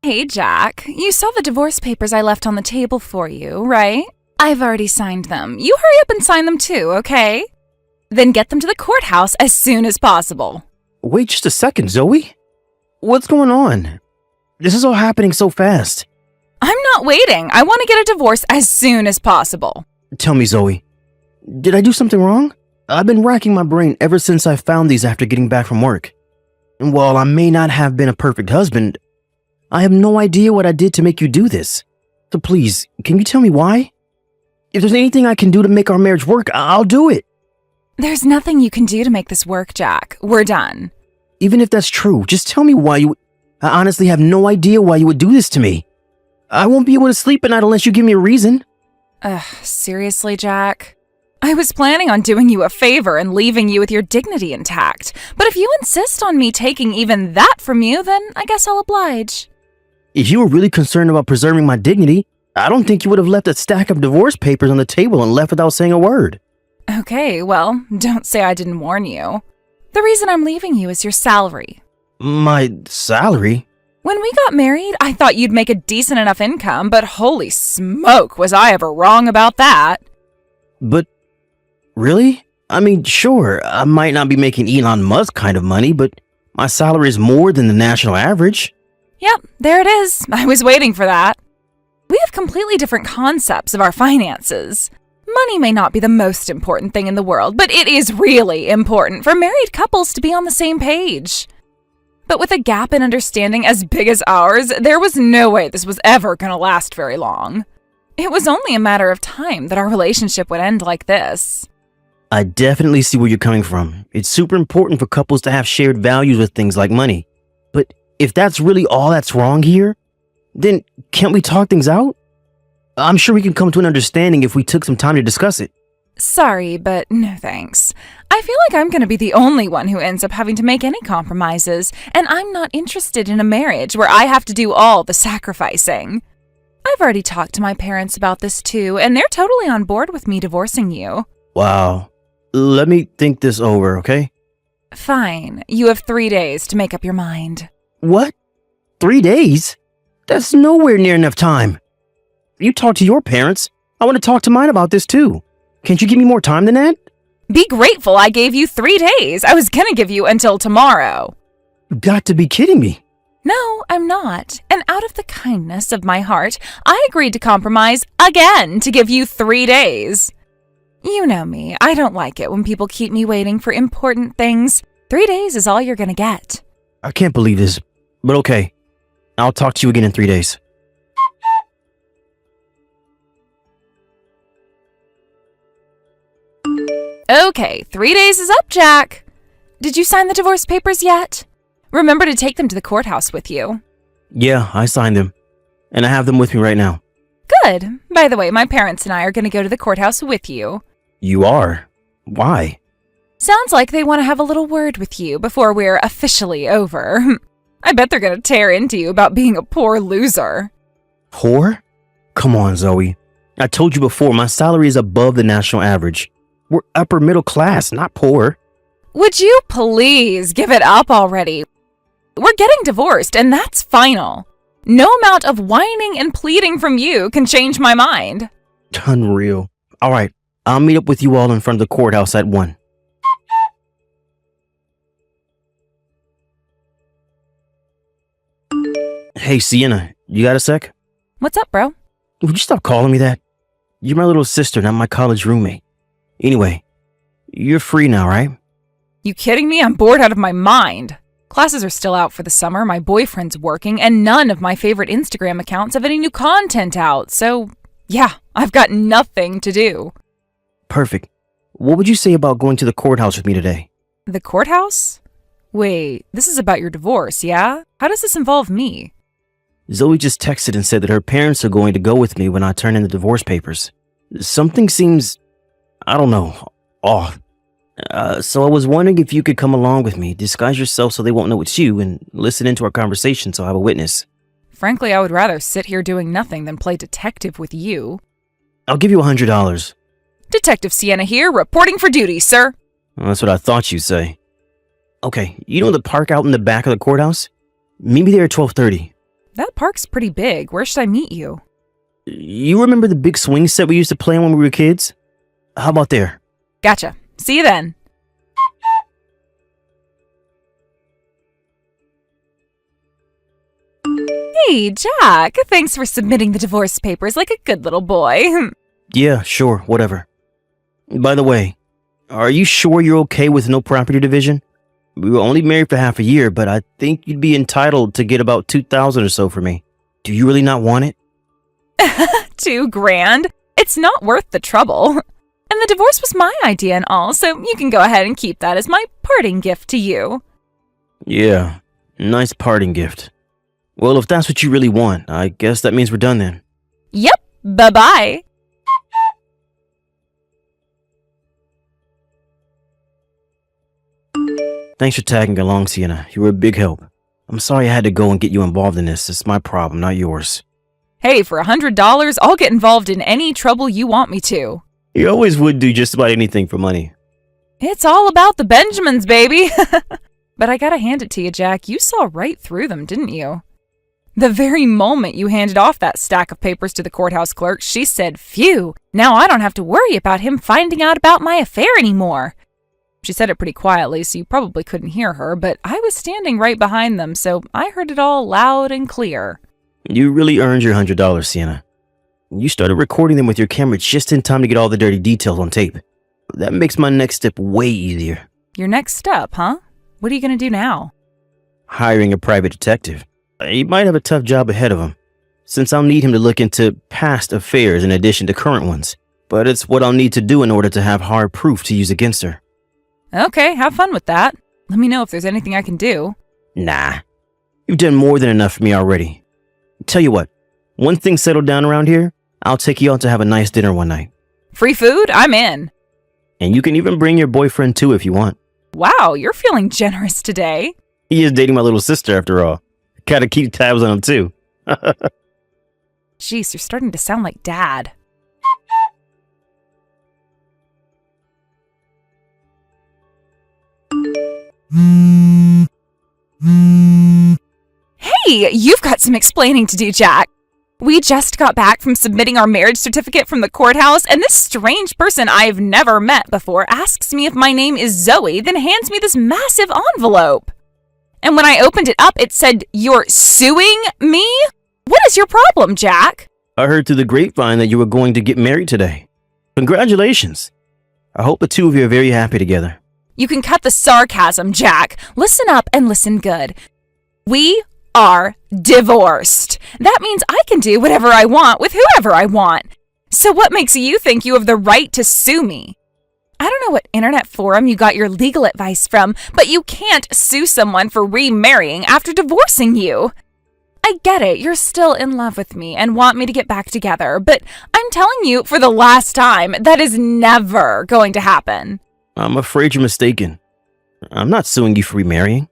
Hey, Jack. You saw the divorce papers I left on the table for you, right? I've already signed them. You hurry up and sign them too, okay? Then get them to the courthouse as soon as possible. Wait just a second, Zoe. What's going on? This is all happening so fast. I'm not waiting. I want to get a divorce as soon as possible. Tell me, Zoe, did I do something wrong? I've been racking my brain ever since I found these after getting back from work. And while I may not have been a perfect husband, I have no idea what I did to make you do this. So please, can you tell me why? If there's anything I can do to make our marriage work, I'll do it. There's nothing you can do to make this work, Jack. We're done. Even if that's true, just tell me why you... I honestly have no idea why you would do this to me. I won't be able to sleep at night unless you give me a reason. Seriously, Jack? I was planning on doing you a favor and leaving you with your dignity intact. But if you insist on me taking even that from you, then I guess I'll oblige. If you were really concerned about preserving my dignity, I don't think you would have left a stack of divorce papers on the table and left without saying a word. Okay, well, don't say I didn't warn you. The reason I'm leaving you is your salary. My salary? When we got married, I thought you'd make a decent enough income, but holy smoke, was I ever wrong about that. But, really? I mean, sure, I might not be making Elon Musk kind of money, but my salary is more than the national average. Yep, there it is. I was waiting for that. We have completely different concepts of our finances. Money may not be the most important thing in the world, but it is really important for married couples to be on the same page. But with a gap in understanding as big as ours, there was no way this was ever going to last very long. It was only a matter of time that our relationship would end like this. I definitely see where you're coming from. It's super important for couples to have shared values with things like money. But if that's really all that's wrong here, then can't we talk things out? I'm sure we can come to an understanding if we took some time to discuss it. Sorry, but no thanks. I feel like I'm going to be the only one who ends up having to make any compromises, and I'm not interested in a marriage where I have to do all the sacrificing. I've already talked to my parents about this too, and they're totally on board with me divorcing you. Wow. Let me think this over, okay? Fine. You have 3 days to make up your mind. What? 3 days? That's nowhere near enough time. You talk to your parents. I want to talk to mine about this too. Can't you give me more time than that? Be grateful I gave you 3 days. I was gonna give you until tomorrow. You got to be kidding me. No, I'm not. And out of the kindness of my heart, I agreed to compromise again to give you 3 days. You know me. I don't like it when people keep me waiting for important things. 3 days is all you're gonna get. I can't believe this, but okay. I'll talk to you again in 3 days. Okay, 3 days is up, Jack. Did you sign the divorce papers yet? Remember to take them to the courthouse with you. Yeah, I signed them. And I have them with me right now. Good. By the way, my parents and I are going to go to the courthouse with you. You are? Why? Sounds like they want to have a little word with you before we're officially over. I bet they're going to tear into you about being a poor loser. Poor? Come on, Zoe. I told you before, my salary is above the national average. We're upper middle class, not poor. Would you please give it up already? We're getting divorced, and that's final. No amount of whining and pleading from you can change my mind. Unreal. All right, I'll meet up with you all in front of the courthouse at 1. Hey, Sienna, you got a sec? What's up, bro? Would you stop calling me that? You're my little sister, not my college roommate. Anyway, you're free now, right? You kidding me? I'm bored out of my mind. Classes are still out for the summer, my boyfriend's working, and none of my favorite Instagram accounts have any new content out, so yeah, I've got nothing to do. Perfect. What would you say about going to the courthouse with me today? The courthouse? Wait, this is about your divorce, yeah? How does this involve me? Zoe just texted and said that her parents are going to go with me when I turn in the divorce papers. Something seems, I don't know, off. So I was wondering if you could come along with me, disguise yourself so they won't know it's you, and listen into our conversation so I have a witness. Frankly, I would rather sit here doing nothing than play detective with you. I'll give you $100. Detective Sienna here, reporting for duty, sir. Well, that's what I thought you'd say. Okay, you know the park out in the back of the courthouse? Meet me there at 12:30. That park's pretty big. Where should I meet you? You remember the big swing set we used to play on when we were kids? How about there? Gotcha. See you then. Hey, Jack. Thanks for submitting the divorce papers like a good little boy. Yeah, sure, whatever. By the way, are you sure you're okay with no property division? We were only married for half a year, but I think you'd be entitled to get about $2,000 or so for me. Do you really not want it? $2,000? It's not worth the trouble. And the divorce was my idea and all, so you can go ahead and keep that as my parting gift to you. Yeah, nice parting gift. Well, if that's what you really want, I guess that means we're done then. Yep, bye-bye. Thanks for tagging along, Sienna. You were a big help. I'm sorry I had to go and get you involved in this. It's my problem, not yours. Hey, for $100, I'll get involved in any trouble you want me to. You always would do just about anything for money. It's all about the Benjamins, baby. But I gotta hand it to you, Jack. You saw right through them, didn't you? The very moment you handed off that stack of papers to the courthouse clerk, she said, "Phew, now I don't have to worry about him finding out about my affair anymore." She said it pretty quietly, so you probably couldn't hear her, but I was standing right behind them, so I heard it all loud and clear. You really earned your $100, Sienna. You started recording them with your camera just in time to get all the dirty details on tape. That makes my next step way easier. Your next step, huh? What are you gonna do now? Hiring a private detective. He might have a tough job ahead of him, since I'll need him to look into past affairs in addition to current ones. But it's what I'll need to do in order to have hard proof to use against her. Okay, have fun with that. Let me know if there's anything I can do. Nah, you've done more than enough for me already. Tell you what, once things settle down around here, I'll take you out to have a nice dinner one night. Free food? I'm in. And you can even bring your boyfriend too if you want. Wow, you're feeling generous today. He is dating my little sister after all. Gotta keep tabs on him too. Jeez, you're starting to sound like Dad. Hey, you've got some explaining to do, Jack. We just got back from submitting our marriage certificate from the courthouse, and this strange person I've never met before asks me if my name is Zoe, then hands me this massive envelope. And when I opened it up, it said, "You're suing me?" What is your problem, Jack? I heard through the grapevine that you were going to get married today. Congratulations. I hope the two of you are very happy together. You can cut the sarcasm, Jack. Listen up and listen good. We are divorced. That means I can do whatever I want with whoever I want. So what makes you think you have the right to sue me? I don't know what internet forum you got your legal advice from, but you can't sue someone for remarrying after divorcing you. I get it, you're still in love with me and want me to get back together, but I'm telling you for the last time, that is never going to happen. I'm afraid you're mistaken. I'm not suing you for remarrying.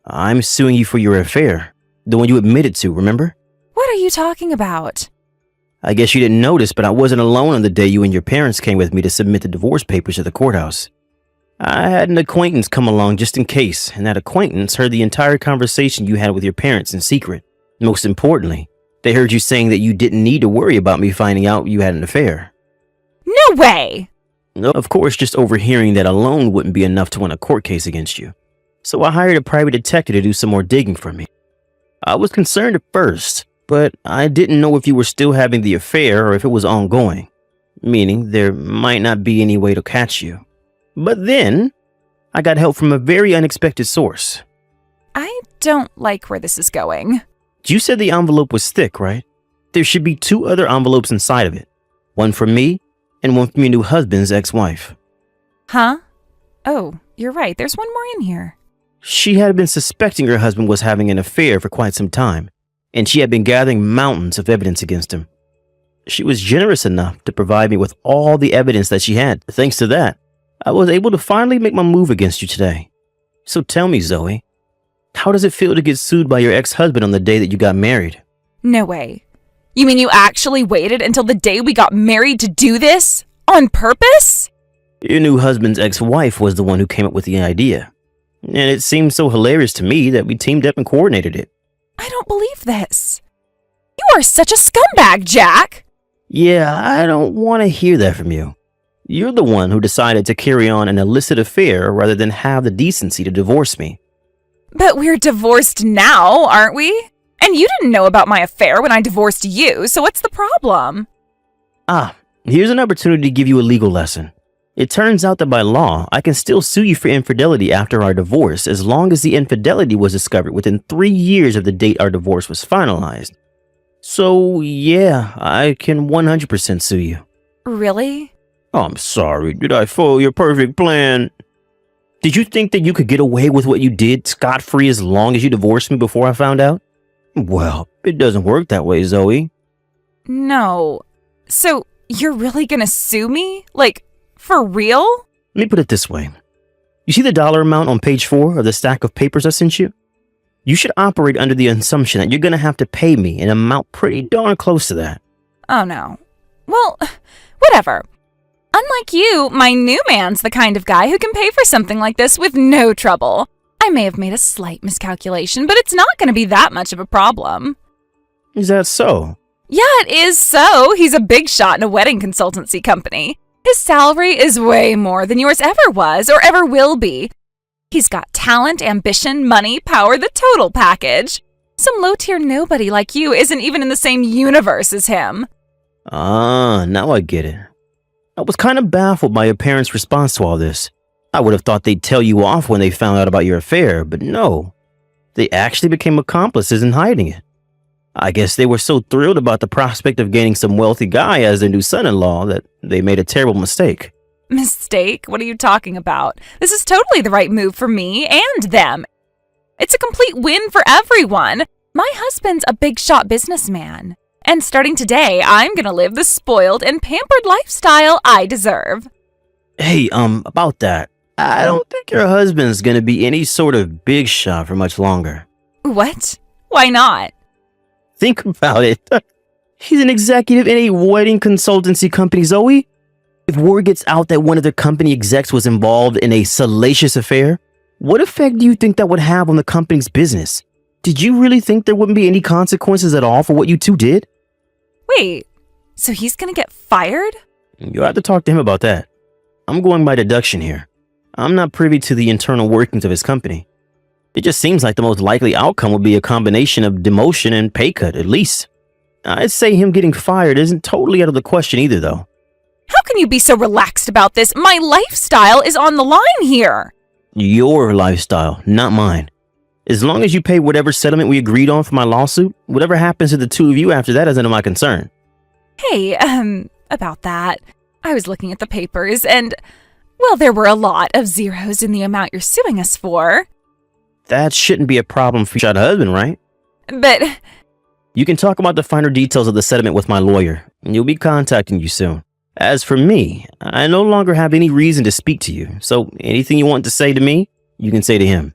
I'm suing you for your affair. The one you admitted to, remember? What are you talking about? I guess you didn't notice, but I wasn't alone on the day you and your parents came with me to submit the divorce papers at the courthouse. I had an acquaintance come along just in case, and that acquaintance heard the entire conversation you had with your parents in secret. Most importantly, they heard you saying that you didn't need to worry about me finding out you had an affair. No way! Of course, just overhearing that alone wouldn't be enough to win a court case against you. So I hired a private detective to do some more digging for me. I was concerned at first, but I didn't know if you were still having the affair or if it was ongoing, meaning there might not be any way to catch you. But then, I got help from a very unexpected source. I don't like where this is going. You said the envelope was thick, right? There should be 2 other envelopes inside of it. One from me, and one from your new husband's ex-wife. Huh? Oh, you're right. There's one more in here. She had been suspecting her husband was having an affair for quite some time, and she had been gathering mountains of evidence against him. She was generous enough to provide me with all the evidence that she had. Thanks to that, I was able to finally make my move against you today. So tell me, Zoe, how does it feel to get sued by your ex-husband on the day that you got married? No way. You mean you actually waited until the day we got married to do this? On purpose? Your new husband's ex-wife was the one who came up with the idea. And it seemed so hilarious to me that we teamed up and coordinated it. I don't believe this. are such a scumbag, Jack! Yeah, I don't want to hear that from you. You're the one who decided to carry on an illicit affair rather than have the decency to divorce me. But we're divorced now, aren't we? And you didn't know about my affair when I divorced you, so what's the problem? Here's an opportunity to give you a legal lesson. It turns out that by law, I can still sue you for infidelity after our divorce as long as the infidelity was discovered within 3 years of the date our divorce was finalized. So, yeah, I can 100% sue you. Really? I'm sorry, did I foil your perfect plan? Did you think that you could get away with what you did scot-free as long as you divorced me before I found out? Well, it doesn't work that way, Zoe. No. So, you're really gonna sue me? Like, for real? Let me put it this way. You see the dollar amount on page 4 of the stack of papers I sent you? You should operate under the assumption that you're going to have to pay me an amount pretty darn close to that. Oh no. Well, whatever. Unlike you, my new man's the kind of guy who can pay for something like this with no trouble. I may have made a slight miscalculation, but it's not going to be that much of a problem. Is that so? Yeah, it is so. He's a big shot in a wedding consultancy company. His salary is way more than yours ever was or ever will be. He's got talent, ambition, money, power, the total package. Some low-tier nobody like you isn't even in the same universe as him. Now I get it. I was kind of baffled by your parents' response to all this. I would have thought they'd tell you off when they found out about your affair, but no. They actually became accomplices in hiding it. I guess they were so thrilled about the prospect of gaining some wealthy guy as their new son-in-law that they made a terrible mistake. Mistake? What are you talking about? This is totally the right move for me and them. It's a complete win for everyone. My husband's a big shot businessman. And starting today, I'm gonna live the spoiled and pampered lifestyle I deserve. Hey, about that. I don't think your husband's gonna be any sort of big shot for much longer. What? Why not? Think about it. He's an executive in a wedding consultancy company, Zoe. If word gets out that one of the company execs was involved in a salacious affair, what effect do you think that would have on the company's business? Did you really think there wouldn't be any consequences at all for what you two did? Wait, so he's gonna get fired? You'll have to talk to him about that. I'm going by deduction here. I'm not privy to the internal workings of his company. It just seems like the most likely outcome would be a combination of demotion and pay cut, at least. I'd say him getting fired isn't totally out of the question either, though. How can you be so relaxed about this? My lifestyle is on the line here. Your lifestyle, not mine. As long as you pay whatever settlement we agreed on for my lawsuit, whatever happens to the two of you after that is none of my concern. Hey, about that. I was looking at the papers and, well, there were a lot of zeros in the amount you're suing us for. That shouldn't be a problem for your husband, right? But you can talk about the finer details of the settlement with my lawyer, and he'll be contacting you soon. As for me, I no longer have any reason to speak to you, so anything you want to say to me, you can say to him.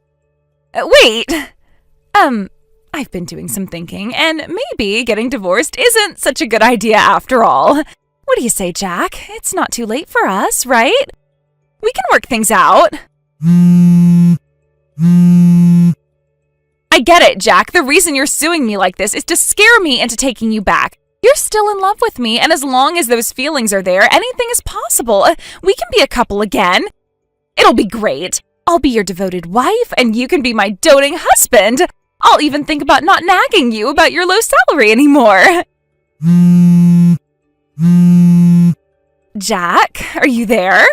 Wait! I've been doing some thinking, and maybe getting divorced isn't such a good idea after all. What do you say, Jack? It's not too late for us, right? We can work things out. I get it, Jack. The reason you're suing me like this is to scare me into taking you back. You're still in love with me, and as long as those feelings are there, anything is possible. We can be a couple again. It'll be great. I'll be your devoted wife, and you can be my doting husband. I'll even think about not nagging you about your low salary anymore. Jack, are you there?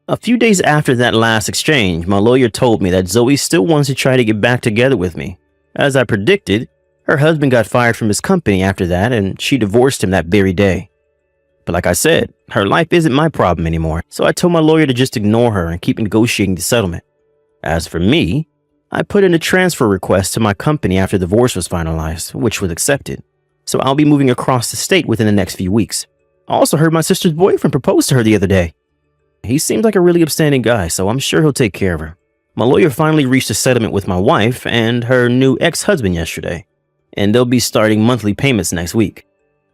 A few days after that last exchange, my lawyer told me that Zoe still wants to try to get back together with me. As I predicted, her husband got fired from his company after that, and she divorced him that very day. But like I said, her life isn't my problem anymore, so I told my lawyer to just ignore her and keep negotiating the settlement. As for me, I put in a transfer request to my company after the divorce was finalized, which was accepted. So I'll be moving across the state within the next few weeks. I also heard my sister's boyfriend propose to her the other day. He seems like a really upstanding guy, so I'm sure he'll take care of her. My lawyer finally reached a settlement with my wife and her new ex-husband yesterday, and they'll be starting monthly payments next week.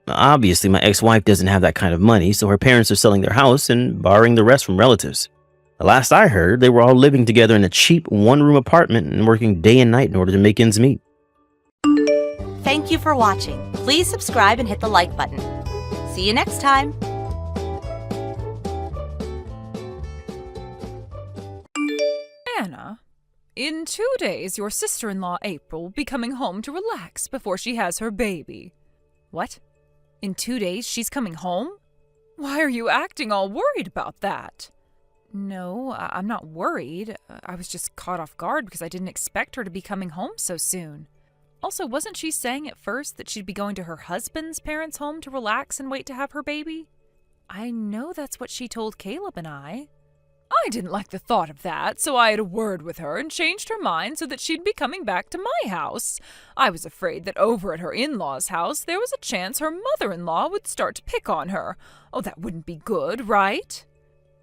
Obviously, my ex-wife doesn't have that kind of money, so her parents are selling their house and borrowing the rest from relatives. Last I heard, they were all living together in a cheap one-room apartment and working day and night in order to make ends meet. Thank you for watching. Please subscribe and hit the like button. See you next time. Anna, in 2 days, your sister-in-law April will be coming home to relax before she has her baby. What? In 2 days, she's coming home? Why are you acting all worried about that? No, I'm not worried. I was just caught off guard because I didn't expect her to be coming home so soon. Also, wasn't she saying at first that she'd be going to her husband's parents' home to relax and wait to have her baby? I know that's what she told Caleb and I. I didn't like the thought of that, so I had a word with her and changed her mind so that she'd be coming back to my house. I was afraid that over at her in-laws' house there was a chance her mother-in-law would start to pick on her. Oh, that wouldn't be good, right?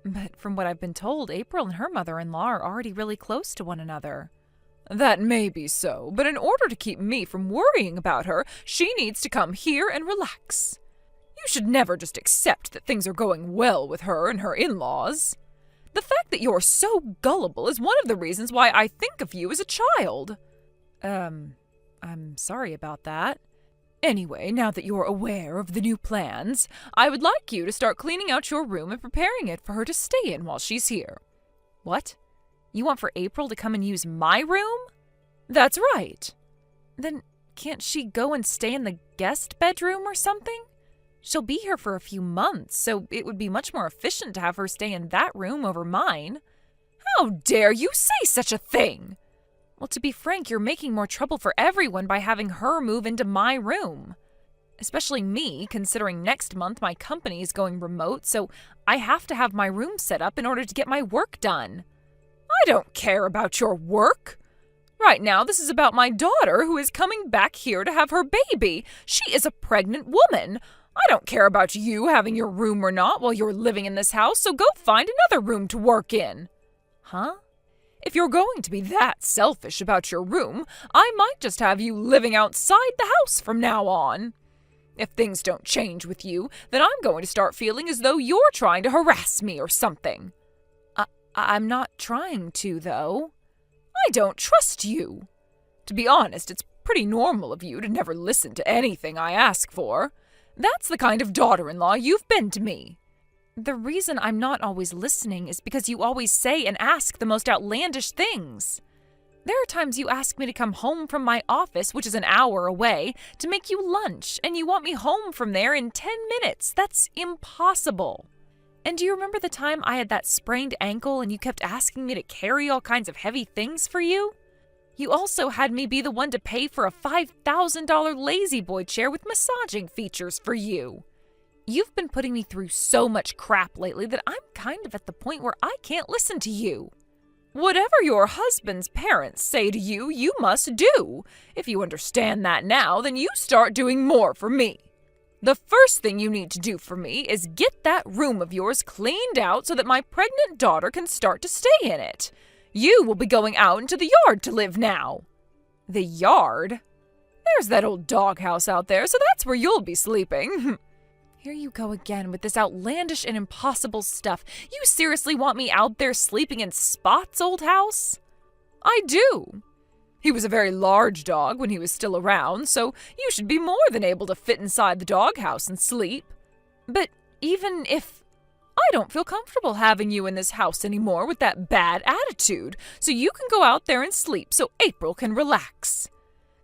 But from what I've been told, April and her mother-in-law are already really close to one another. That may be so, but in order to keep me from worrying about her, she needs to come here and relax. You should never just accept that things are going well with her and her in-laws. The fact that you're so gullible is one of the reasons why I think of you as a child. I'm sorry about that. Anyway, now that you're aware of the new plans, I would like you to start cleaning out your room and preparing it for her to stay in while she's here. What? You want for April to come and use my room? That's right. Then can't she go and stay in the guest bedroom or something? She'll be here for a few months, so it would be much more efficient to have her stay in that room over mine. How dare you say such a thing? Well, to be frank, you're making more trouble for everyone by having her move into my room. Especially me, considering next month my company is going remote, so I have to have my room set up in order to get my work done. I don't care about your work. Right now, this is about my daughter who is coming back here to have her baby. She is a pregnant woman. I don't care about you having your room or not while you're living in this house, so go find another room to work in. Huh? If you're going to be that selfish about your room, I might just have you living outside the house from now on. If things don't change with you, then I'm going to start feeling as though you're trying to harass me or something. I'm not trying to, though. I don't trust you. To be honest, it's pretty normal of you to never listen to anything I ask for. That's the kind of daughter-in-law you've been to me. The reason I'm not always listening is because you always say and ask the most outlandish things. There are times you ask me to come home from my office, which is an hour away, to make you lunch, and you want me home from there in 10 minutes. That's impossible. And do you remember the time I had that sprained ankle and you kept asking me to carry all kinds of heavy things for you? You also had me be the one to pay for a $5,000 lazy boy chair with massaging features for you. You've been putting me through so much crap lately that I'm kind of at the point where I can't listen to you. Whatever your husband's parents say to you, you must do. If you understand that now, then you start doing more for me. The first thing you need to do for me is get that room of yours cleaned out so that my pregnant daughter can start to stay in it. You will be going out into the yard to live now. The yard? There's that old doghouse out there, so that's where you'll be sleeping. Here you go again with this outlandish and impossible stuff. You seriously want me out there sleeping in Spot's old house? I do. He was a very large dog when he was still around, so you should be more than able to fit inside the doghouse and sleep. But even if I don't feel comfortable having you in this house anymore with that bad attitude, so you can go out there and sleep so April can relax.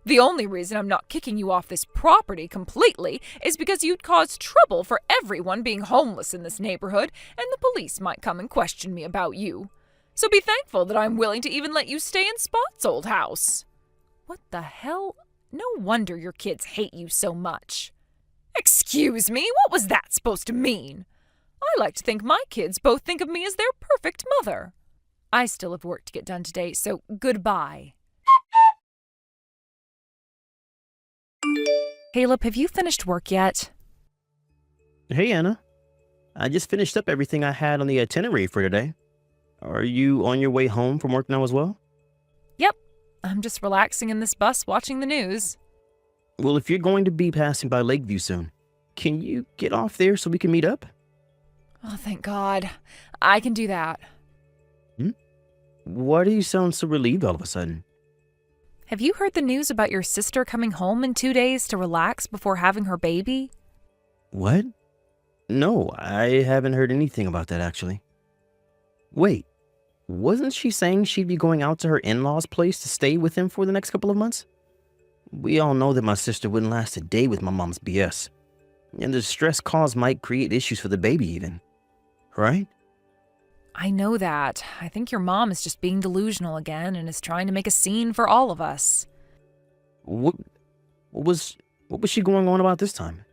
The only reason I'm not kicking you off this property completely is because you'd cause trouble for everyone being homeless in this neighborhood, and the police might come and question me about you. So be thankful that I'm willing to even let you stay in Spot's old house. What the hell? No wonder your kids hate you so much. Excuse me, what was that supposed to mean? I like to think my kids both think of me as their perfect mother. I still have work to get done today, so goodbye. Caleb, have you finished work yet? Hey, Anna. I just finished up everything I had on the itinerary for today. Are you on your way home from work now as well? Yep. I'm just relaxing in this bus watching the news. Well, if you're going to be passing by Lakeview soon, can you get off there so we can meet up? Oh, thank God. I can do that. Why do you sound so relieved all of a sudden? Have you heard the news about your sister coming home in 2 days to relax before having her baby? What? No, I haven't heard anything about that actually. Wait, wasn't she saying she'd be going out to her in-laws' place to stay with him for the next couple of months? We all know that my sister wouldn't last a day with my mom's BS. And the stress caused might create issues for the baby even. Right? I know that. I think your mom is just being delusional again and is trying to make a scene for all of us. What was she going on about this time?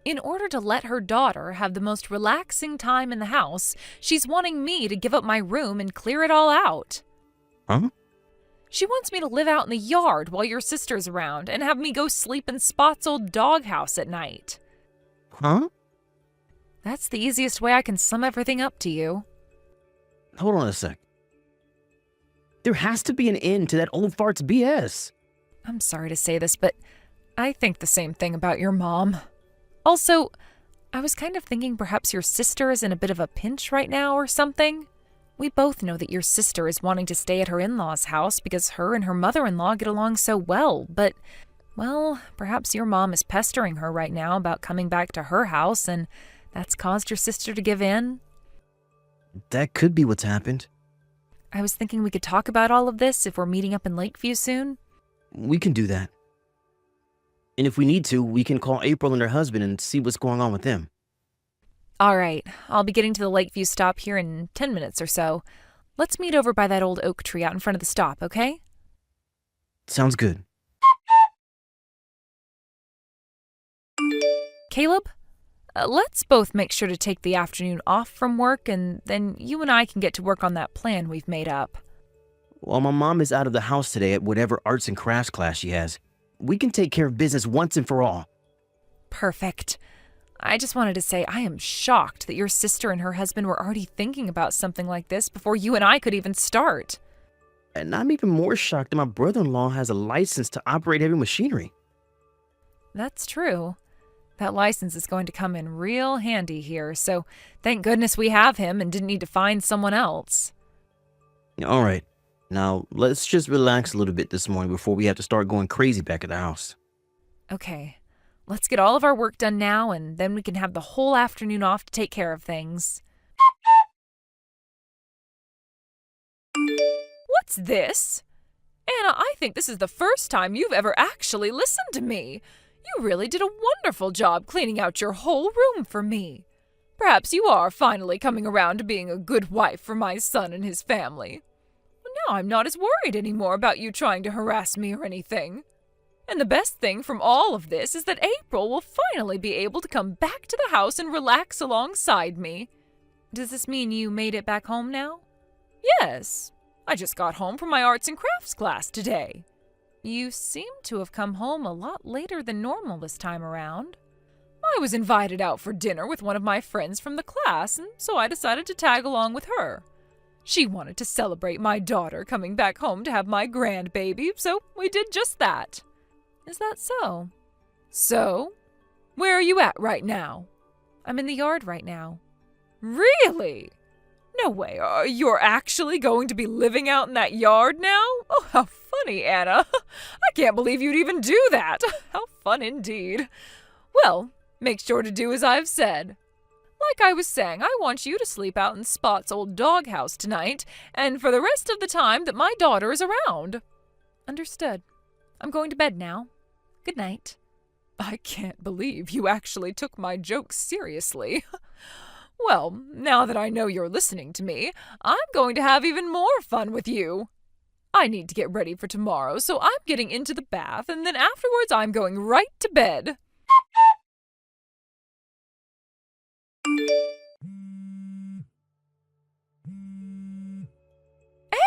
In order to let her daughter have the most relaxing time in the house, she's wanting me to give up my room and clear it all out. Huh? She wants me to live out in the yard while your sister's around and have me go sleep in Spot's old doghouse at night. Huh? That's the easiest way I can sum everything up to you. Hold on a sec. There has to be an end to that old fart's BS. I'm sorry to say this, but I think the same thing about your mom. Also, I was kind of thinking perhaps your sister is in a bit of a pinch right now or something. We both know that your sister is wanting to stay at her in-laws' house because her and her mother-in-law get along so well, but, well, perhaps your mom is pestering her right now about coming back to her house, and that's caused your sister to give in. That could be what's happened. I was thinking we could talk about all of this if we're meeting up in Lakeview soon. We can do that. And if we need to, we can call April and her husband and see what's going on with them. All right, I'll be getting to the Lakeview stop here in 10 minutes or so. Let's meet over by that old oak tree out in front of the stop, okay? Sounds good. Caleb, let's both make sure to take the afternoon off from work, and then you and I can get to work on that plan we've made up. While my mom is out of the house today at whatever arts and crafts class she has, we can take care of business once and for all. Perfect. I just wanted to say I am shocked that your sister and her husband were already thinking about something like this before you and I could even start. And I'm even more shocked that my brother-in-law has a license to operate heavy machinery. That's true. That license is going to come in real handy here, so thank goodness we have him and didn't need to find someone else. All right. Now, let's just relax a little bit this morning before we have to start going crazy back at the house. Okay. Let's get all of our work done now, and then we can have the whole afternoon off to take care of things. What's this? Anna, I think this is the first time you've ever actually listened to me. You really did a wonderful job cleaning out your whole room for me. Perhaps you are finally coming around to being a good wife for my son and his family. Now I'm not as worried anymore about you trying to harass me or anything. And the best thing from all of this is that April will finally be able to come back to the house and relax alongside me. Does this mean you made it back home now? Yes. I just got home from my arts and crafts class today. You seem to have come home a lot later than normal this time around. I was invited out for dinner with one of my friends from the class, and so I decided to tag along with her. She wanted to celebrate my daughter coming back home to have my grandbaby, so we did just that. Is that so? So? Where are you at right now? I'm in the yard right now. Really? No way. You're actually going to be living out in that yard now? Oh, how funny, Anna. I can't believe you'd even do that. How fun indeed. Well, make sure to do as I've said. Like I was saying, I want you to sleep out in Spot's old doghouse tonight, and for the rest of the time that my daughter is around. Understood. I'm going to bed now. Good night. I can't believe you actually took my joke seriously. Well, now that I know you're listening to me, I'm going to have even more fun with you. I need to get ready for tomorrow, so I'm getting into the bath, and then afterwards I'm going right to bed.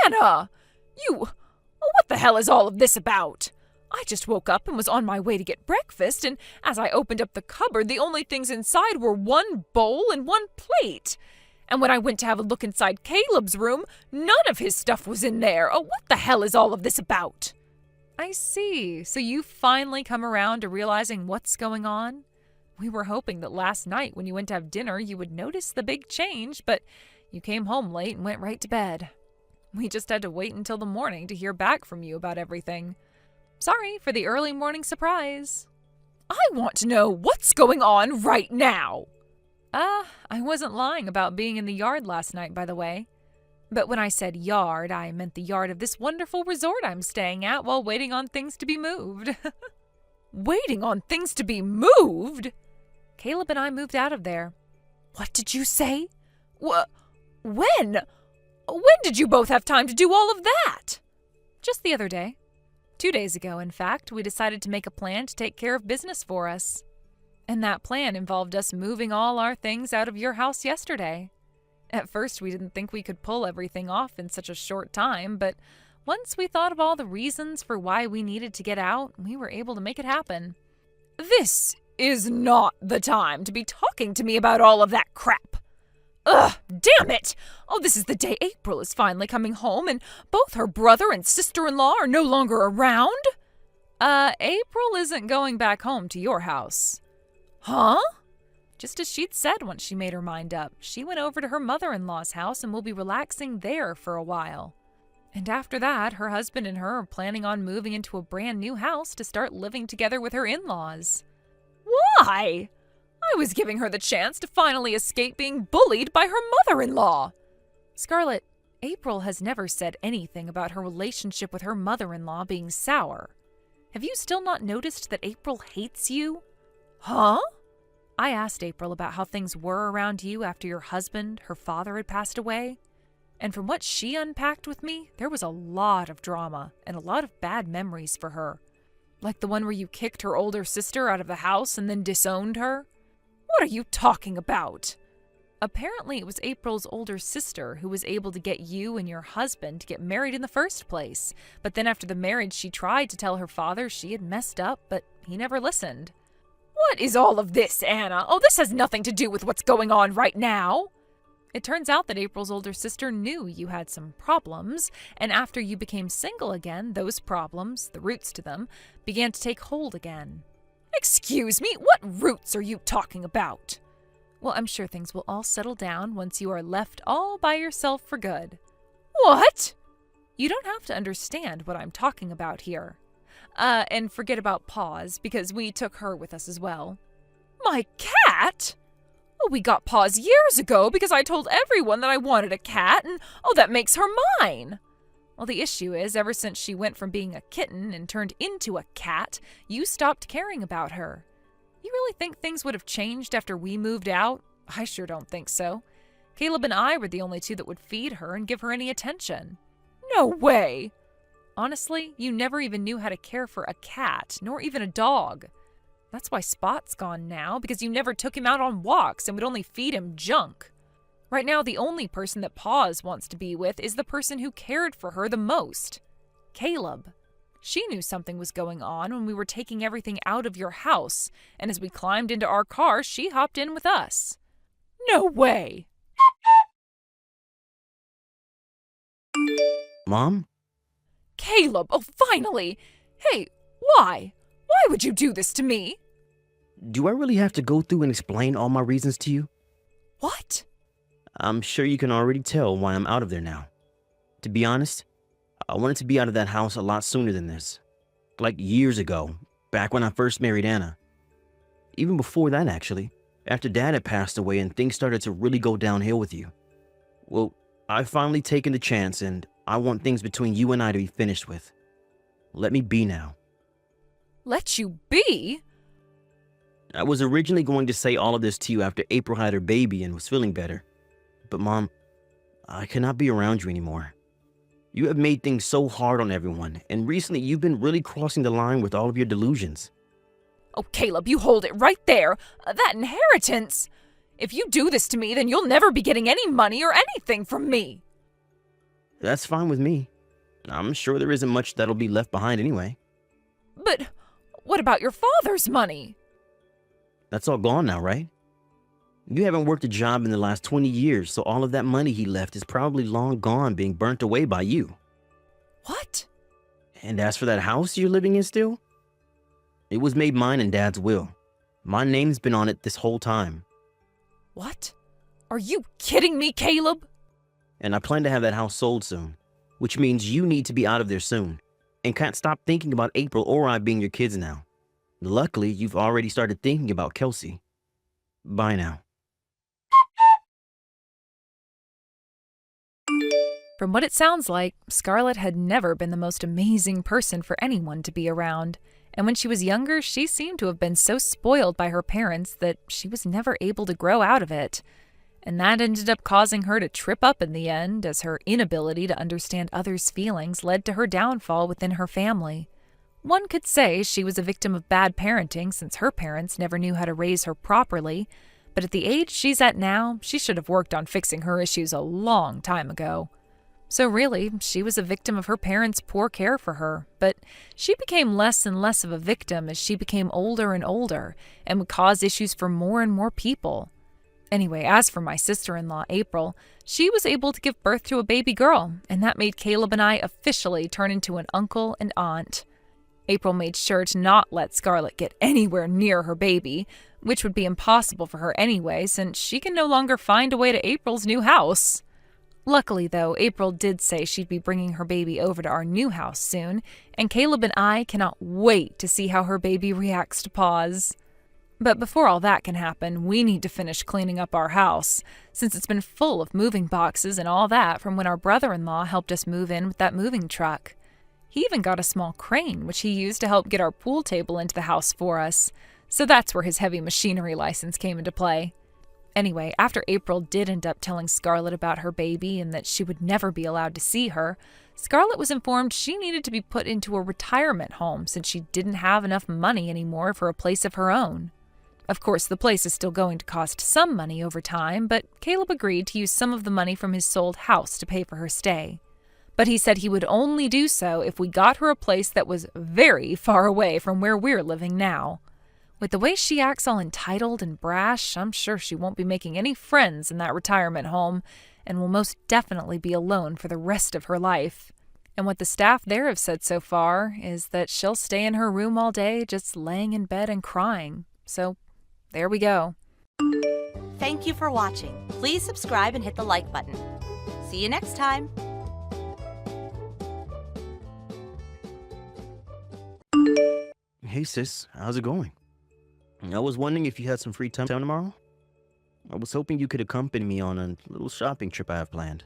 Anna! What the hell is all of this about? I just woke up and was on my way to get breakfast, and as I opened up the cupboard, the only things inside were one bowl and one plate. And when I went to have a look inside Caleb's room, none of his stuff was in there. Oh, what the hell is all of this about? I see. So you finally come around to realizing what's going on? We were hoping that last night when you went to have dinner, you would notice the big change, but you came home late and went right to bed. We just had to wait until the morning to hear back from you about everything. Sorry for the early morning surprise. I want to know what's going on right now. I wasn't lying about being in the yard last night, by the way. But when I said yard, I meant the yard of this wonderful resort I'm staying at while waiting on things to be moved. Waiting on things to be moved? Caleb and I moved out of there. What did you say? When? When did you both have time to do all of that? Just the other day. 2 days ago, in fact, we decided to make a plan to take care of business for us. And that plan involved us moving all our things out of your house yesterday. At first, we didn't think we could pull everything off in such a short time, but once we thought of all the reasons for why we needed to get out, we were able to make it happen. This is not the time to be talking to me about all of that crap. Ugh, damn it! Oh, this is the day April is finally coming home, and both her brother and sister-in-law are no longer around? April isn't going back home to your house. Huh? Just as she'd said once she made her mind up, she went over to her mother-in-law's house and will be relaxing there for a while. And after that, her husband and her are planning on moving into a brand new house to start living together with her in-laws. Why? I was giving her the chance to finally escape being bullied by her mother-in-law. Scarlett, April has never said anything about her relationship with her mother-in-law being sour. Have you still not noticed that April hates you? Huh? I asked April about how things were around you after your husband, her father, had passed away. And from what she unpacked with me, there was a lot of drama and a lot of bad memories for her. Like the one where you kicked her older sister out of the house and then disowned her. What are you talking about? Apparently it was April's older sister who was able to get you and your husband to get married in the first place. But then after the marriage, she tried to tell her father she had messed up, but he never listened. What is all of this, Anna? Oh, this has nothing to do with what's going on right now. It turns out that April's older sister knew you had some problems, and after you became single again, those problems, the roots to them, began to take hold again. Excuse me, what roots are you talking about? Well, I'm sure things will all settle down once you are left all by yourself for good. What? You don't have to understand what I'm talking about here. And forget about Paws, because we took her with us as well. My cat? Oh, we got Paws years ago because I told everyone that I wanted a cat, and that makes her mine. Well, the issue is, ever since she went from being a kitten and turned into a cat, you stopped caring about her. You really think things would have changed after we moved out? I sure don't think so. Caleb and I were the only two that would feed her and give her any attention. No way! Honestly, you never even knew how to care for a cat, nor even a dog. That's why Spot's gone now, because you never took him out on walks and would only feed him junk. Right now, the only person that Paws wants to be with is the person who cared for her the most. Caleb. She knew something was going on when we were taking everything out of your house, and as we climbed into our car, she hopped in with us. No way! Mom? Caleb, oh finally! Hey, why? Why would you do this to me? Do I really have to go through and explain all my reasons to you? What? I'm sure you can already tell why I'm out of there now. To be honest, I wanted to be out of that house a lot sooner than this. Like years ago, back when I first married Anna. Even before that, actually, after Dad had passed away and things started to really go downhill with you. Well, I've finally taken the chance, and I want things between you and I to be finished with. Let me be now. Let you be? I was originally going to say all of this to you after April had her baby and was feeling better. But Mom, I cannot be around you anymore. You have made things so hard on everyone, and recently you've been really crossing the line with all of your delusions. Oh, Caleb, you hold it right there. That inheritance. If you do this to me, then you'll never be getting any money or anything from me. That's fine with me. I'm sure there isn't much that'll be left behind anyway. But what about your father's money? That's all gone now, right? You haven't worked a job in the last 20 years, so all of that money he left is probably long gone, being burnt away by you. What? And as for that house you're living in still? It was made mine in Dad's will. My name's been on it this whole time. What? Are you kidding me, Caleb? And I plan to have that house sold soon. which means you need to be out of there soon and can't stop thinking about April or I being your kids now. Luckily, you've already started thinking about Kelsey. Bye now. From what it sounds like, Scarlett had never been the most amazing person for anyone to be around. And when she was younger, she seemed to have been so spoiled by her parents that she was never able to grow out of it. And that ended up causing her to trip up in the end, as her inability to understand others' feelings led to her downfall within her family. One could say she was a victim of bad parenting since her parents never knew how to raise her properly, but at the age she's at now, she should have worked on fixing her issues a long time ago. So really, she was a victim of her parents' poor care for her, but she became less and less of a victim as she became older and older and would cause issues for more and more people. Anyway, as for my sister-in-law, April, she was able to give birth to a baby girl, and that made Caleb and I officially turn into an uncle and aunt. April made sure to not let Scarlett get anywhere near her baby, which would be impossible for her anyway, since she can no longer find a way to April's new house. Luckily, though, April did say she'd be bringing her baby over to our new house soon, and Caleb and I cannot wait to see how her baby reacts to Paws. But before all that can happen, we need to finish cleaning up our house, since it's been full of moving boxes and all that from when our brother-in-law helped us move in with that moving truck. He even got a small crane, which he used to help get our pool table into the house for us, so that's where his heavy machinery license came into play. Anyway, after April did end up telling Scarlett about her baby and that she would never be allowed to see her, Scarlett was informed she needed to be put into a retirement home since she didn't have enough money anymore for a place of her own. Of course, the place is still going to cost some money over time, but Caleb agreed to use some of the money from his sold house to pay for her stay. But he said he would only do so if we got her a place that was very far away from where we're living now. With the way she acts all entitled and brash, I'm sure she won't be making any friends in that retirement home and will most definitely be alone for the rest of her life. And what the staff there have said so far is that she'll stay in her room all day just laying in bed and crying. So there we go. Thank you for watching. Please subscribe and hit the like button. See you next time. Hey sis, how's it going? I was wondering if you had some free time tomorrow. I was hoping you could accompany me on a little shopping trip I have planned.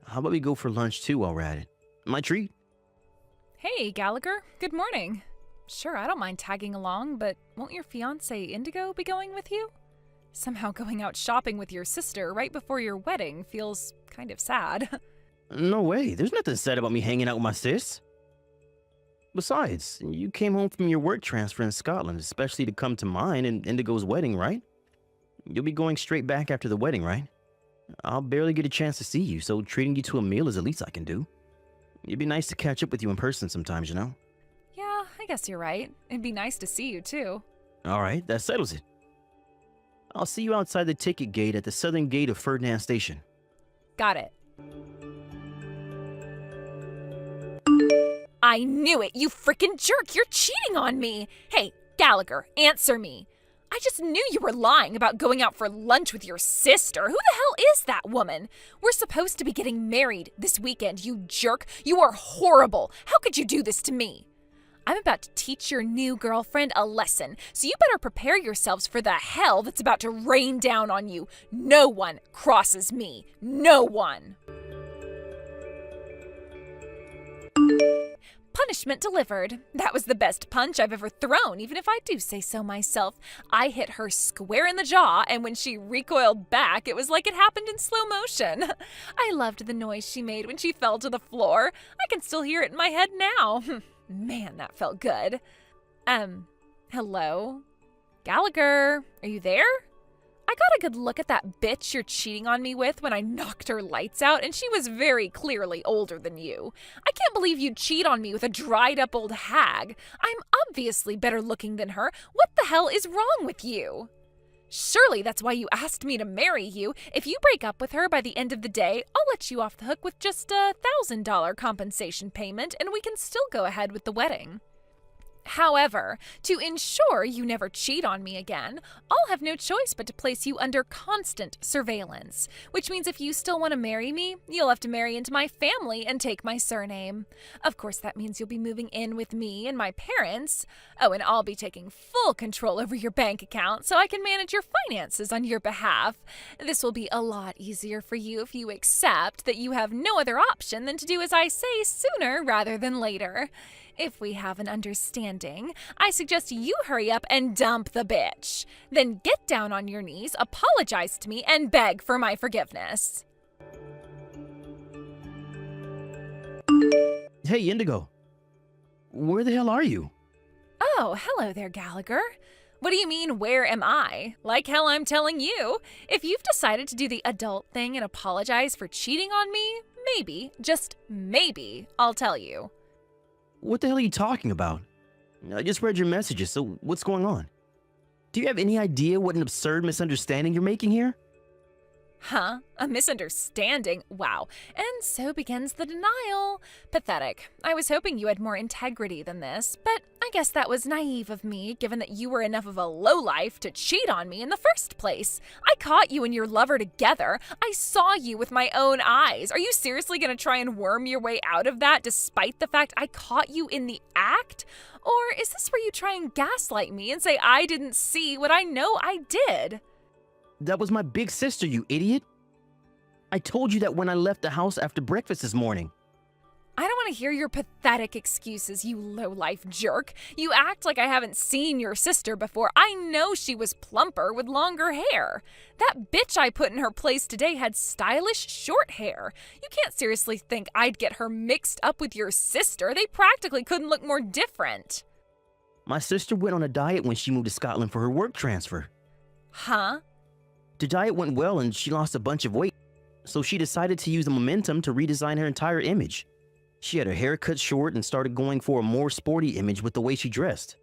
How about we go for lunch too while we're at it? My treat. Hey, Gallagher. Good morning. Sure, I don't mind tagging along, but won't your fiancé Indigo be going with you? Somehow going out shopping with your sister right before your wedding feels kind of sad. No way, there's nothing sad about me hanging out with my sis. Besides, you came home from your work transfer in Scotland, especially to come to mine and Indigo's wedding, right? You'll be going straight back after the wedding, right? I'll barely get a chance to see you, so treating you to a meal is the least I can do. It'd be nice to catch up with you in person sometimes, you know? Yeah, I guess you're right. It'd be nice to see you, too. Alright, that settles it. I'll see you outside the ticket gate at the southern gate of Ferdinand Station. Got it. I knew it, you frickin' jerk! You're cheating on me! Hey, Gallagher, answer me! I just knew you were lying about going out for lunch with your sister. Who the hell is that woman? We're supposed to be getting married this weekend, you jerk. You are horrible. How could you do this to me? I'm about to teach your new girlfriend a lesson, so you better prepare yourselves for the hell that's about to rain down on you. No one crosses me. No one. Punishment delivered. That was the best punch I've ever thrown, even if I do say so myself. I hit her square in the jaw, and when she recoiled back, it was like it happened in slow motion. I loved the noise she made when she fell to the floor. I can still hear it in my head now. Man, that felt good. Hello? Gallagher, are you there? I got a good look at that bitch you're cheating on me with when I knocked her lights out, and she was very clearly older than you. I can't believe you'd cheat on me with a dried-up old hag. I'm obviously better looking than her. What the hell is wrong with you? Surely that's why you asked me to marry you. If you break up with her by the end of the day, I'll let you off the hook with just $1,000 compensation payment, and we can still go ahead with the wedding. However, to ensure you never cheat on me again, I'll have no choice but to place you under constant surveillance, which means if you still want to marry me, you'll have to marry into my family and take my surname. Of course, that means you'll be moving in with me and my parents. Oh, and I'll be taking full control over your bank account so I can manage your finances on your behalf. This will be a lot easier for you if you accept that you have no other option than to do as I say sooner rather than later. If we have an understanding, I suggest you hurry up and dump the bitch. Then get down on your knees, apologize to me, and beg for my forgiveness. Hey, Indigo. Where the hell are you? Oh, hello there, Gallagher. What do you mean, where am I? Like hell I'm telling you. If you've decided to do the adult thing and apologize for cheating on me, maybe, just maybe, I'll tell you. What the hell are you talking about? I just read your messages, so what's going on? Do you have any idea what an absurd misunderstanding you're making here? Huh? A misunderstanding? Wow. And so begins the denial. Pathetic. I was hoping you had more integrity than this, but I guess that was naive of me, given that you were enough of a lowlife to cheat on me in the first place. I caught you and your lover together. I saw you with my own eyes. Are you seriously going to try and worm your way out of that despite the fact I caught you in the act? Or is this where you try and gaslight me and say I didn't see what I know I did? That was my big sister, you idiot. I told you that when I left the house after breakfast this morning. I don't want to hear your pathetic excuses, you low-life jerk. You act like I haven't seen your sister before. I know she was plumper with longer hair. That bitch I put in her place today had stylish short hair. You can't seriously think I'd get her mixed up with your sister. They practically couldn't look more different. My sister went on a diet when she moved to Scotland for her work transfer. Huh? The diet went well and she lost a bunch of weight, so she decided to use the momentum to redesign her entire image. She had her hair cut short and started going for a more sporty image with the way she dressed.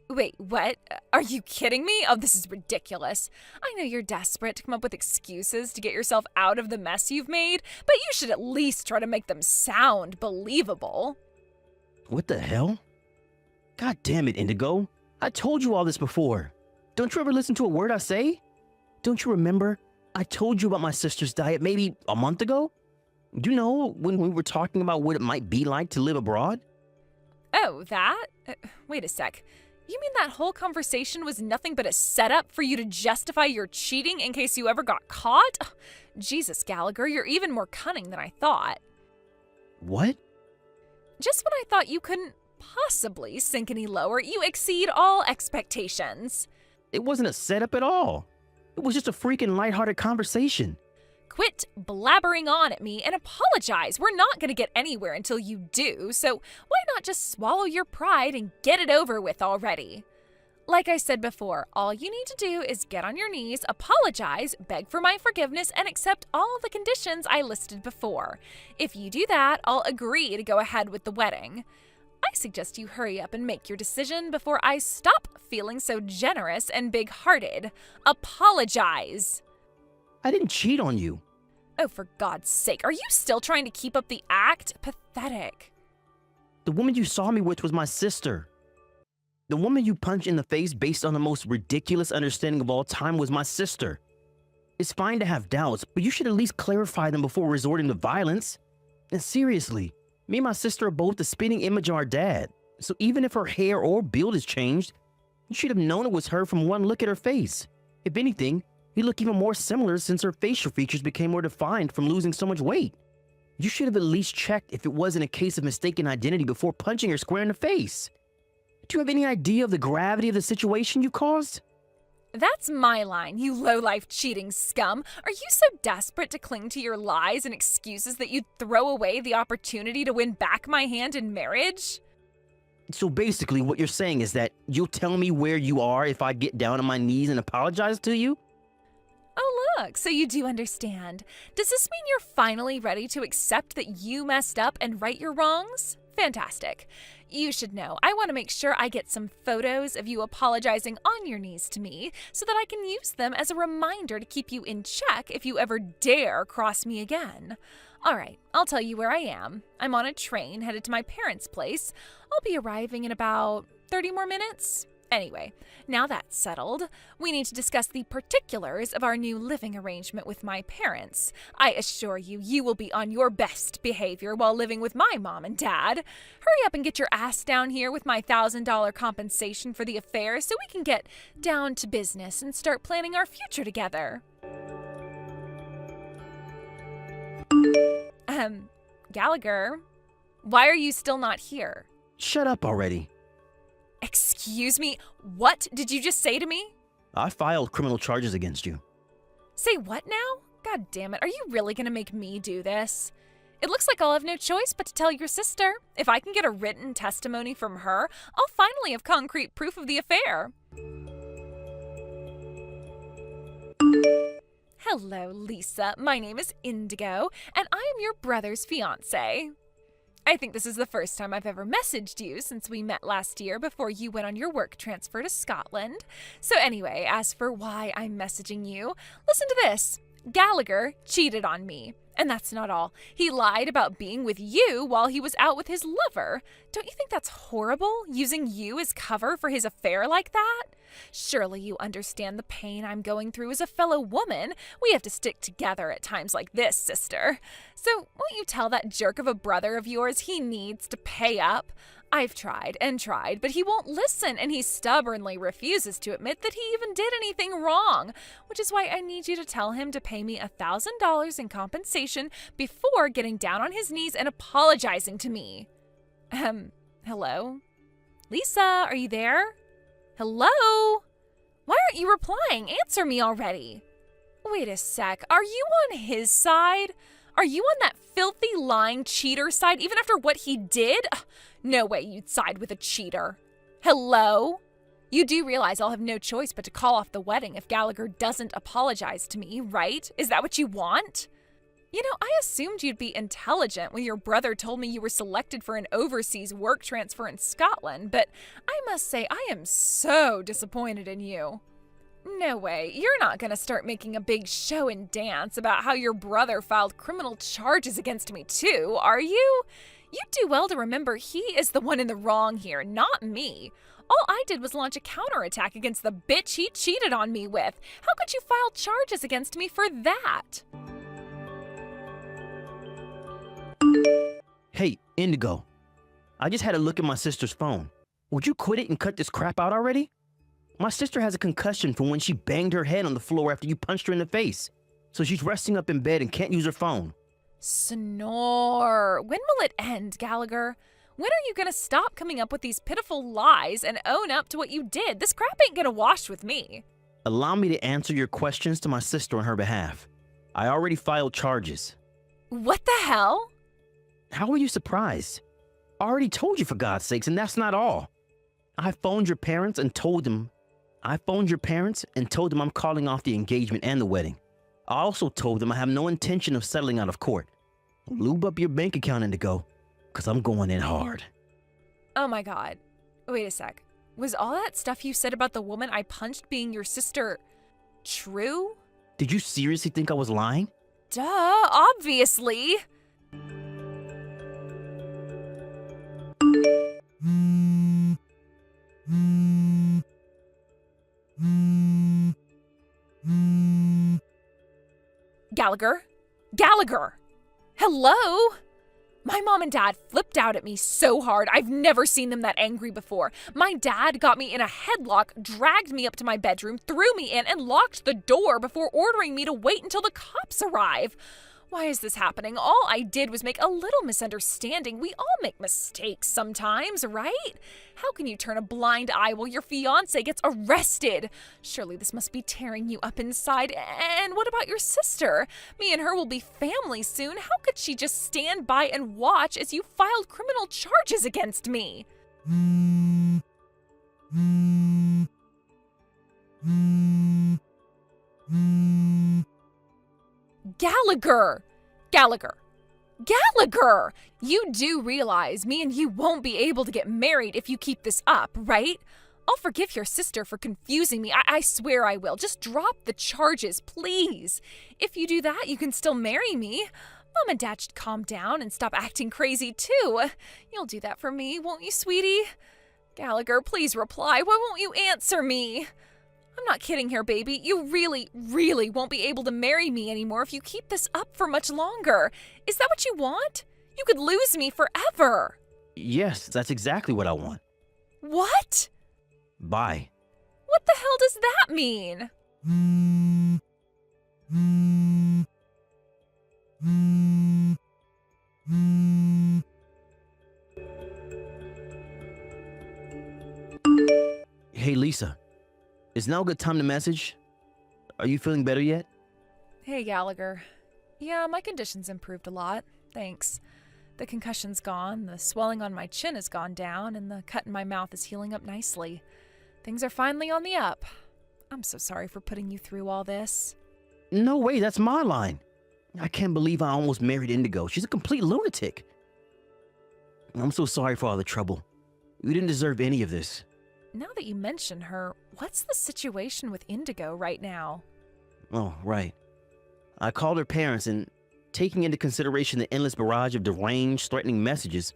Wait, what? Are you kidding me? Oh, this is ridiculous. I know you're desperate to come up with excuses to get yourself out of the mess you've made, but you should at least try to make them sound believable. What the hell? God damn it, Indigo. I told you all this before. Don't you ever listen to a word I say? Don't you remember? I told you about my sister's diet maybe a month ago? Do you know when we were talking about what it might be like to live abroad? Oh, that? Wait a sec. You mean that whole conversation was nothing but a setup for you to justify your cheating in case you ever got caught? Oh, Jesus, Gallagher, you're even more cunning than I thought. What? Just when I thought you couldn't possibly sink any lower, you exceed all expectations. It wasn't a setup at all. It was just a freaking lighthearted conversation. Quit blabbering on at me and apologize. We're not going to get anywhere until you do, so why not just swallow your pride and get it over with already? Like I said before, all you need to do is get on your knees, apologize, beg for my forgiveness, and accept all the conditions I listed before. If you do that, I'll agree to go ahead with the wedding. I suggest you hurry up and make your decision before I stop feeling so generous and big-hearted. Apologize. I didn't cheat on you. Oh, for God's sake, are you still trying to keep up the act? Pathetic. The woman you saw me with was my sister. The woman you punched in the face based on the most ridiculous understanding of all time was my sister. It's fine to have doubts, but you should at least clarify them before resorting to violence. And seriously, me and my sister are both the spitting image of our dad, so even if her hair or build has changed, you should have known it was her from one look at her face. If anything, you look even more similar since her facial features became more defined from losing so much weight. You should have at least checked if it wasn't a case of mistaken identity before punching her square in the face. Do you have any idea of the gravity of the situation you caused? That's my line, you low-life cheating scum. Are you so desperate to cling to your lies and excuses that you'd throw away the opportunity to win back my hand in marriage? So basically what you're saying is that you'll tell me where you are if I get down on my knees and apologize to you? Oh, look, so you do understand. Does this mean you're finally ready to accept that you messed up and right your wrongs? Fantastic. You should know, I want to make sure I get some photos of you apologizing on your knees to me so that I can use them as a reminder to keep you in check if you ever dare cross me again. All right, I'll tell you where I am. I'm on a train headed to my parents' place. I'll be arriving in about 30 more minutes? Anyway, now that's settled, we need to discuss the particulars of our new living arrangement with my parents. I assure you, you will be on your best behavior while living with my mom and dad. Hurry up and get your ass down here with my $1,000 compensation for the affair so we can get down to business and start planning our future together. Gallagher, why are you still not here? Shut up already. Excuse me, what did you just say to me? I filed criminal charges against you. Say what now? God damn it, are you really gonna make me do this? It looks like I'll have no choice but to tell your sister. If I can get a written testimony from her, I'll finally have concrete proof of the affair. Hello, Lisa. My name is Indigo, and I am your brother's fiancé. I think this is the first time I've ever messaged you since we met last year before you went on your work transfer to Scotland. So anyway, as for why I'm messaging you, listen to this. Gallagher cheated on me. And that's not all. He lied about being with you while he was out with his lover. Don't you think that's horrible, using you as cover for his affair like that? Surely you understand the pain I'm going through as a fellow woman. We have to stick together at times like this, sister. So won't you tell that jerk of a brother of yours he needs to pay up? I've tried and tried, but he won't listen, and he stubbornly refuses to admit that he even did anything wrong, which is why I need you to tell him to pay me $1,000 in compensation before getting down on his knees and apologizing to me. Hello? Lisa, are you there? Hello? Why aren't you replying? Answer me already. Wait a sec, are you on his side? Are you on that filthy, lying cheater side even after what he did? No way you'd side with a cheater. Hello? You do realize I'll have no choice but to call off the wedding if Gallagher doesn't apologize to me, right? Is that what you want? You know, I assumed you'd be intelligent when your brother told me you were selected for an overseas work transfer in Scotland, but I must say I am so disappointed in you. No way, you're not gonna start making a big show and dance about how your brother filed criminal charges against me too, are you? You do well to remember he is the one in the wrong here, not me. All I did was launch a counterattack against the bitch he cheated on me with. How could you file charges against me for that? Hey, Indigo. I just had a look at my sister's phone. Would you quit it and cut this crap out already? My sister has a concussion from when she banged her head on the floor after you punched her in the face. So she's resting up in bed and can't use her phone. Snore. When will it end, Gallagher? When are you gonna stop coming up with these pitiful lies and own up to what you did? This crap ain't gonna wash with me. Allow me to answer your questions to my sister on her behalf. I already filed charges. What the hell? How were you surprised? I already told you, for God's sakes, and that's not all. I phoned your parents and told them I'm calling off the engagement and the wedding. I also told them I have no intention of settling out of court. Lube up your bank account, Indigo, because I'm going in hard. Oh my God. Wait a sec. Was all that stuff you said about the woman I punched being your sister true? Did you seriously think I was lying? Duh, obviously. Gallagher? Gallagher! Hello? My mom and dad flipped out at me so hard. I've never seen them that angry before. My dad got me in a headlock, dragged me up to my bedroom, threw me in, and locked the door before ordering me to wait until the cops arrive. Why is this happening? All I did was make a little misunderstanding. We all make mistakes sometimes, right? How can you turn a blind eye while your fiancé gets arrested? Surely this must be tearing you up inside. And what about your sister? Me and her will be family soon. How could she just stand by and watch as you filed criminal charges against me? Gallagher! Gallagher! Gallagher! You do realize me and you won't be able to get married if you keep this up, right? I'll forgive your sister for confusing me. I swear I will. Just drop the charges, please. If you do that, you can still marry me. Mom and Dad should calm down and stop acting crazy, too. You'll do that for me, won't you, sweetie? Gallagher, please reply. Why won't you answer me? I'm not kidding here, baby. You really, really won't be able to marry me anymore if you keep this up for much longer. Is that what you want? You could lose me forever. Yes, that's exactly what I want. What? Bye. What the hell does that mean? Hey, Lisa. Is now a good time to message? Are you feeling better yet? Hey, Gallagher. Yeah, my condition's improved a lot. Thanks. The concussion's gone, the swelling on my chin has gone down, and the cut in my mouth is healing up nicely. Things are finally on the up. I'm so sorry for putting you through all this. No way, that's my line. I can't believe I almost married Indigo. She's a complete lunatic. I'm so sorry for all the trouble. You didn't deserve any of this. Now that you mention her, what's the situation with Indigo right now? Oh, right. I called her parents and, taking into consideration the endless barrage of deranged, threatening messages,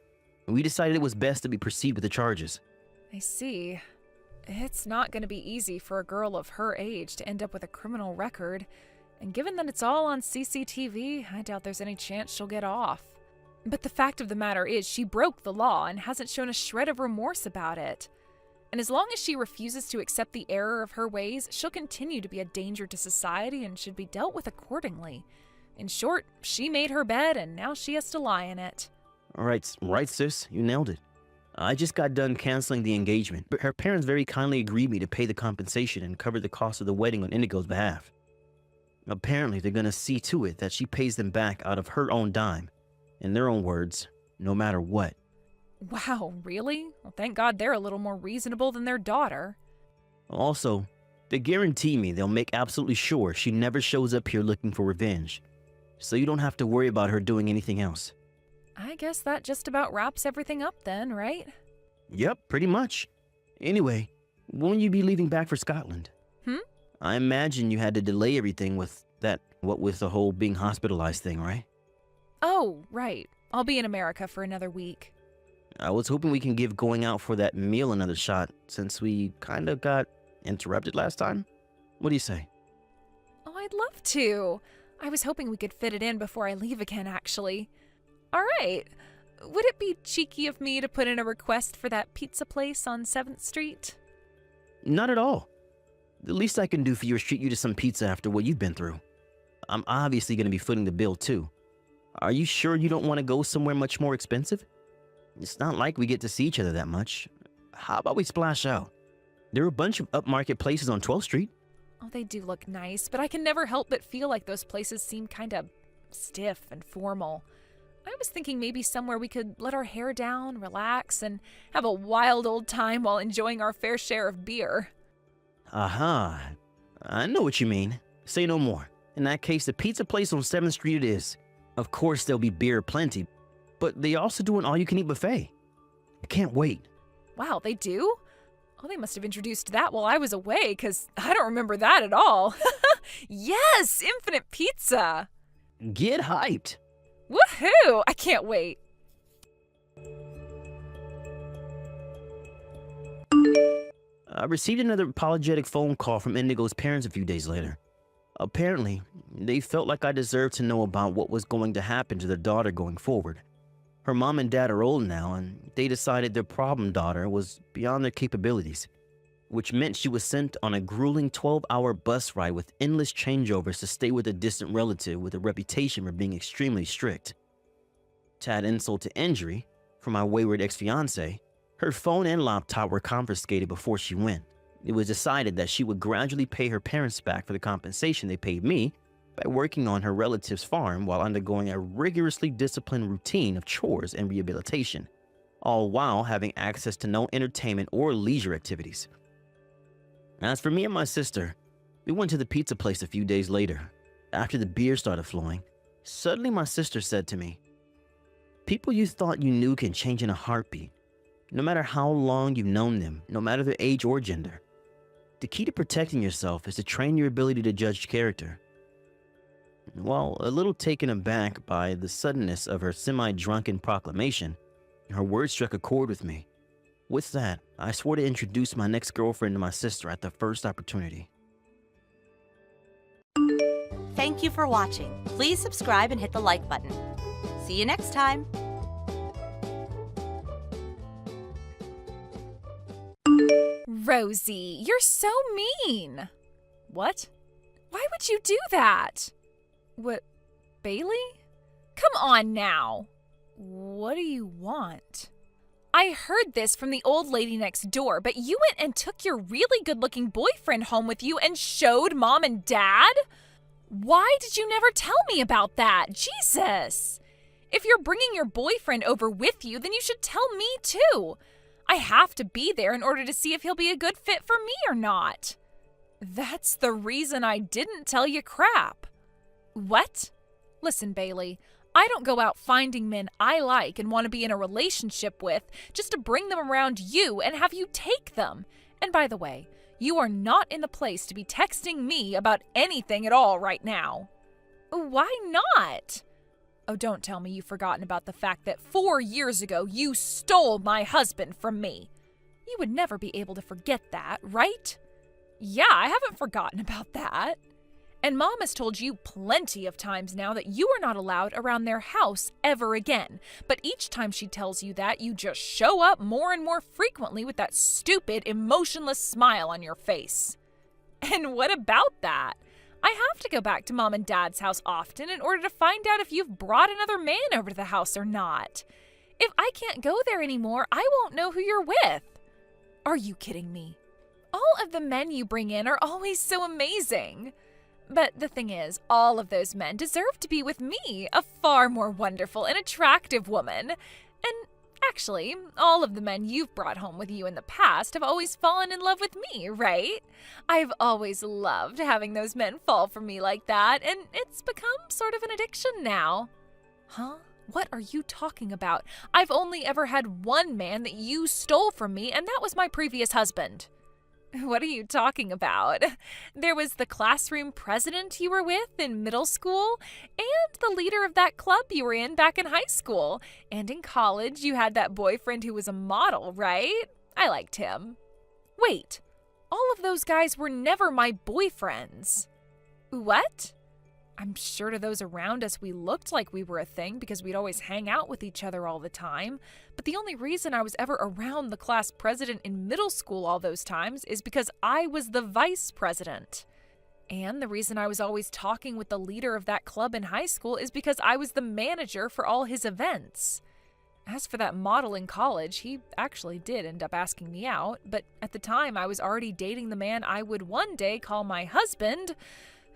we decided it was best to proceed with the charges. I see. It's not going to be easy for a girl of her age to end up with a criminal record, and given that it's all on CCTV, I doubt there's any chance she'll get off. But the fact of the matter is she broke the law and hasn't shown a shred of remorse about it. And as long as she refuses to accept the error of her ways, she'll continue to be a danger to society and should be dealt with accordingly. In short, she made her bed and now she has to lie in it. Right, sis, you nailed it. I just got done canceling the engagement, but her parents very kindly agreed me to pay the compensation and cover the cost of the wedding on Indigo's behalf. Apparently, they're gonna see to it that she pays them back out of her own dime. In their own words, no matter what. Wow, really? Well, thank God they're a little more reasonable than their daughter. Also, they guarantee me they'll make absolutely sure she never shows up here looking for revenge, so you don't have to worry about her doing anything else. I guess that just about wraps everything up then, right? Yep, pretty much. Anyway, when will you be leaving back for Scotland? I imagine you had to delay everything with the whole being hospitalized thing, right? Oh, right. I'll be in America for another week. I was hoping we can give going out for that meal another shot, since we kinda got interrupted last time. What do you say? Oh, I'd love to. I was hoping we could fit it in before I leave again, actually. All right. Would it be cheeky of me to put in a request for that pizza place on 7th Street? Not at all. The least I can do for you is treat you to some pizza after what you've been through. I'm obviously going to be footing the bill too. Are you sure you don't want to go somewhere much more expensive? It's not like we get to see each other that much. How about we splash out? There are a bunch of upmarket places on 12th Street. Oh, they do look nice, but I can never help but feel like those places seem kind of stiff and formal. I was thinking maybe somewhere we could let our hair down, relax, and have a wild old time while enjoying our fair share of beer. Aha. I know what you mean. Say no more. In that case, the pizza place on 7th Street it is. Of course, there'll be beer plenty, but they also do an all-you-can-eat buffet. I can't wait. Wow, they do? Oh, they must have introduced that while I was away, because I don't remember that at all. Yes, infinite pizza. Get hyped. Woohoo! I can't wait. I received another apologetic phone call from Indigo's parents a few days later. Apparently, they felt like I deserved to know about what was going to happen to their daughter going forward. Her mom and dad are old now, and they decided their problem daughter was beyond their capabilities, which meant she was sent on a grueling 12-hour bus ride with endless changeovers to stay with a distant relative with a reputation for being extremely strict. To add insult to injury, for my wayward ex-fiancé, her phone and laptop were confiscated before she went. It was decided that she would gradually pay her parents back for the compensation they paid me by working on her relative's farm while undergoing a rigorously disciplined routine of chores and rehabilitation, all while having access to no entertainment or leisure activities. As for me and my sister, we went to the pizza place a few days later. After the beer started flowing, suddenly my sister said to me, "People you thought you knew can change in a heartbeat, no matter how long you've known them, no matter their age or gender. The key to protecting yourself is to train your ability to judge character." While a little taken aback by the suddenness of her semi-drunken proclamation, her words struck a chord with me. With that, I swore to introduce my next girlfriend to my sister at the first opportunity. Thank you for watching. Please subscribe and hit the like button. See you next time. Rosie, you're so mean. What? Why would you do that? What, Bailey? Come on now. What do you want? I heard this from the old lady next door, but you went and took your really good-looking boyfriend home with you and showed Mom and Dad? Why did you never tell me about that? Jesus! If you're bringing your boyfriend over with you, then you should tell me too. I have to be there in order to see if he'll be a good fit for me or not. That's the reason I didn't tell you crap. What? Listen, Bailey, I don't go out finding men I like and want to be in a relationship with just to bring them around you and have you take them. And by the way, you are not in the place to be texting me about anything at all right now. Why not? Oh, don't tell me you've forgotten about the fact that 4 years ago you stole my husband from me. You would never be able to forget that, right? Yeah, I haven't forgotten about that. And Mom has told you plenty of times now that you are not allowed around their house ever again. But each time she tells you that, you just show up more and more frequently with that stupid, emotionless smile on your face. And what about that? I have to go back to Mom and Dad's house often in order to find out if you've brought another man over to the house or not. If I can't go there anymore, I won't know who you're with. Are you kidding me? All of the men you bring in are always so amazing. But the thing is, all of those men deserve to be with me, a far more wonderful and attractive woman. And actually, all of the men you've brought home with you in the past have always fallen in love with me, right? I've always loved having those men fall for me like that, and it's become sort of an addiction now. Huh? What are you talking about? I've only ever had one man that you stole from me, and that was my previous husband. What are you talking about? There was the classroom president you were with in middle school, and the leader of that club you were in back in high school. And in college, you had that boyfriend who was a model, right? I liked him. Wait, all of those guys were never my boyfriends. What? I'm sure to those around us we looked like we were a thing because we'd always hang out with each other all the time. But the only reason I was ever around the class president in middle school all those times is because I was the vice president. And the reason I was always talking with the leader of that club in high school is because I was the manager for all his events. As for that model in college, he actually did end up asking me out, but at the time I was already dating the man I would one day call my husband,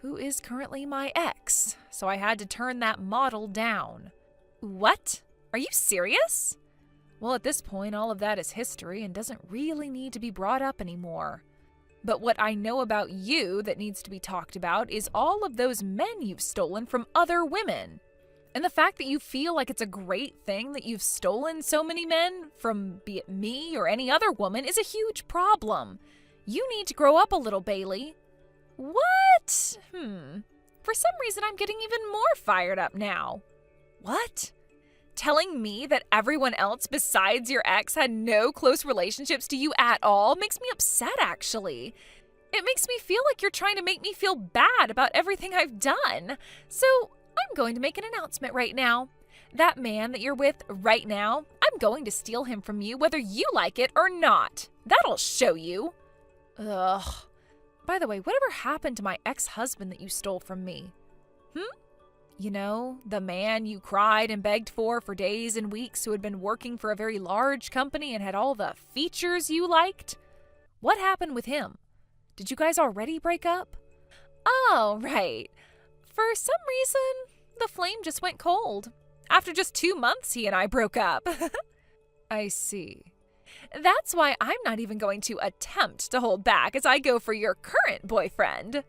who is currently my ex, so I had to turn that model down. What? Are you serious? Well, at this point, all of that is history and doesn't really need to be brought up anymore. But what I know about you that needs to be talked about is all of those men you've stolen from other women. And the fact that you feel like it's a great thing that you've stolen so many men from be it me or any other woman is a huge problem. You need to grow up a little, Bailey. What? For some reason, I'm getting even more fired up now. What? Telling me that everyone else besides your ex had no close relationships to you at all makes me upset, actually. It makes me feel like you're trying to make me feel bad about everything I've done. So I'm going to make an announcement right now. That man that you're with right now, I'm going to steal him from you whether you like it or not. That'll show you. Ugh. By the way, whatever happened to my ex-husband that you stole from me? You know, the man you cried and begged for days and weeks who had been working for a very large company and had all the features you liked? What happened with him? Did you guys already break up? Oh, right. For some reason, the flame just went cold. After just 2 months, he and I broke up. I see. That's why I'm not even going to attempt to hold back as I go for your current boyfriend.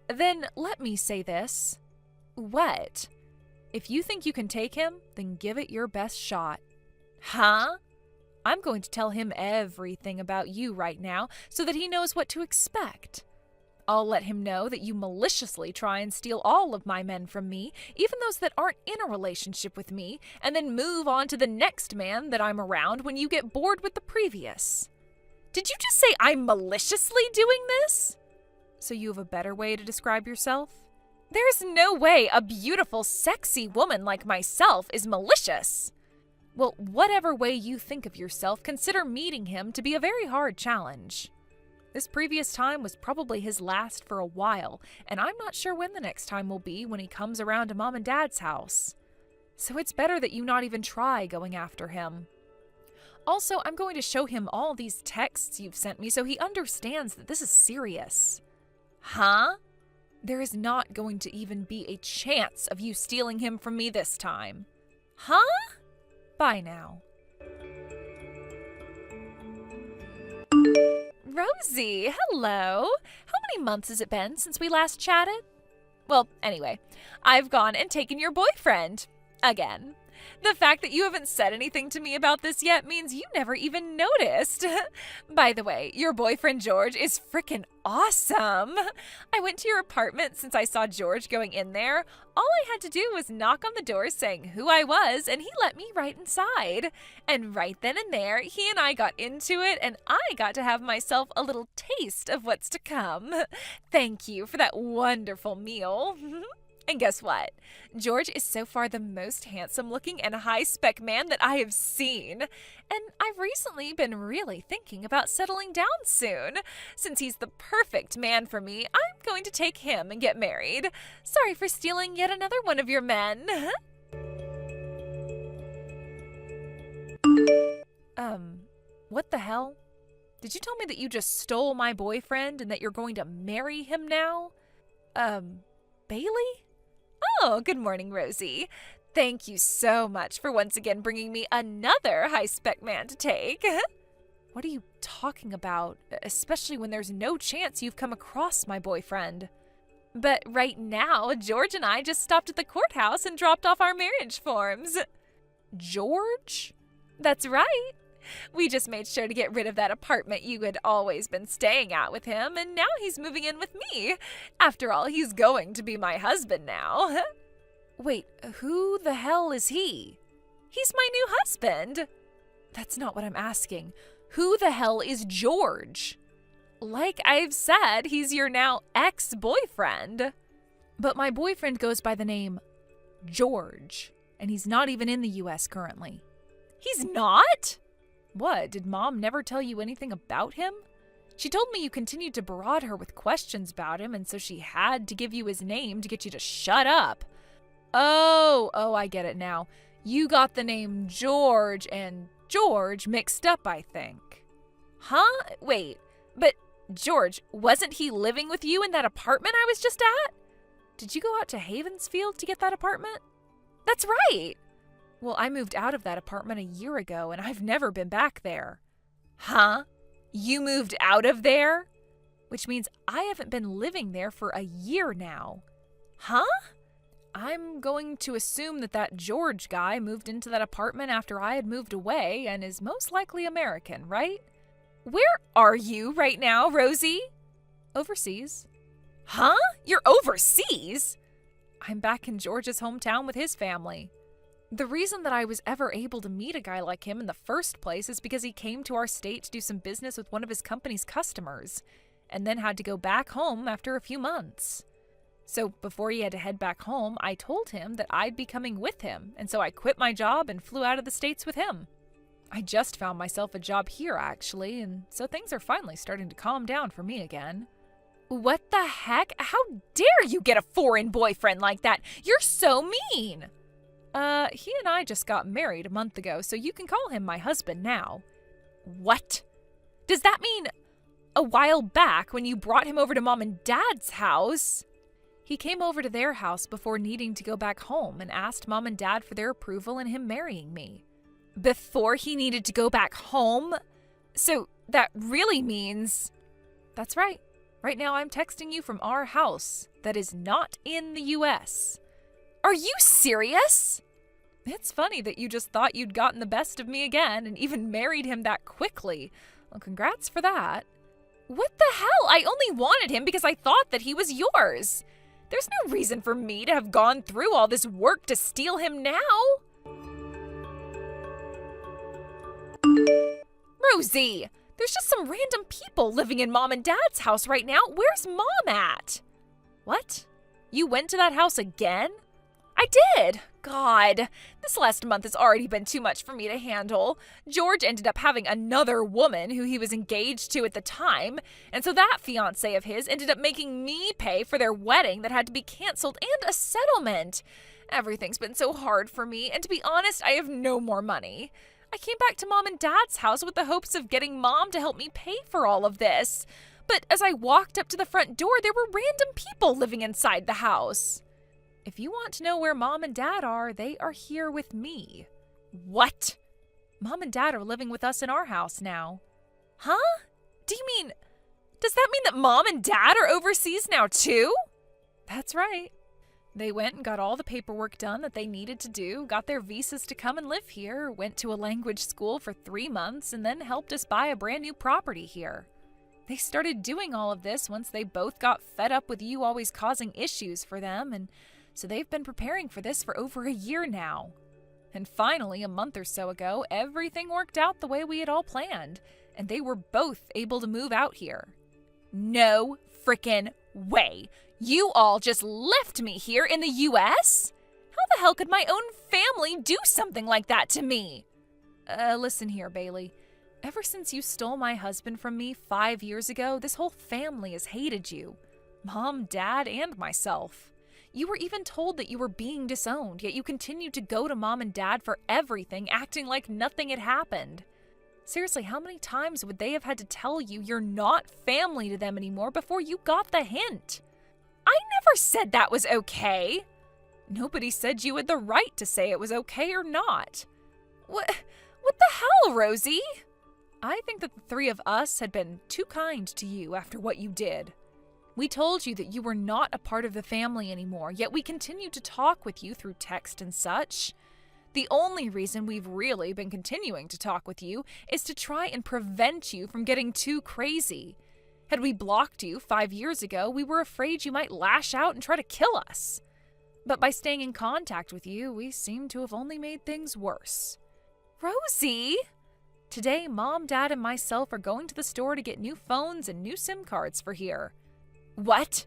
Then let me say this. What? If you think you can take him, then give it your best shot. Huh? I'm going to tell him everything about you right now so that he knows what to expect. I'll let him know that you maliciously try and steal all of my men from me, even those that aren't in a relationship with me, and then move on to the next man that I'm around when you get bored with the previous. Did you just say I'm maliciously doing this? So you have a better way to describe yourself? There's no way a beautiful, sexy woman like myself is malicious. Well, whatever way you think of yourself, consider meeting him to be a very hard challenge. This previous time was probably his last for a while, and I'm not sure when the next time will be when he comes around to Mom and Dad's house. So it's better that you not even try going after him. Also, I'm going to show him all these texts you've sent me so he understands that this is serious. Huh? There is not going to even be a chance of you stealing him from me this time. Huh? Bye now. Rosie, hello. How many months has it been since we last chatted? Well, anyway, I've gone and taken your boyfriend. Again. The fact that you haven't said anything to me about this yet means you never even noticed. By the way, your boyfriend George is frickin' awesome. I went to your apartment since I saw George going in there. All I had to do was knock on the door saying who I was, and he let me right inside. And right then and there, he and I got into it, and I got to have myself a little taste of what's to come. Thank you for that wonderful meal. And guess what? George is so far the most handsome-looking and high-spec man that I have seen. And I've recently been really thinking about settling down soon. Since he's the perfect man for me, I'm going to take him and get married. Sorry for stealing yet another one of your men. What the hell? Did you tell me that you just stole my boyfriend and that you're going to marry him now? Bailey? Oh, good morning, Rosie. Thank you so much for once again bringing me another high-spec man to take. What are you talking about, especially when there's no chance you've come across my boyfriend? But right now, George and I just stopped at the courthouse and dropped off our marriage forms. George? That's right. We just made sure to get rid of that apartment you had always been staying at with him, and now he's moving in with me. After all, he's going to be my husband now. Wait, who the hell is he? He's my new husband. That's not what I'm asking. Who the hell is George? Like I've said, he's your now ex-boyfriend. But my boyfriend goes by the name George, and he's not even in the U.S. currently. He's not? What, did Mom never tell you anything about him? She told me you continued to barrage her with questions about him, and so she had to give you his name to get you to shut up. Oh, I get it now. You got the name George and George mixed up, I think. Huh? Wait, but George, wasn't he living with you in that apartment I was just at? Did you go out to Havensfield to get that apartment? That's right. Well, I moved out of that apartment a year ago, and I've never been back there. Huh? You moved out of there? Which means I haven't been living there for a year now. Huh? I'm going to assume that George guy moved into that apartment after I had moved away and is most likely American, right? Where are you right now, Rosie? Overseas. Huh? You're overseas? I'm back in George's hometown with his family. The reason that I was ever able to meet a guy like him in the first place is because he came to our state to do some business with one of his company's customers, and then had to go back home after a few months. So before he had to head back home, I told him that I'd be coming with him, and so I quit my job and flew out of the States with him. I just found myself a job here, actually, and so things are finally starting to calm down for me again. What the heck? How dare you get a foreign boyfriend like that? You're so mean! He and I just got married a month ago, so you can call him my husband now. What? Does that mean a while back when you brought him over to Mom and Dad's house? He came over to their house before needing to go back home and asked Mom and Dad for their approval in him marrying me. Before he needed to go back home? So that really means... That's right. Right now I'm texting you from our house that is not in the U.S. Are you serious? It's funny that you just thought you'd gotten the best of me again and even married him that quickly. Well, congrats for that. What the hell? I only wanted him because I thought that he was yours. There's no reason for me to have gone through all this work to steal him now. Rosie, there's just some random people living in Mom and Dad's house right now. Where's Mom at? What? You went to that house again? I did. God, this last month has already been too much for me to handle. George ended up having another woman who he was engaged to at the time, and so that fiancé of his ended up making me pay for their wedding that had to be canceled and a settlement. Everything's been so hard for me, and to be honest, I have no more money. I came back to Mom and Dad's house with the hopes of getting Mom to help me pay for all of this. But as I walked up to the front door, there were random people living inside the house. If you want to know where Mom and Dad are, they are here with me. What? Mom and Dad are living with us in our house now. Huh? Does that mean that Mom and Dad are overseas now too? That's right. They went and got all the paperwork done that they needed to do, got their visas to come and live here, went to a language school for 3 months, and then helped us buy a brand new property here. They started doing all of this once they both got fed up with you always causing issues for them, and so they've been preparing for this for over a year now. And finally, a month or so ago, everything worked out the way we had all planned, and they were both able to move out here. No frickin' way. You all just left me here in the US? How the hell could my own family do something like that to me? Listen here, Bailey. Ever since you stole my husband from me 5 years ago, this whole family has hated you. Mom, Dad, and myself. You were even told that you were being disowned, yet you continued to go to Mom and Dad for everything, acting like nothing had happened. Seriously, how many times would they have had to tell you you're not family to them anymore before you got the hint? I never said that was okay. Nobody said you had the right to say it was okay or not. What the hell, Rosie? I think that the three of us had been too kind to you after what you did. We told you that you were not a part of the family anymore, yet we continued to talk with you through text and such. The only reason we've really been continuing to talk with you is to try and prevent you from getting too crazy. Had we blocked you 5 years ago, we were afraid you might lash out and try to kill us. But by staying in contact with you, we seem to have only made things worse. Rosie! Today, Mom, Dad, and myself are going to the store to get new phones and new SIM cards for here. What?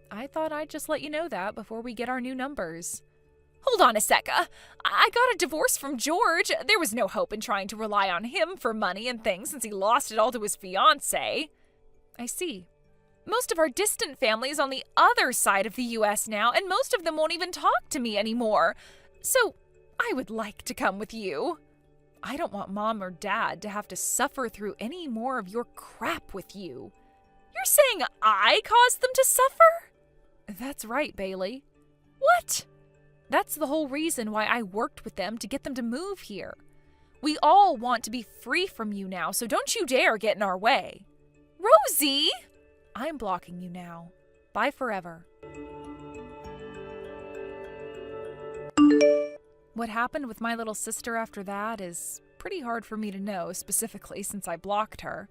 I thought I'd just let you know that before we get our new numbers. Hold on a sec. I got a divorce from George. There was no hope in trying to rely on him for money and things since he lost it all to his fiancée. I see. Most of our distant family is on the other side of the U.S. now, and most of them won't even talk to me anymore. So I would like to come with you. I don't want Mom or Dad to have to suffer through any more of your crap with you. You're saying I caused them to suffer? That's right, Bailey. What? That's the whole reason why I worked with them to get them to move here. We all want to be free from you now, so don't you dare get in our way. Rosie! I'm blocking you now. Bye forever. What happened with my little sister after that is pretty hard for me to know specifically since I blocked her.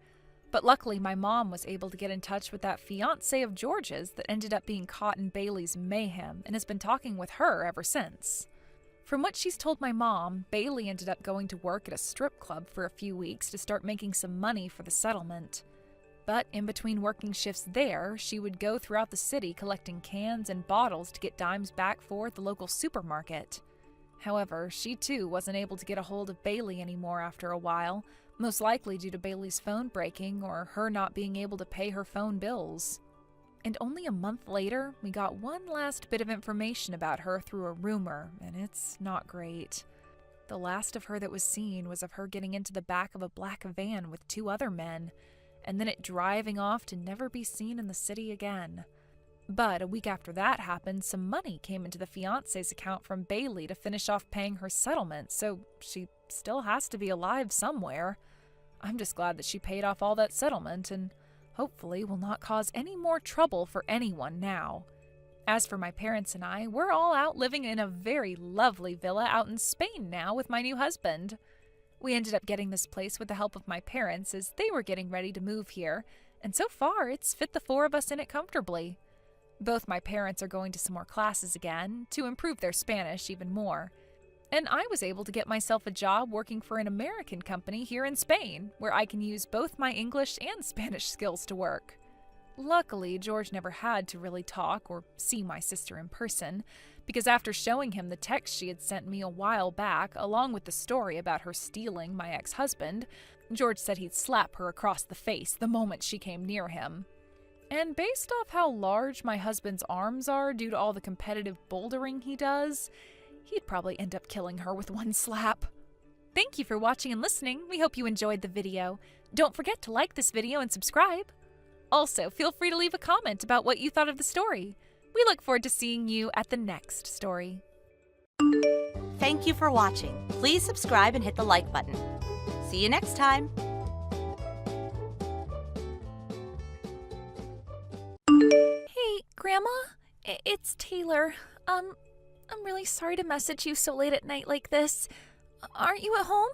But luckily my mom was able to get in touch with that fiancé of George's that ended up being caught in Bailey's mayhem and has been talking with her ever since. From what she's told my mom, Bailey ended up going to work at a strip club for a few weeks to start making some money for the settlement. But in between working shifts there, she would go throughout the city collecting cans and bottles to get dimes back for at the local supermarket. However, she too wasn't able to get a hold of Bailey anymore after a while, most likely due to Bailey's phone breaking or her not being able to pay her phone bills. And only a month later, we got one last bit of information about her through a rumor, and it's not great. The last of her that was seen was of her getting into the back of a black van with 2 other men, and then it driving off to never be seen in the city again. But a week after that happened, some money came into the fiancé's account from Bailey to finish off paying her settlement, so she still has to be alive somewhere. I'm just glad that she paid off all that settlement and hopefully will not cause any more trouble for anyone now. As for my parents and I, we're all out living in a very lovely villa out in Spain now with my new husband. We ended up getting this place with the help of my parents as they were getting ready to move here, and so far it's fit the four of us in it comfortably. Both my parents are going to some more classes again to improve their Spanish even more. And I was able to get myself a job working for an American company here in Spain, where I can use both my English and Spanish skills to work. Luckily, George never had to really talk or see my sister in person, because after showing him the text she had sent me a while back, along with the story about her stealing my ex-husband, George said he'd slap her across the face the moment she came near him. And based off how large my husband's arms are due to all the competitive bouldering he does, he'd probably end up killing her with one slap. Thank you for watching and listening. We hope you enjoyed the video. Don't forget to like this video and subscribe. Also, feel free to leave a comment about what you thought of the story. We look forward to seeing you at the next story. Thank you for watching. Please subscribe and hit the like button. See you next time. Hey, Grandma, it's Taylor. I'm really sorry to message you so late at night like this. Aren't you at home?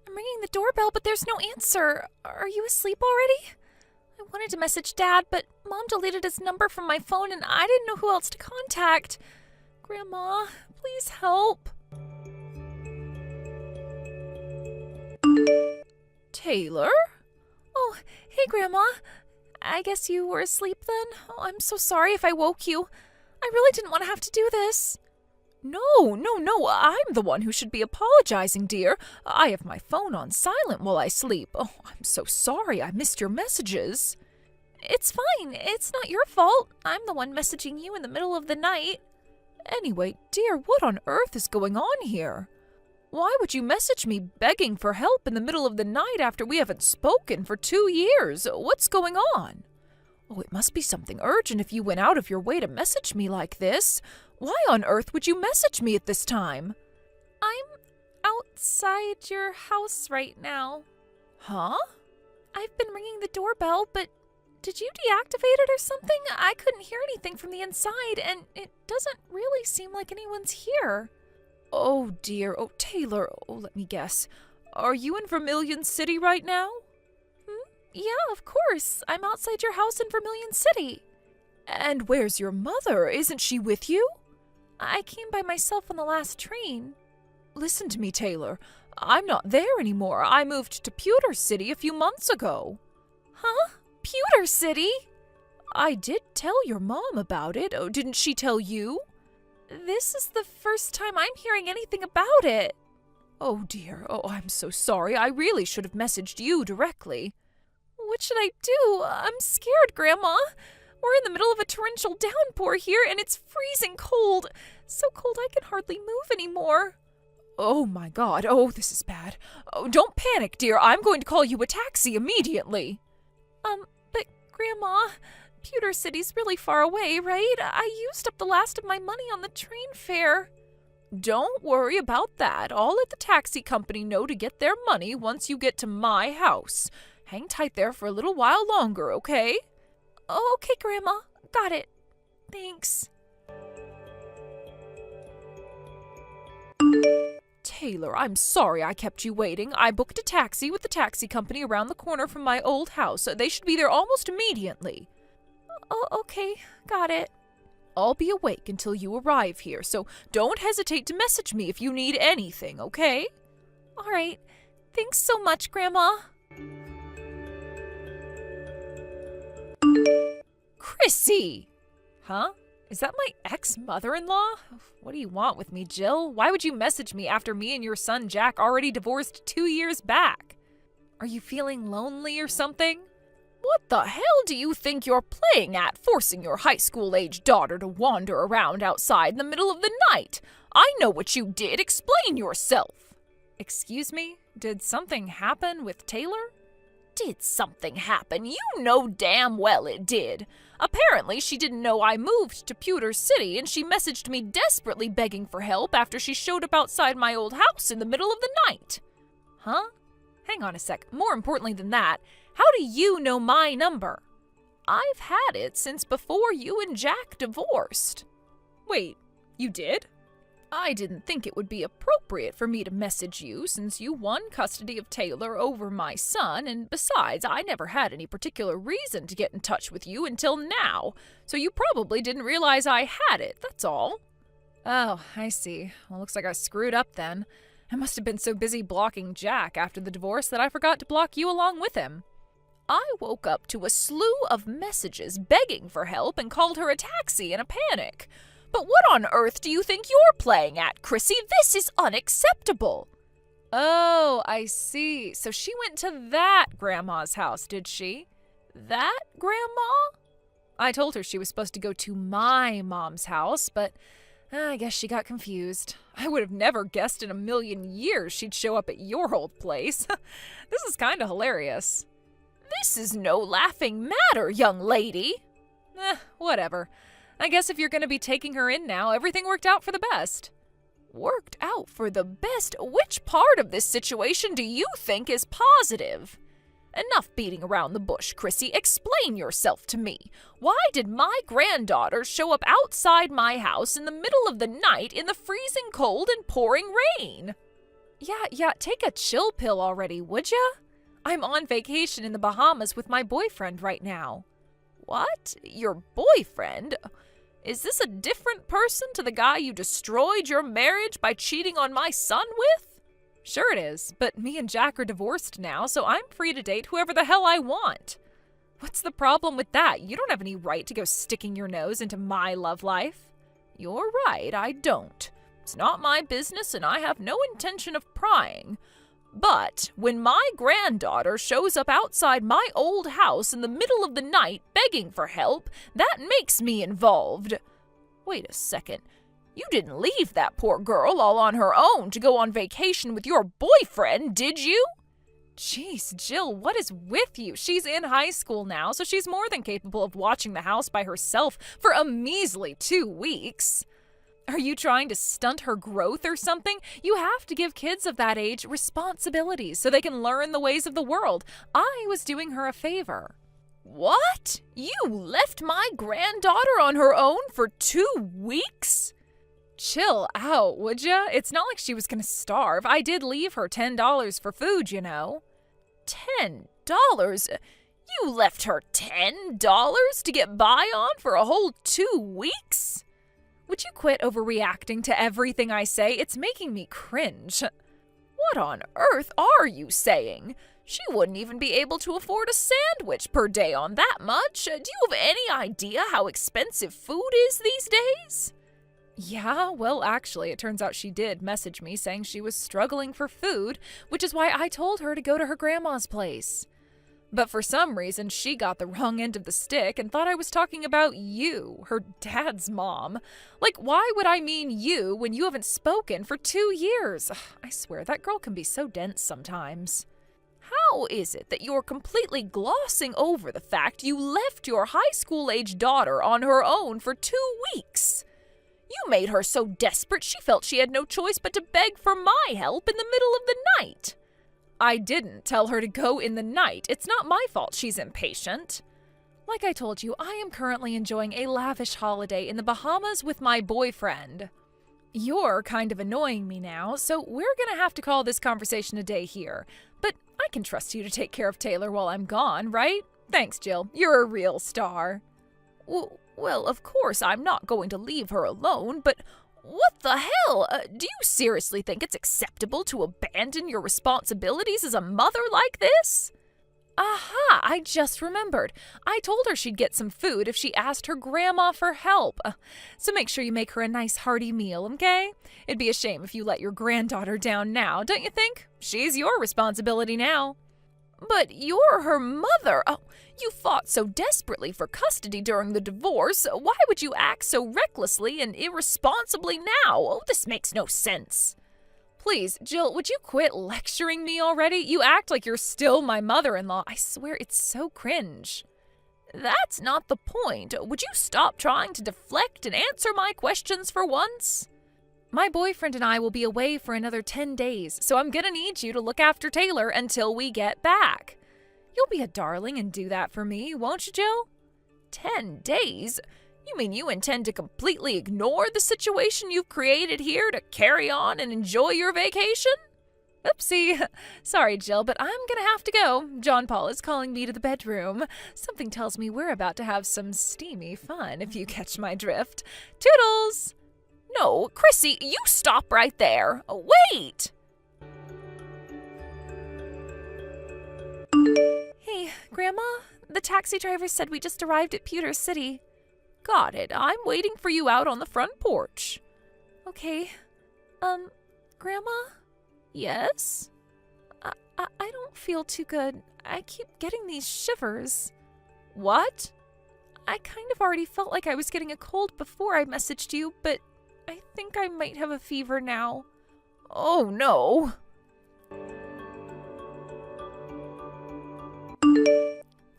I'm ringing the doorbell, but there's no answer. Are you asleep already? I wanted to message Dad, but Mom deleted his number from my phone and I didn't know who else to contact. Grandma, please help. Taylor? Oh, hey, Grandma. I guess you were asleep then? Oh, I'm so sorry if I woke you. I really didn't want to have to do this. No, I'm the one who should be apologizing, dear. I have my phone on silent while I sleep. Oh, I'm so sorry I missed your messages. It's fine. It's not your fault. I'm the one messaging you in the middle of the night. Anyway, dear, what on earth is going on here? Why would you message me begging for help in the middle of the night after we haven't spoken for 2 years? What's going on? Oh, it must be something urgent if you went out of your way to message me like this. Why on earth would you message me at this time? I'm outside your house right now. Huh? I've been ringing the doorbell, but did you deactivate it or something? I couldn't hear anything from the inside, and it doesn't really seem like anyone's here. Oh dear, oh Taylor, oh let me guess. Are you in Vermilion City right now? Yeah, of course. I'm outside your house in Vermilion City. And where's your mother? Isn't she with you? I came by myself on the last train. Listen to me, Taylor. I'm not there anymore. I moved to Pewter City a few months ago. Huh? Pewter City? I did tell your mom about it. Oh, didn't she tell you? This is the first time I'm hearing anything about it. Oh dear. Oh, I'm so sorry. I really should have messaged you directly. What should I do? I'm scared, Grandma. We're in the middle of a torrential downpour here, and it's freezing cold. So cold I can hardly move anymore. Oh my God. Oh, this is bad. Oh, don't panic, dear. I'm going to call you a taxi immediately. But Grandma, Pewter City's really far away, right? I used up the last of my money on the train fare. Don't worry about that. I'll let the taxi company know to get their money once you get to my house. Hang tight there for a little while longer, okay? Oh, okay, Grandma. Got it. Thanks. Taylor, I'm sorry I kept you waiting. I booked a taxi with the taxi company around the corner from my old house. They should be there almost immediately. Oh, okay. Got it. I'll be awake until you arrive here, so don't hesitate to message me if you need anything, okay? All right. Thanks so much, Grandma. Chrissy! Huh? Is that my ex-mother-in-law? What do you want with me, Jill? Why would you message me after me and your son Jack already divorced 2 years back? Are you feeling lonely or something? What the hell do you think you're playing at, forcing your high school-age daughter to wander around outside in the middle of the night? I know what you did. Explain yourself. Excuse me? Did something happen with Taylor? Did something happen? You know damn well it did. Apparently, she didn't know I moved to Pewter City, and she messaged me desperately begging for help after she showed up outside my old house in the middle of the night. Huh? Hang on a sec. More importantly than that, how do you know my number? I've had it since before you and Jack divorced. Wait, you did? I didn't think it would be appropriate for me to message you since you won custody of Taylor over my son, and besides, I never had any particular reason to get in touch with you until now, so you probably didn't realize I had it, that's all. Oh, I see. Well, looks like I screwed up then. I must have been so busy blocking Jack after the divorce that I forgot to block you along with him. I woke up to a slew of messages begging for help and called her a taxi in a panic. But what on earth do you think you're playing at, Chrissy? This is unacceptable. Oh, I see. So she went to that grandma's house, did she? That grandma? I told her she was supposed to go to my mom's house, but I guess she got confused. I would have never guessed in a million years she'd show up at your old place. This is kind of hilarious. This is no laughing matter, young lady. Whatever. I guess if you're going to be taking her in now, everything worked out for the best. Worked out for the best? Which part of this situation do you think is positive? Enough beating around the bush, Chrissy. Explain yourself to me. Why did my granddaughter show up outside my house in the middle of the night in the freezing cold and pouring rain? Yeah, take a chill pill already, would ya? I'm on vacation in the Bahamas with my boyfriend right now. What? Your boyfriend? Is this a different person to the guy you destroyed your marriage by cheating on my son with? Sure it is, but me and Jack are divorced now, so I'm free to date whoever the hell I want. What's the problem with that? You don't have any right to go sticking your nose into my love life. You're right, I don't. It's not my business and I have no intention of prying. But when my granddaughter shows up outside my old house in the middle of the night begging for help, that makes me involved. Wait a second. You didn't leave that poor girl all on her own to go on vacation with your boyfriend, did you? Jeez, Jill, what is with you? She's in high school now, so she's more than capable of watching the house by herself for a measly 2 weeks. Are you trying to stunt her growth or something? You have to give kids of that age responsibilities so they can learn the ways of the world. I was doing her a favor. What? You left my granddaughter on her own for 2 weeks? Chill out, would ya? It's not like she was gonna starve. I did leave her $10 for food, you know. $10? You left her $10 to get by on for a whole 2 weeks? Would you quit overreacting to everything I say? It's making me cringe. What on earth are you saying? She wouldn't even be able to afford a sandwich per day on that much. Do you have any idea how expensive food is these days? Yeah, well, actually, it turns out she did message me saying she was struggling for food, which is why I told her to go to her grandma's place. But for some reason, she got the wrong end of the stick and thought I was talking about you, her dad's mom. Like, why would I mean you when you haven't spoken for 2 years? Ugh, I swear, that girl can be so dense sometimes. How is it that you're completely glossing over the fact you left your high school-age daughter on her own for 2 weeks? You made her so desperate she felt she had no choice but to beg for my help in the middle of the night. I didn't tell her to go in the night. It's not my fault she's impatient. Like I told you, I am currently enjoying a lavish holiday in the Bahamas with my boyfriend. You're kind of annoying me now, so we're gonna have to call this conversation a day here. But I can trust you to take care of Taylor while I'm gone, right? Thanks, Jill. You're a real star. Well, of course I'm not going to leave her alone, but what the hell? Do you seriously think it's acceptable to abandon your responsibilities as a mother like this? Aha, I just remembered. I told her she'd get some food if she asked her grandma for help. So make sure you make her a nice hearty meal, okay? It'd be a shame if you let your granddaughter down now, don't you think? She's your responsibility now. But you're her mother. Oh, you fought so desperately for custody during the divorce. Why would you act so recklessly and irresponsibly now? Oh, this makes no sense. Please, Jill, would you quit lecturing me already? You act like you're still my mother-in-law. I swear it's so cringe. That's not the point. Would you stop trying to deflect and answer my questions for once? My boyfriend and I will be away for another 10 days, so I'm gonna need you to look after Taylor until we get back. You'll be a darling and do that for me, won't you, Jill? 10 days? You mean you intend to completely ignore the situation you've created here to carry on and enjoy your vacation? Oopsie. Sorry, Jill, but I'm gonna have to go. John Paul is calling me to the bedroom. Something tells me we're about to have some steamy fun, if you catch my drift. Toodles! No, Chrissy, you stop right there. Wait! Hey, Grandma, the taxi driver said we just arrived at Pewter City. Got it. I'm waiting for you out on the front porch. Okay. Grandma? Yes? I don't feel too good. I keep getting these shivers. What? I kind of already felt like I was getting a cold before I messaged you, but I think I might have a fever now. Oh, no.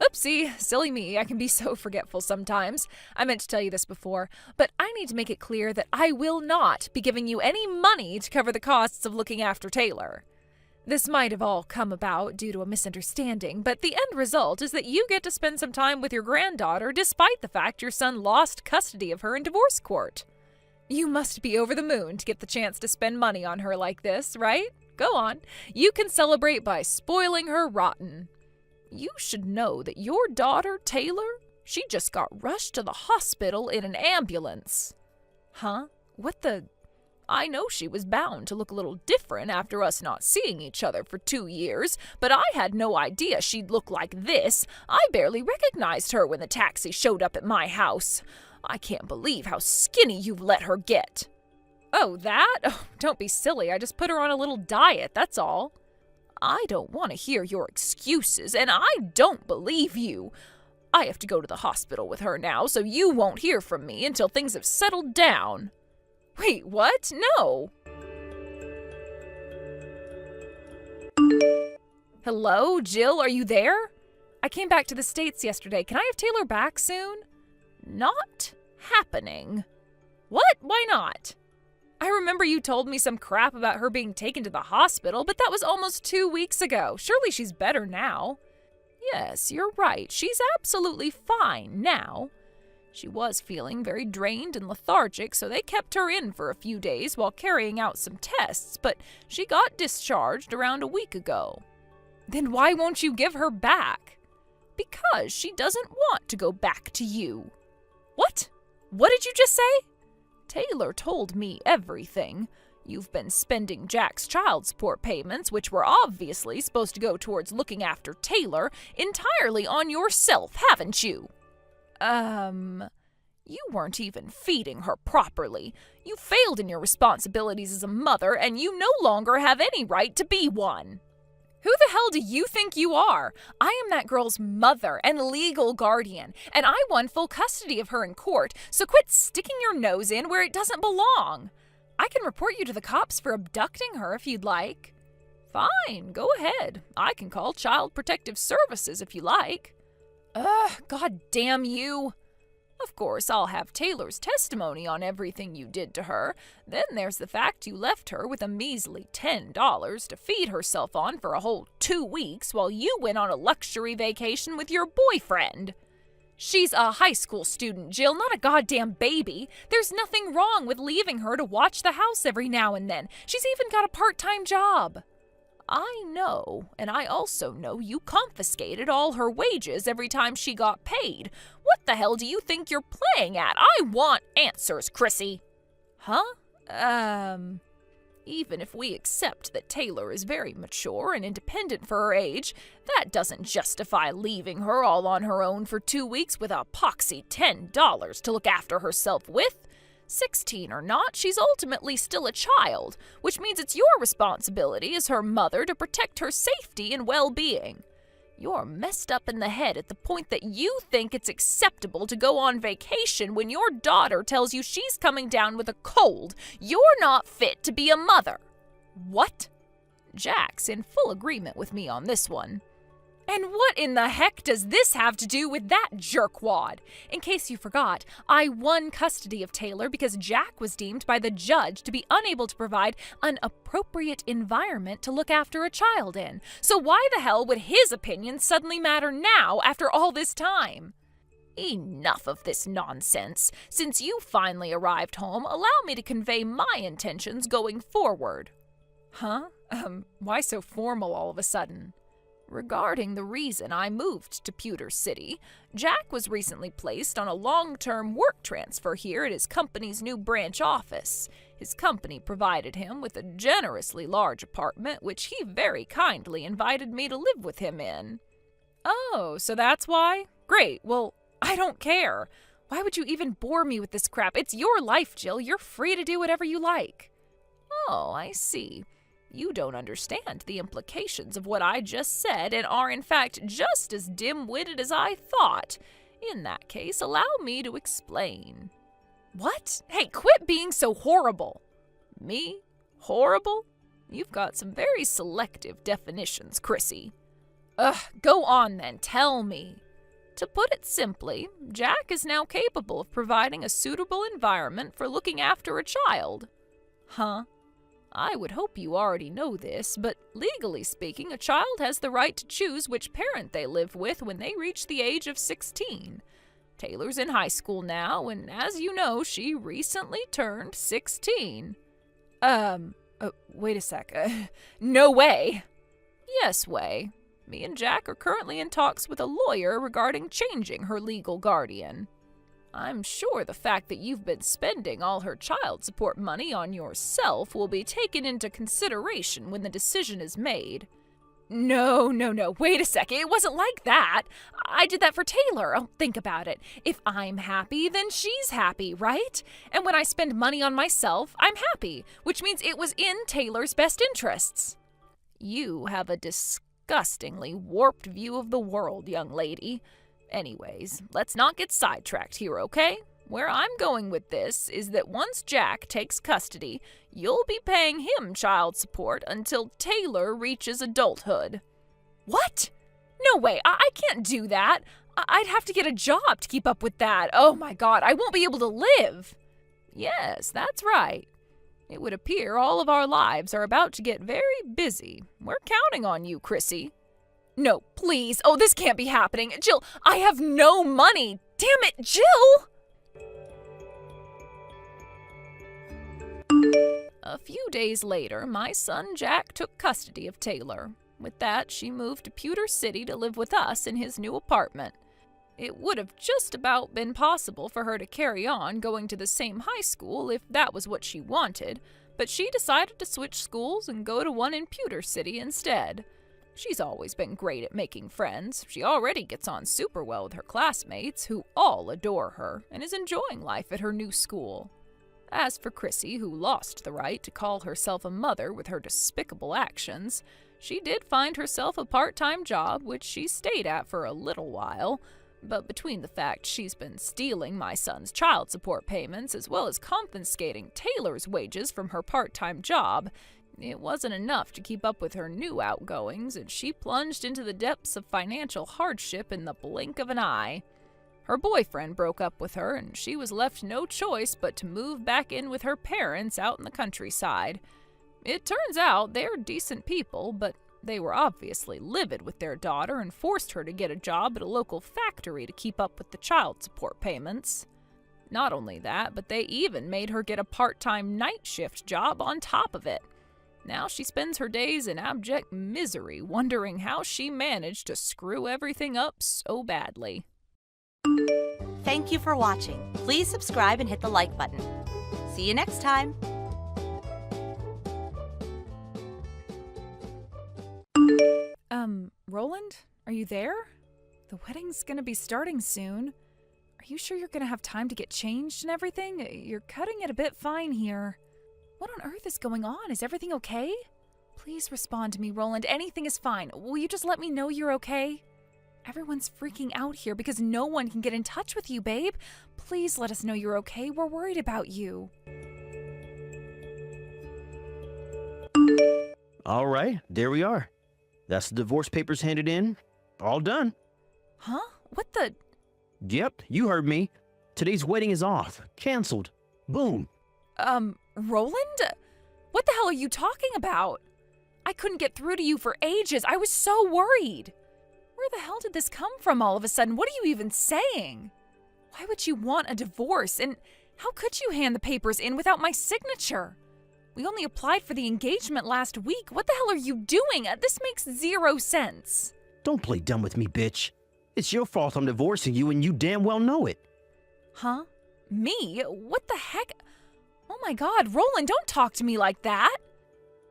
Oopsie, silly me, I can be so forgetful sometimes. I meant to tell you this before, but I need to make it clear that I will not be giving you any money to cover the costs of looking after Taylor. This might have all come about due to a misunderstanding, but the end result is that you get to spend some time with your granddaughter despite the fact your son lost custody of her in divorce court. You must be over the moon to get the chance to spend money on her like this, right? Go on. You can celebrate by spoiling her rotten. You should know that your daughter, Taylor, she just got rushed to the hospital in an ambulance. Huh? What the... I know she was bound to look a little different after us not seeing each other for 2 years, but I had no idea she'd look like this. I barely recognized her when the taxi showed up at my house. I can't believe how skinny you've let her get. Oh, that? Oh, don't be silly. I just put her on a little diet, that's all. I don't want to hear your excuses, and I don't believe you. I have to go to the hospital with her now, so you won't hear from me until things have settled down. Wait, what? No. Hello, Jill, are you there? I came back to the States yesterday. Can I have Taylor back soon? Not happening. What? Why not? I remember you told me some crap about her being taken to the hospital, but that was almost 2 weeks ago. Surely she's better now. Yes, you're right. She's absolutely fine now. She was feeling very drained and lethargic, so they kept her in for a few days while carrying out some tests, but she got discharged around a week ago. Then why won't you give her back? Because she doesn't want to go back to you. What? What did you just say? Taylor told me everything. You've been spending Jack's child support payments, which were obviously supposed to go towards looking after Taylor, entirely on yourself, haven't you? You weren't even feeding her properly. You failed in your responsibilities as a mother, and you no longer have any right to be one. Who the hell do you think you are? I am that girl's mother and legal guardian, and I won full custody of her in court, so quit sticking your nose in where it doesn't belong. I can report you to the cops for abducting her if you'd like. Fine, go ahead. I can call Child Protective Services if you like. God damn you. Of course, I'll have Taylor's testimony on everything you did to her. Then there's the fact you left her with a measly $10 to feed herself on for a whole 2 weeks while you went on a luxury vacation with your boyfriend. She's a high school student, Jill, not a goddamn baby. There's nothing wrong with leaving her to watch the house every now and then. She's even got a part-time job. I know, and I also know you confiscated all her wages every time she got paid. What the hell do you think you're playing at? I want answers, Chrissy. Huh? Even if we accept that Taylor is very mature and independent for her age, that doesn't justify leaving her all on her own for 2 weeks with a poxy $10 to look after herself with. 16 or not, she's ultimately still a child, which means it's your responsibility as her mother to protect her safety and well-being. You're messed up in the head at the point that you think it's acceptable to go on vacation when your daughter tells you she's coming down with a cold. You're not fit to be a mother. What? Jack's in full agreement with me on this one. And what in the heck does this have to do with that jerkwad? In case you forgot, I won custody of Taylor because Jack was deemed by the judge to be unable to provide an appropriate environment to look after a child in. So why the hell would his opinion suddenly matter now after all this time? Enough of this nonsense. Since you finally arrived home, allow me to convey my intentions going forward. Huh? Why so formal all of a sudden? Regarding the reason I moved to Pewter City, Jack was recently placed on a long-term work transfer here at his company's new branch office. His company provided him with a generously large apartment, which he very kindly invited me to live with him in. Oh, so that's why? Great, well, I don't care. Why would you even bore me with this crap? It's your life, Jill. You're free to do whatever you like. Oh, I see. You don't understand the implications of what I just said and are in fact just as dim-witted as I thought. In that case, allow me to explain. What? Hey, quit being so horrible. Me? Horrible? You've got some very selective definitions, Chrissy. Go on then, tell me. To put it simply, Jack is now capable of providing a suitable environment for looking after a child. Huh? I would hope you already know this, but legally speaking, a child has the right to choose which parent they live with when they reach the age of 16. Taylor's in high school now, and as you know, she recently turned 16. Wait a sec. No way. Yes, way. Me and Jack are currently in talks with a lawyer regarding changing her legal guardian. I'm sure the fact that you've been spending all her child support money on yourself will be taken into consideration when the decision is made. No. Wait a second. It wasn't like that. I did that for Taylor. Oh, think about it. If I'm happy, then she's happy, right? And when I spend money on myself, I'm happy, which means it was in Taylor's best interests. You have a disgustingly warped view of the world, young lady. Anyways, let's not get sidetracked here, okay? Where I'm going with this is that once Jack takes custody, you'll be paying him child support until Taylor reaches adulthood. What? No way, I can't do that. I'd have to get a job to keep up with that. Oh my God, I won't be able to live. Yes, that's right. It would appear all of our lives are about to get very busy. We're counting on you, Chrissy. No, please. Oh, this can't be happening. Jill, I have no money. Damn it, Jill! A few days later, my son Jack took custody of Taylor. With that, she moved to Pewter City to live with us in his new apartment. It would have just about been possible for her to carry on going to the same high school if that was what she wanted, but she decided to switch schools and go to one in Pewter City instead. She's always been great at making friends. She already gets on super well with her classmates, who all adore her, and is enjoying life at her new school. As for Chrissy, who lost the right to call herself a mother with her despicable actions, she did find herself a part-time job, which she stayed at for a little while, but between the fact she's been stealing my son's child support payments as well as confiscating Taylor's wages from her part-time job, it wasn't enough to keep up with her new outgoings, and she plunged into the depths of financial hardship in the blink of an eye. Her boyfriend broke up with her, and she was left no choice but to move back in with her parents out in the countryside. It turns out they're decent people, but they were obviously livid with their daughter and forced her to get a job at a local factory to keep up with the child support payments. Not only that, but they even made her get a part-time night shift job on top of it. Now she spends her days in abject misery, wondering how she managed to screw everything up so badly. Thank you for watching. Please subscribe and hit the like button. See you next time. Roland? Are you there? The wedding's gonna be starting soon. Are you sure you're gonna have time to get changed and everything? You're cutting it a bit fine here. What on earth is going on? Is everything okay? Please respond to me, Roland. Anything is fine. Will you just let me know you're okay? Everyone's freaking out here because no one can get in touch with you, babe. Please let us know you're okay. We're worried about you. All right, there we are. That's the divorce papers handed in. All done. Huh? What the? Yep, you heard me. Today's wedding is off. Canceled. Boom. Roland? What the hell are you talking about? I couldn't get through to you for ages. I was so worried. Where the hell did this come from all of a sudden? What are you even saying? Why would you want a divorce? And how could you hand the papers in without my signature? We only applied for the engagement last week. What the hell are you doing? This makes zero sense. Don't play dumb with me, bitch. It's your fault I'm divorcing you and you damn well know it. Huh? Me? What the heck? Oh my God, Roland, don't talk to me like that.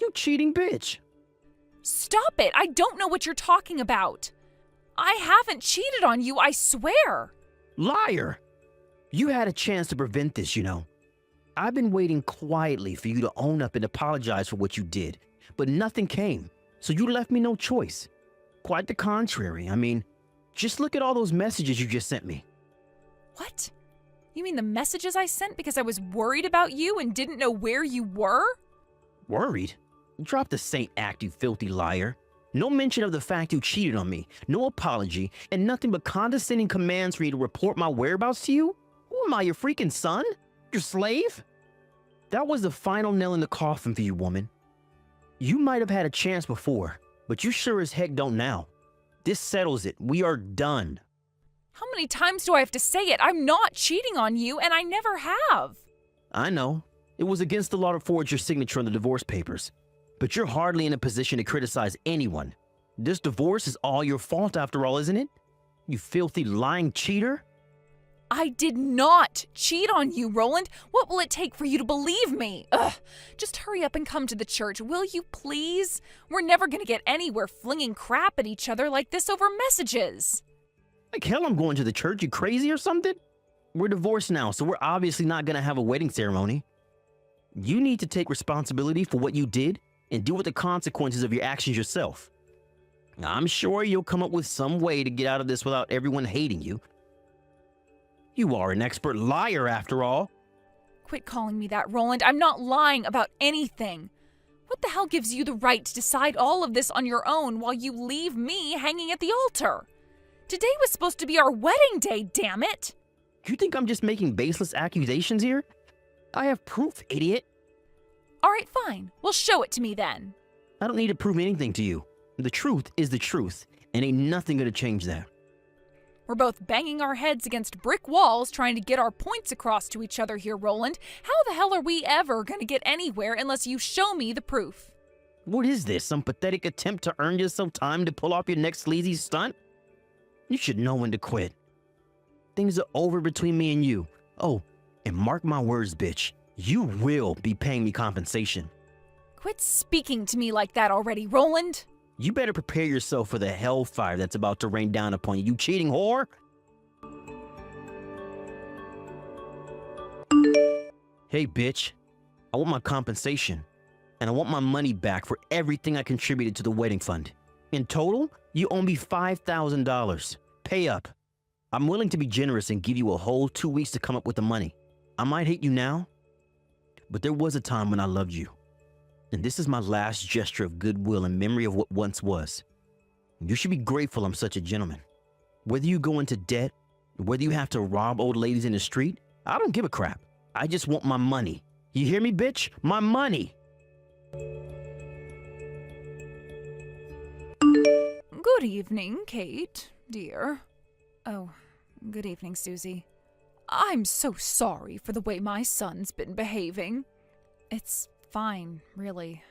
You cheating bitch. Stop it. I don't know what you're talking about. I haven't cheated on you, I swear. Liar. You had a chance to prevent this, you know. I've been waiting quietly for you to own up and apologize for what you did, but nothing came, so you left me no choice. Quite the contrary. I mean, just look at all those messages you just sent me. What? You mean the messages I sent because I was worried about you and didn't know where you were? Worried? Drop the saint act, you filthy liar. No mention of the fact you cheated on me, no apology, and nothing but condescending commands for me to report my whereabouts to you? Who am I, your freaking son? Your slave? That was the final nail in the coffin for you, woman. You might have had a chance before, but you sure as heck don't now. This settles it. We are done. How many times do I have to say it? I'm not cheating on you, and I never have. I know. It was against the law to forge your signature on the divorce papers. But you're hardly in a position to criticize anyone. This divorce is all your fault after all, isn't it? You filthy, lying cheater? I did not cheat on you, Roland. What will it take for you to believe me? Ugh. Just hurry up and come to the church, will you please? We're never gonna get anywhere flinging crap at each other like this over messages. Like hell I'm going to the church, you crazy or something? We're divorced now, so we're obviously not gonna have a wedding ceremony. You need to take responsibility for what you did and deal with the consequences of your actions yourself. I'm sure you'll come up with some way to get out of this without everyone hating you. You are an expert liar after all. Quit calling me that, Roland. I'm not lying about anything. What the hell gives you the right to decide all of this on your own while you leave me hanging at the altar? Today was supposed to be our wedding day, damn it! You think I'm just making baseless accusations here? I have proof, idiot. Alright, fine. Well, show it to me then. I don't need to prove anything to you. The truth is the truth, and ain't nothing gonna change that. We're both banging our heads against brick walls trying to get our points across to each other here, Roland. How the hell are we ever gonna get anywhere unless you show me the proof? What is this, some pathetic attempt to earn yourself time to pull off your next sleazy stunt? You should know when to quit. Things are over between me and you. Oh, and mark my words, bitch. You will be paying me compensation. Quit speaking to me like that already, Roland. You better prepare yourself for the hellfire that's about to rain down upon you, you cheating whore! Hey, bitch. I want my compensation. And I want my money back for everything I contributed to the wedding fund. In total, you owe me $5,000. Pay up. I'm willing to be generous and give you a whole 2 weeks to come up with the money. I might hate you now, but there was a time when I loved you. And this is my last gesture of goodwill in memory of what once was. You should be grateful I'm such a gentleman. Whether you go into debt, whether you have to rob old ladies in the street, I don't give a crap. I just want my money. You hear me, bitch? My money! Good evening, Kate, dear. Oh, good evening, Susie. I'm so sorry for the way my son's been behaving. It's fine, really.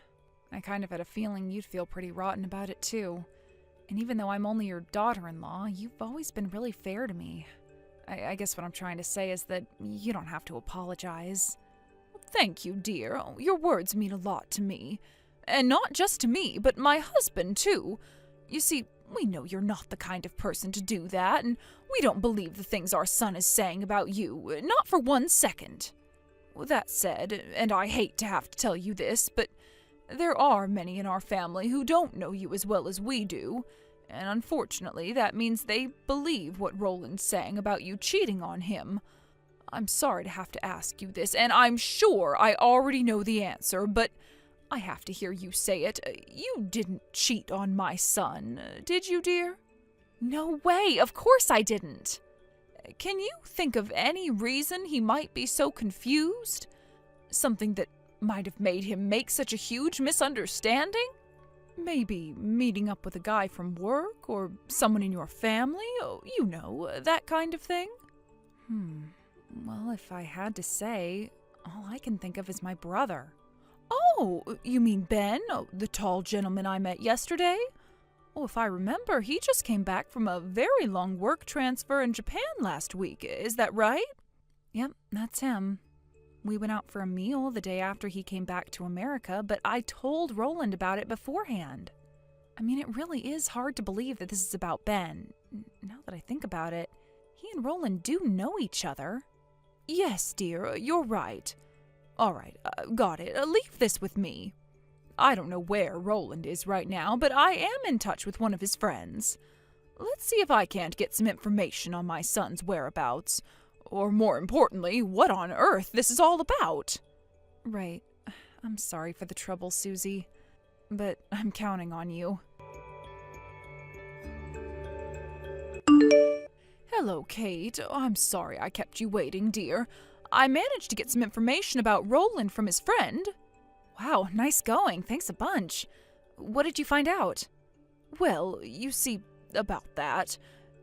I kind of had a feeling you'd feel pretty rotten about it, too. And even though I'm only your daughter-in-law, you've always been really fair to me. I guess what I'm trying to say is that you don't have to apologize. Thank you, dear. Oh, your words mean a lot to me. And not just to me, but my husband, too. You see, we know you're not the kind of person to do that, and we don't believe the things our son is saying about you, not for 1 second. That said, and I hate to have to tell you this, but there are many in our family who don't know you as well as we do, and unfortunately that means they believe what Roland's saying about you cheating on him. I'm sorry to have to ask you this, and I'm sure I already know the answer, but I have to hear you say it. You didn't cheat on my son, did you, dear? No way, of course I didn't. Can you think of any reason he might be so confused? Something that might have made him make such a huge misunderstanding? Maybe meeting up with a guy from work or someone in your family? Oh, you know, that kind of thing? Well, if I had to say, all I can think of is my brother. Oh, you mean Ben, the tall gentleman I met yesterday? Oh, if I remember, he just came back from a very long work transfer in Japan last week. Is that right? Yep, that's him. We went out for a meal the day after he came back to America, but I told Roland about it beforehand. I mean, it really is hard to believe that this is about Ben. Now that I think about it, he and Roland do know each other. Yes, dear, you're right. All right, got it. Leave this with me. I don't know where Roland is right now, but I am in touch with one of his friends. Let's see if I can't get some information on my son's whereabouts. Or more importantly, what on earth this is all about. Right. I'm sorry for the trouble, Susie, but I'm counting on you. Hello, Kate. I'm sorry I kept you waiting, dear. I managed to get some information about Roland from his friend. Wow, nice going. Thanks a bunch. What did you find out? Well, you see, about that,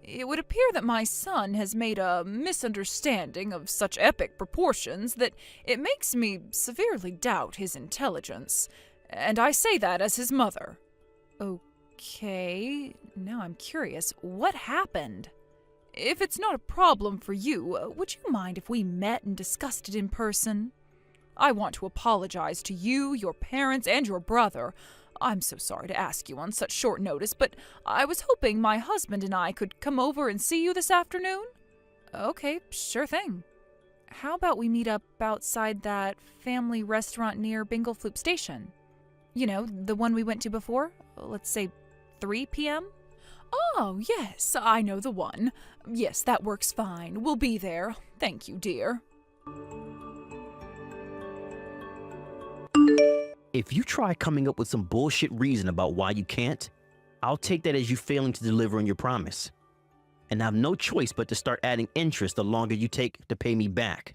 it would appear that my son has made a misunderstanding of such epic proportions that it makes me severely doubt his intelligence. And I say that as his mother. Okay, now I'm curious. What happened? If it's not a problem for you, would you mind if we met and discussed it in person? I want to apologize to you, your parents, and your brother. I'm so sorry to ask you on such short notice, but I was hoping my husband and I could come over and see you this afternoon. Okay, sure thing. How about we meet up outside that family restaurant near Binglefloop Station? You know, the one we went to before? Let's say 3 p.m.? Oh, yes, I know the one. Yes, that works fine. We'll be there. Thank you, dear. If you try coming up with some bullshit reason about why you can't, I'll take that as you failing to deliver on your promise. And I have no choice but to start adding interest the longer you take to pay me back.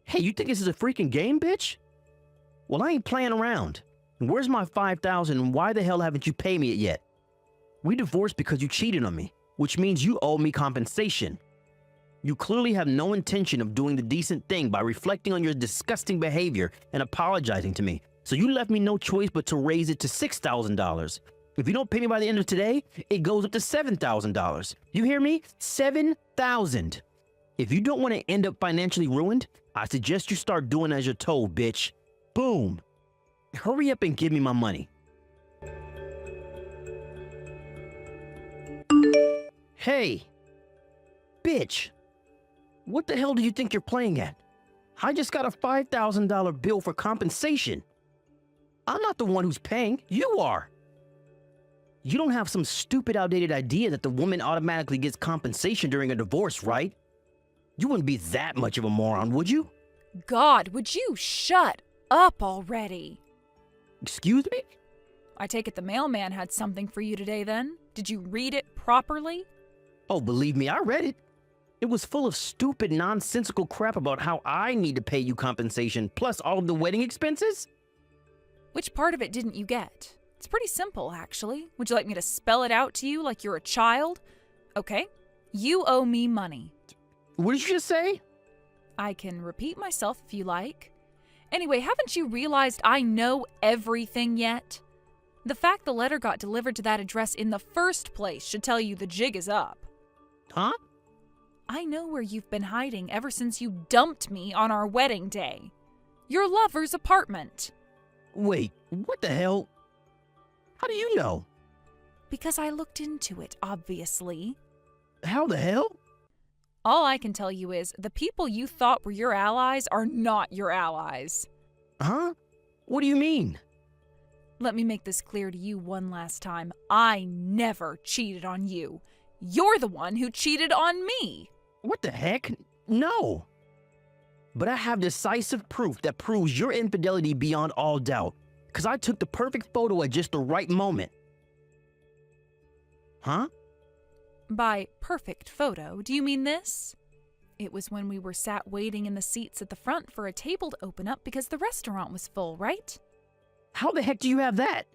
Hey, you think this is a freaking game, bitch? Well, I ain't playing around. And where's my $5,000 and why the hell haven't you paid me it yet? We divorced because you cheated on me, which means you owe me compensation. You clearly have no intention of doing the decent thing by reflecting on your disgusting behavior and apologizing to me. So you left me no choice but to raise it to $6,000. If you don't pay me by the end of today, it goes up to $7,000. You hear me? $7,000. If you don't want to end up financially ruined, I suggest you start doing as you're told, bitch. Boom. Hurry up and give me my money. Hey, bitch. What the hell do you think you're playing at? I just got a $5,000 bill for compensation. I'm not the one who's paying, you are. You don't have some stupid outdated idea that the woman automatically gets compensation during a divorce, right? You wouldn't be that much of a moron, would you? God, would you shut up already? Excuse me? I take it the mailman had something for you today then? Did you read it properly? Oh, believe me, I read it. It was full of stupid, nonsensical crap about how I need to pay you compensation, plus all of the wedding expenses? Which part of it didn't you get? It's pretty simple, actually. Would you like me to spell it out to you like you're a child? Okay. You owe me money. What did you just say? I can repeat myself if you like. Anyway, haven't you realized I know everything yet? The fact the letter got delivered to that address in the first place should tell you the jig is up. Huh? I know where you've been hiding ever since you dumped me on our wedding day. Your lover's apartment. Wait, what the hell? How do you know? Because I looked into it, obviously. How the hell? All I can tell you is the people you thought were your allies are not your allies. Huh? What do you mean? Let me make this clear to you one last time. I never cheated on you. You're the one who cheated on me. What the heck? No. But I have decisive proof that proves your infidelity beyond all doubt, because I took the perfect photo at just the right moment. Huh? By perfect photo, do you mean this? It was when we were sat waiting in the seats at the front for a table to open up because the restaurant was full, right? How the heck do you have that?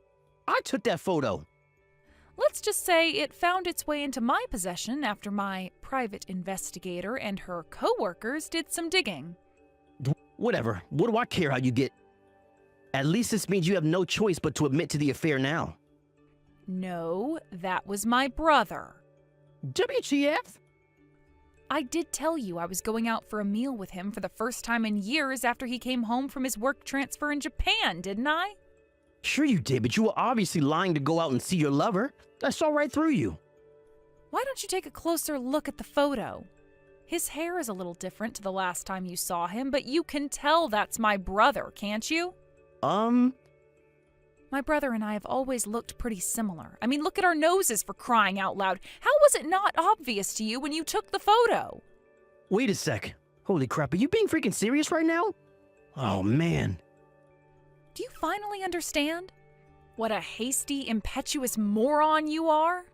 I took that photo. Let's just say it found its way into my possession after my private investigator and her co-workers did some digging. Whatever. What do I care how you get? At least this means you have no choice but to admit to the affair now. No, that was my brother. WTF? I did tell you I was going out for a meal with him for the first time in years after he came home from his work transfer in Japan, didn't I? Sure you did, but you were obviously lying to go out and see your lover. I saw right through you. Why don't you take a closer look at the photo? His hair is a little different to the last time you saw him, but you can tell that's my brother, can't you? My brother and I have always looked pretty similar. I mean, look at our noses, for crying out loud. How was it not obvious to you when you took the photo? Wait a sec. Holy crap, are you being freaking serious right now? Oh, man. Do you finally understand? What a hasty, impetuous moron you are?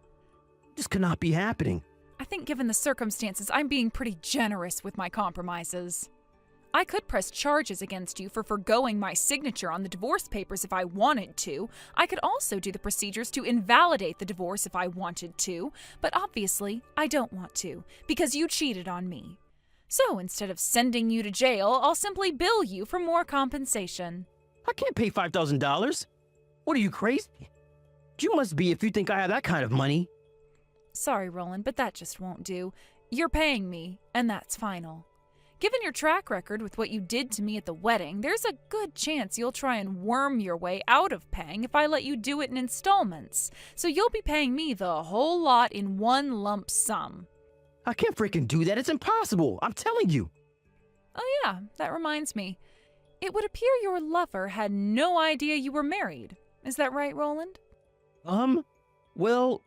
This could not be happening. I think given the circumstances, I'm being pretty generous with my compromises. I could press charges against you for forgoing my signature on the divorce papers if I wanted to. I could also do the procedures to invalidate the divorce if I wanted to, but obviously I don't want to, because you cheated on me. So instead of sending you to jail, I'll simply bill you for more compensation. I can't pay $5,000. What are you, crazy? You must be if you think I have that kind of money. Sorry, Roland, but that just won't do. You're paying me, and that's final. Given your track record with what you did to me at the wedding, there's a good chance you'll try and worm your way out of paying if I let you do it in installments. So you'll be paying me the whole lot in one lump sum. I can't freaking do that. It's impossible. I'm telling you. Oh yeah, that reminds me. It would appear your lover had no idea you were married. Is that right, Roland? Well...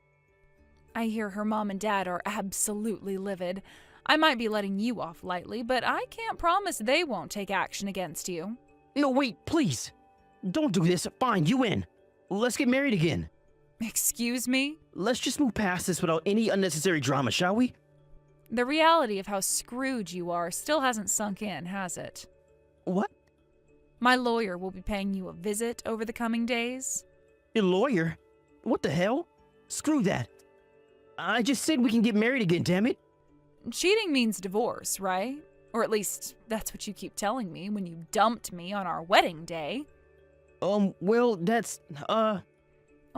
I hear her mom and dad are absolutely livid. I might be letting you off lightly, but I can't promise they won't take action against you. No, wait, please. Don't do this. Fine, you win. Let's get married again. Excuse me? Let's just move past this without any unnecessary drama, shall we? The reality of how screwed you are still hasn't sunk in, has it? What? My lawyer will be paying you a visit over the coming days. Your lawyer? What the hell? Screw that. I just said we can get married again, damn it. Cheating means divorce, right? Or at least, that's what you keep telling me when you dumped me on our wedding day. Well, that's, Oh,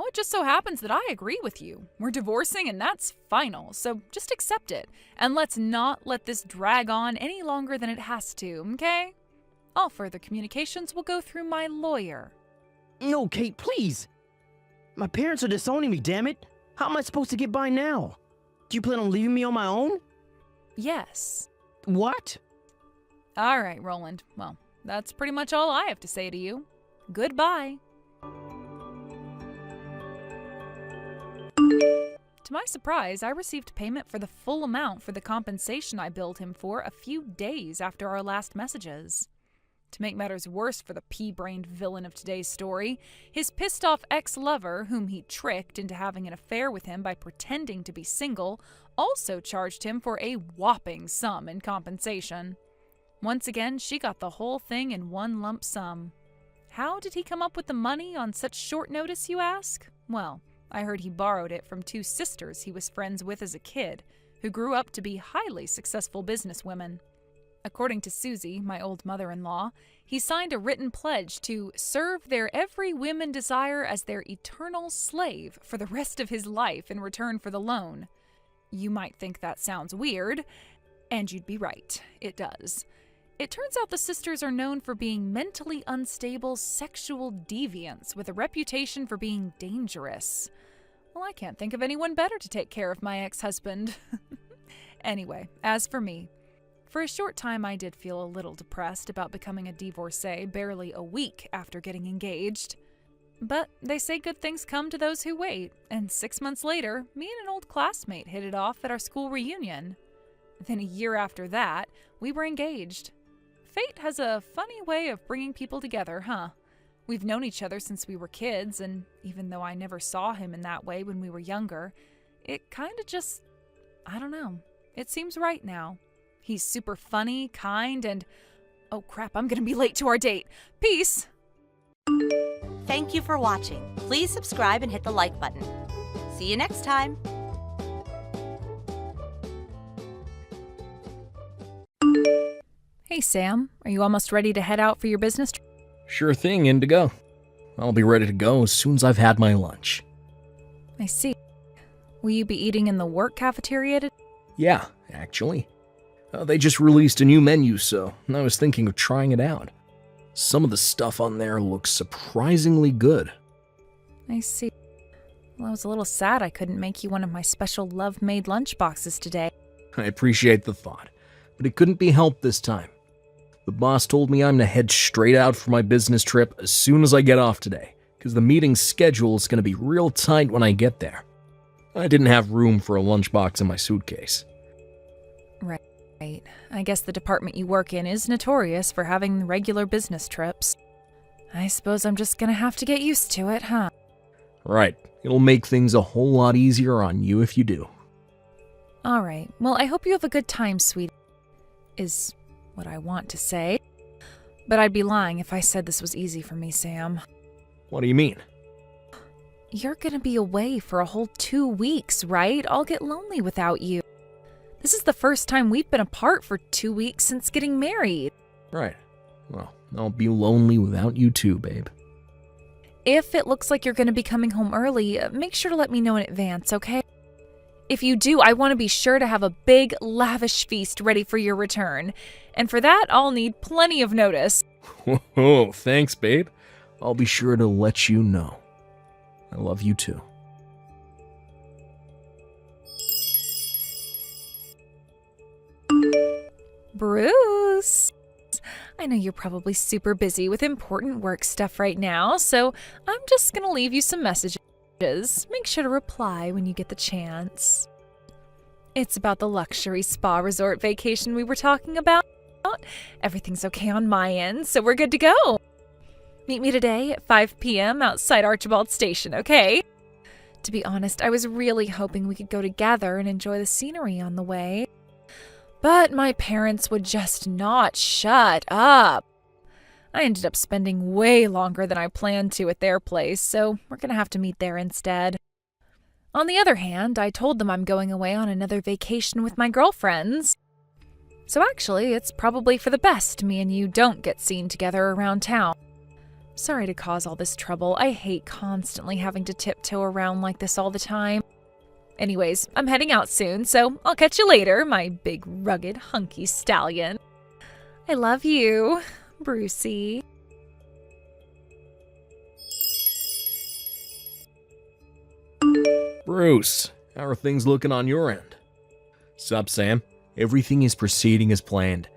it just so happens that I agree with you. We're divorcing and that's final, so just accept it. And let's not let this drag on any longer than it has to, okay? All further communications will go through my lawyer. No, Kate, please. My parents are disowning me, damn it. How am I supposed to get by now? Do you plan on leaving me on my own? Yes. What? All right, Roland. Well, that's pretty much all I have to say to you. Goodbye. To my surprise, I received payment for the full amount for the compensation I billed him for a few days after our last messages. To make matters worse for the pea-brained villain of today's story, his pissed-off ex-lover, whom he tricked into having an affair with him by pretending to be single, also charged him for a whopping sum in compensation. Once again, she got the whole thing in one lump sum. How did he come up with the money on such short notice, you ask? Well, I heard he borrowed it from two sisters he was friends with as a kid, who grew up to be highly successful businesswomen. According to Susie, my old mother-in-law, he signed a written pledge to serve their every whim and desire as their eternal slave for the rest of his life in return for the loan. You might think that sounds weird, and you'd be right. It does. It turns out the sisters are known for being mentally unstable sexual deviants with a reputation for being dangerous. Well, I can't think of anyone better to take care of my ex-husband. Anyway, as for me, for a short time I did feel a little depressed about becoming a divorcee barely a week after getting engaged. But they say good things come to those who wait, and 6 months later, me and an old classmate hit it off at our school reunion. Then a year after that, we were engaged. Fate has a funny way of bringing people together, huh? We've known each other since we were kids, and even though I never saw him in that way when we were younger, it kinda just, I don't know, it seems right now. He's super funny, kind, and oh crap, I'm gonna be late to our date. Peace! Thank you for watching. Please subscribe and hit the like button. See you next time. Hey, Sam. Are you almost ready to head out for your business trip? Sure thing, Indigo. I'll be ready to go as soon as I've had my lunch. I see. Will you be eating in the work cafeteria today? Yeah, actually. They just released a new menu, so I was thinking of trying it out. Some of the stuff on there looks surprisingly good. I see. Well, I was a little sad I couldn't make you one of my special love-made lunchboxes today. I appreciate the thought, but it couldn't be helped this time. The boss told me I'm to head straight out for my business trip as soon as I get off today, because the meeting's schedule is going to be real tight when I get there. I didn't have room for a lunchbox in my suitcase. Right. I guess the department you work in is notorious for having regular business trips. I suppose I'm just going to have to get used to it, huh? Right. It'll make things a whole lot easier on you if you do. All right. Well, I hope you have a good time, sweetie. Is what I want to say. But I'd be lying if I said this was easy for me, Sam. What do you mean? You're gonna be away for a whole 2 weeks, right? I'll get lonely without you. This is the first time we've been apart for 2 weeks since getting married. Right. Well, I'll be lonely without you too, babe. If it looks like you're gonna be coming home early, make sure to let me know in advance, okay? If you do, I want to be sure to have a big, lavish feast ready for your return. And for that, I'll need plenty of notice. Whoa, thanks, babe. I'll be sure to let you know. I love you too. Bruce! I know you're probably super busy with important work stuff right now, so I'm just gonna leave you some messages. Make sure to reply when you get the chance. It's about the luxury spa resort vacation we were talking about. Everything's okay on my end, so we're good to go. Meet me today at 5 p.m. outside Archibald Station, okay? To be honest, I was really hoping we could go together and enjoy the scenery on the way. But my parents would just not shut up. I ended up spending way longer than I planned to at their place, so we're going to have to meet there instead. On the other hand, I told them I'm going away on another vacation with my girlfriends. So actually, it's probably for the best me and you don't get seen together around town. Sorry to cause all this trouble. I hate constantly having to tiptoe around like this all the time. Anyways, I'm heading out soon, so I'll catch you later, my big, rugged, hunky stallion. I love you, Brucey. Bruce, how are things looking on your end? Sup, Sam? Everything is proceeding as planned.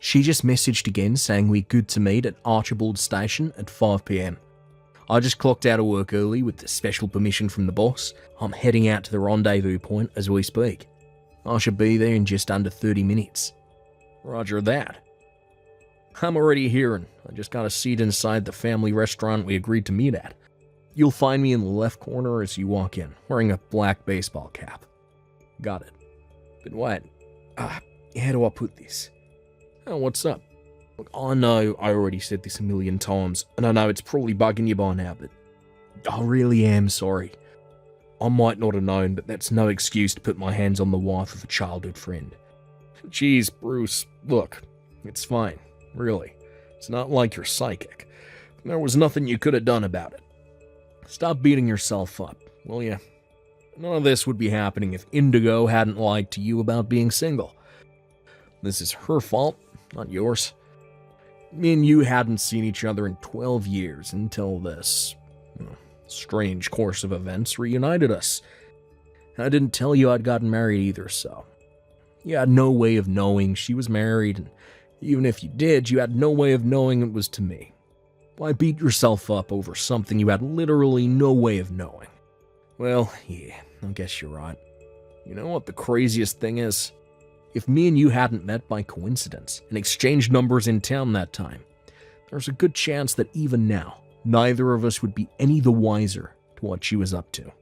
She just messaged again saying we're good to meet at Archibald Station at 5 p.m. I just clocked out of work early with the special permission from the boss. I'm heading out to the rendezvous point as we speak. I should be there in just under 30 minutes. Roger that. I'm already here and I just got a seat inside the family restaurant we agreed to meet at. You'll find me in the left corner as you walk in, wearing a black baseball cap. Got it. But what? How do I put this? Oh, what's up? Look, I know I already said this a million times, and I know it's probably bugging you by now, but I really am sorry. I might not have known, but that's no excuse to put my hands on the wife of a childhood friend. Jeez, Bruce, look, it's fine, really. It's not like you're psychic. There was nothing you could have done about it. Stop beating yourself up, will you? None of this would be happening if Indigo hadn't lied to you about being single. This is her fault, not yours. Me and you hadn't seen each other in 12 years until this strange course of events reunited us. I didn't tell you I'd gotten married either, so you had no way of knowing she was married, and even if you did, you had no way of knowing it was to me. Why beat yourself up over something you had literally no way of knowing? Well, yeah, I guess you're right. You know what the craziest thing is? If me and you hadn't met by coincidence and exchanged numbers in town that time, there's a good chance that even now, neither of us would be any the wiser to what she was up to.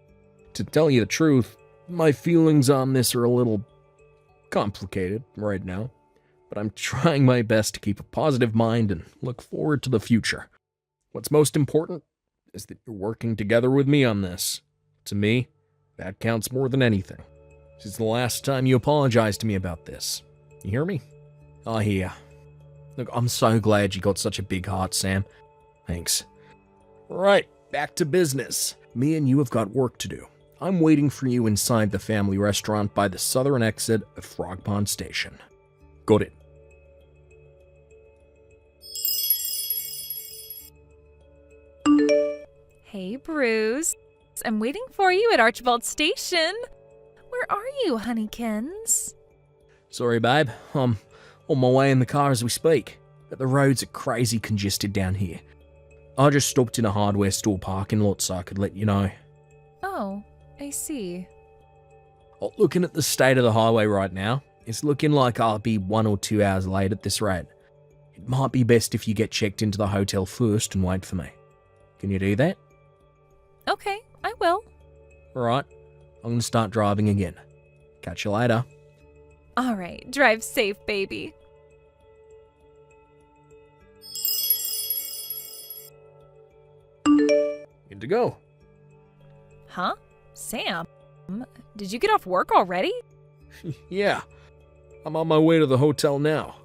To tell you the truth, my feelings on this are a little complicated right now, but I'm trying my best to keep a positive mind and look forward to the future. What's most important is that you're working together with me on this. To me, That counts more than anything. This is the last time you apologize to me about this. You hear me? I hear. Look, I'm so glad you got such a big heart, Sam. Thanks. Right, back to business. Me and you have got work to do. I'm waiting for you inside the family restaurant by the southern exit of Frog Pond Station. Got it. Hey, Bruce. I'm waiting for you at Archibald Station. Where are you, honeykins? Sorry, babe. I'm on my way in the car as we speak. But the roads are crazy congested down here. I just stopped in a hardware store parking lot so I could let you know. Oh, I see. Oh, looking at the state of the highway right now, it's looking like I'll be 1 or 2 hours late at this rate. It might be best if you get checked into the hotel first and wait for me. Can you do that? Okay, I will. Alright, I'm going to start driving again. Catch you later. All right, drive safe, baby. Good to go. Huh? Sam, did you get off work already? Yeah, I'm on my way to the hotel now.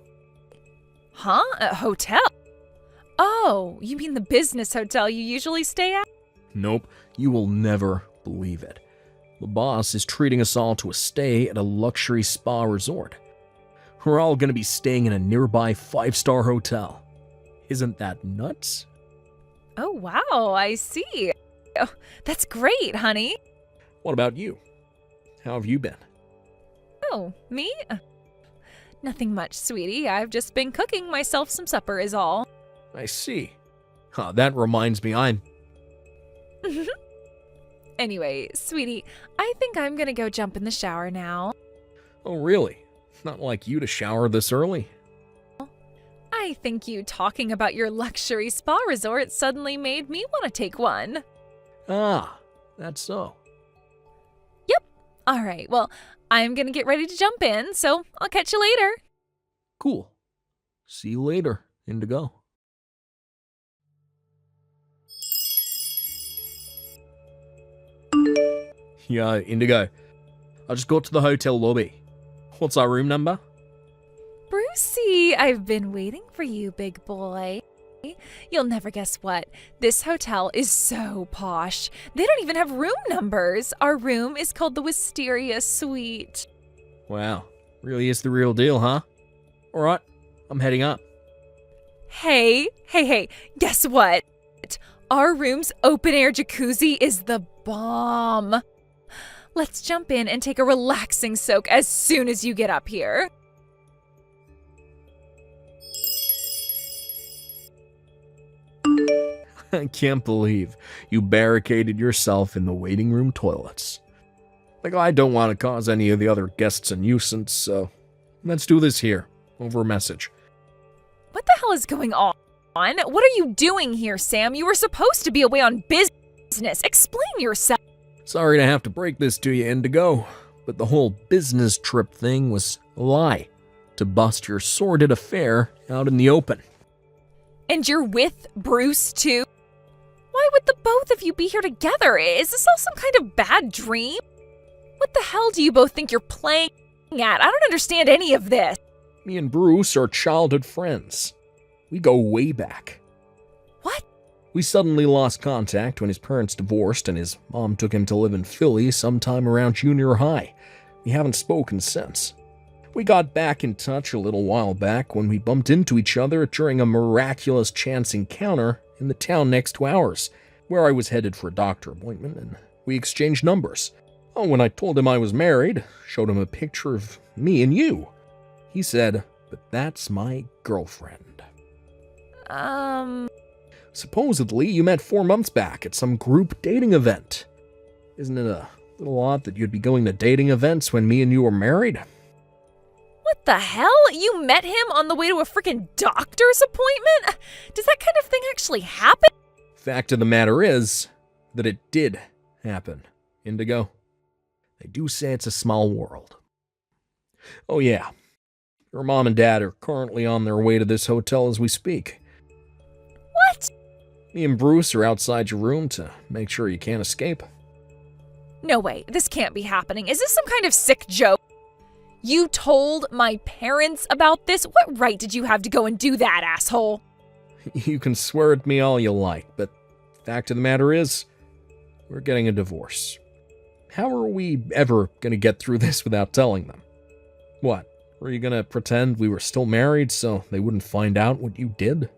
Huh? A hotel? Oh, you mean the business hotel you usually stay at? Nope, you will never believe it. The boss is treating us all to a stay at a luxury spa resort. We're all going to be staying in a nearby 5-star hotel. Isn't that nuts? Oh, wow, I see. Oh, that's great, honey. What about you? How have you been? Oh, me? Nothing much, sweetie. I've just been cooking myself some supper is all. I see. That reminds me, I'm... Anyway, sweetie, I think I'm gonna go jump in the shower now. Oh, really? Not like you to shower this early. I think you talking about your luxury spa resort suddenly made me want to take one. Ah, that's so. Yep. All right, well, I'm gonna get ready to jump in, so I'll catch you later. Cool. See you later, Indigo. Yeah, Indigo. I just got to the hotel lobby. What's our room number? Brucey, I've been waiting for you, big boy. You'll never guess what. This hotel is so posh. They don't even have room numbers. Our room is called the Wisteria Suite. Wow, really is the real deal, huh? Alright, I'm heading up. Hey, guess what? Our room's open-air jacuzzi is the bomb. Let's jump in and take a relaxing soak as soon as you get up here. I can't believe you barricaded yourself in the waiting room toilets. Like, I don't want to cause any of the other guests a nuisance, so let's do this here, over a message. What the hell is going on? What are you doing here, Sam? You were supposed to be away on business. Explain yourself. Sorry to have to break this to you, Indigo, but the whole business trip thing was a lie to bust your sordid affair out in the open. And you're with Bruce, too? Why would the both of you be here together? Is this all some kind of bad dream? What the hell do you both think you're playing at? I don't understand any of this. Me and Bruce are childhood friends. We go way back. What? We suddenly lost contact when his parents divorced and his mom took him to live in Philly sometime around junior high. We haven't spoken since. We got back in touch a little while back when we bumped into each other during a miraculous chance encounter in the town next to ours, where I was headed for a doctor appointment, and we exchanged numbers. Oh, when I told him I was married, showed him a picture of me and you. He said, "But that's my girlfriend." Supposedly, you met 4 months back at some group dating event. Isn't it a little odd that you'd be going to dating events when me and you were married? What the hell? You met him on the way to a freaking doctor's appointment? Does that kind of thing actually happen? Fact of the matter is that it did happen, Indigo. They do say it's a small world. Oh yeah, your mom and dad are currently on their way to this hotel as we speak. What? Me and Bruce are outside your room to make sure you can't escape. No way, this can't be happening. Is this some kind of sick joke? You told my parents about this? What right did you have to go and do that, asshole? You can swear at me all you like, but fact of the matter is, we're getting a divorce. How are we ever going to get through this without telling them? What, were you going to pretend we were still married so they wouldn't find out what you did?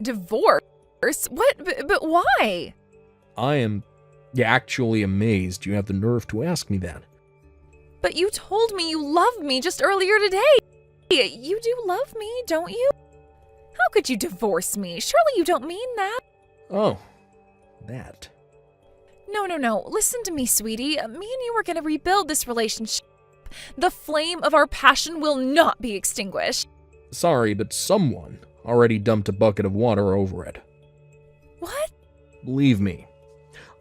Divorce? What? But why? I am actually amazed you have the nerve to ask me that. But you told me you loved me just earlier today. You do love me, don't you? How could you divorce me? Surely you don't mean that. Oh, that. No. Listen to me, sweetie. Me and you are going to rebuild this relationship. The flame of our passion will not be extinguished. Sorry, but someone already dumped a bucket of water over it. What? Believe me,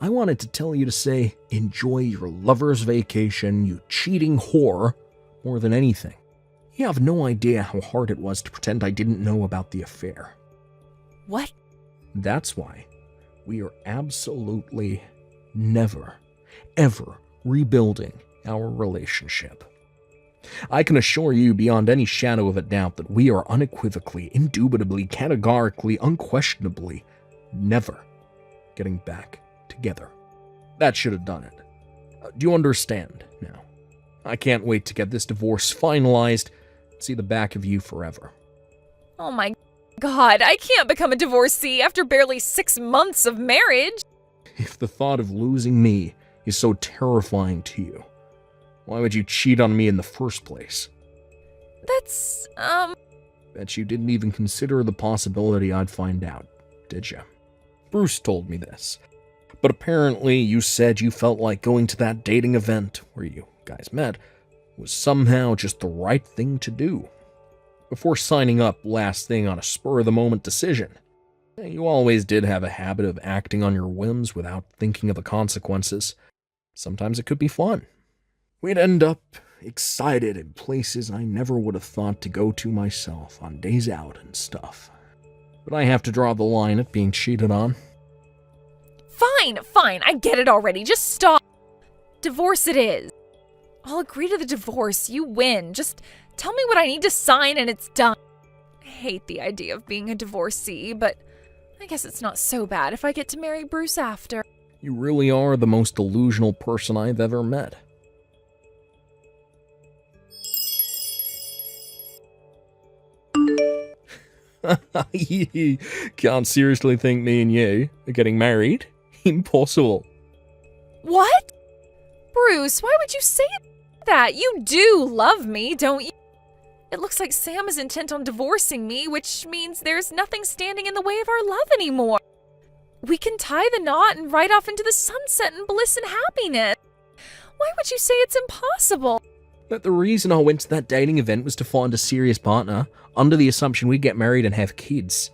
I wanted to tell you to say, enjoy your lover's vacation, you cheating whore, more than anything. You have no idea how hard it was to pretend I didn't know about the affair. What? That's why we are absolutely never, ever rebuilding our relationship. I can assure you beyond any shadow of a doubt that we are unequivocally, indubitably, categorically, unquestionably never getting back together. That should have done it. Do you understand now? I can't wait to get this divorce finalized and see the back of you forever. Oh my God, I can't become a divorcee after barely 6 months of marriage. If the thought of losing me is so terrifying to you, why would you cheat on me in the first place? That's, Bet you didn't even consider the possibility I'd find out, did you? Bruce told me this. But apparently you said you felt like going to that dating event where you guys met was somehow just the right thing to do. Before signing up last thing on a spur-of-the-moment decision. You always did have a habit of acting on your whims without thinking of the consequences. Sometimes it could be fun. We'd end up excited in places I never would have thought to go to myself on days out and stuff. But I have to draw the line at being cheated on. Fine, I get it already. Just stop. Divorce it is. I'll agree to the divorce. You win. Just tell me what I need to sign and it's done. I hate the idea of being a divorcee, but I guess it's not so bad if I get to marry Bruce after. You really are the most delusional person I've ever met. Can't seriously think me and you are getting married? Impossible. What? Bruce, why would you say that? You do love me, don't you? It looks like Sam is intent on divorcing me, which means there's nothing standing in the way of our love anymore. We can tie the knot and ride off into the sunset in bliss and happiness. Why would you say it's impossible? But the reason I went to that dating event was to find a serious partner, under the assumption we'd get married and have kids.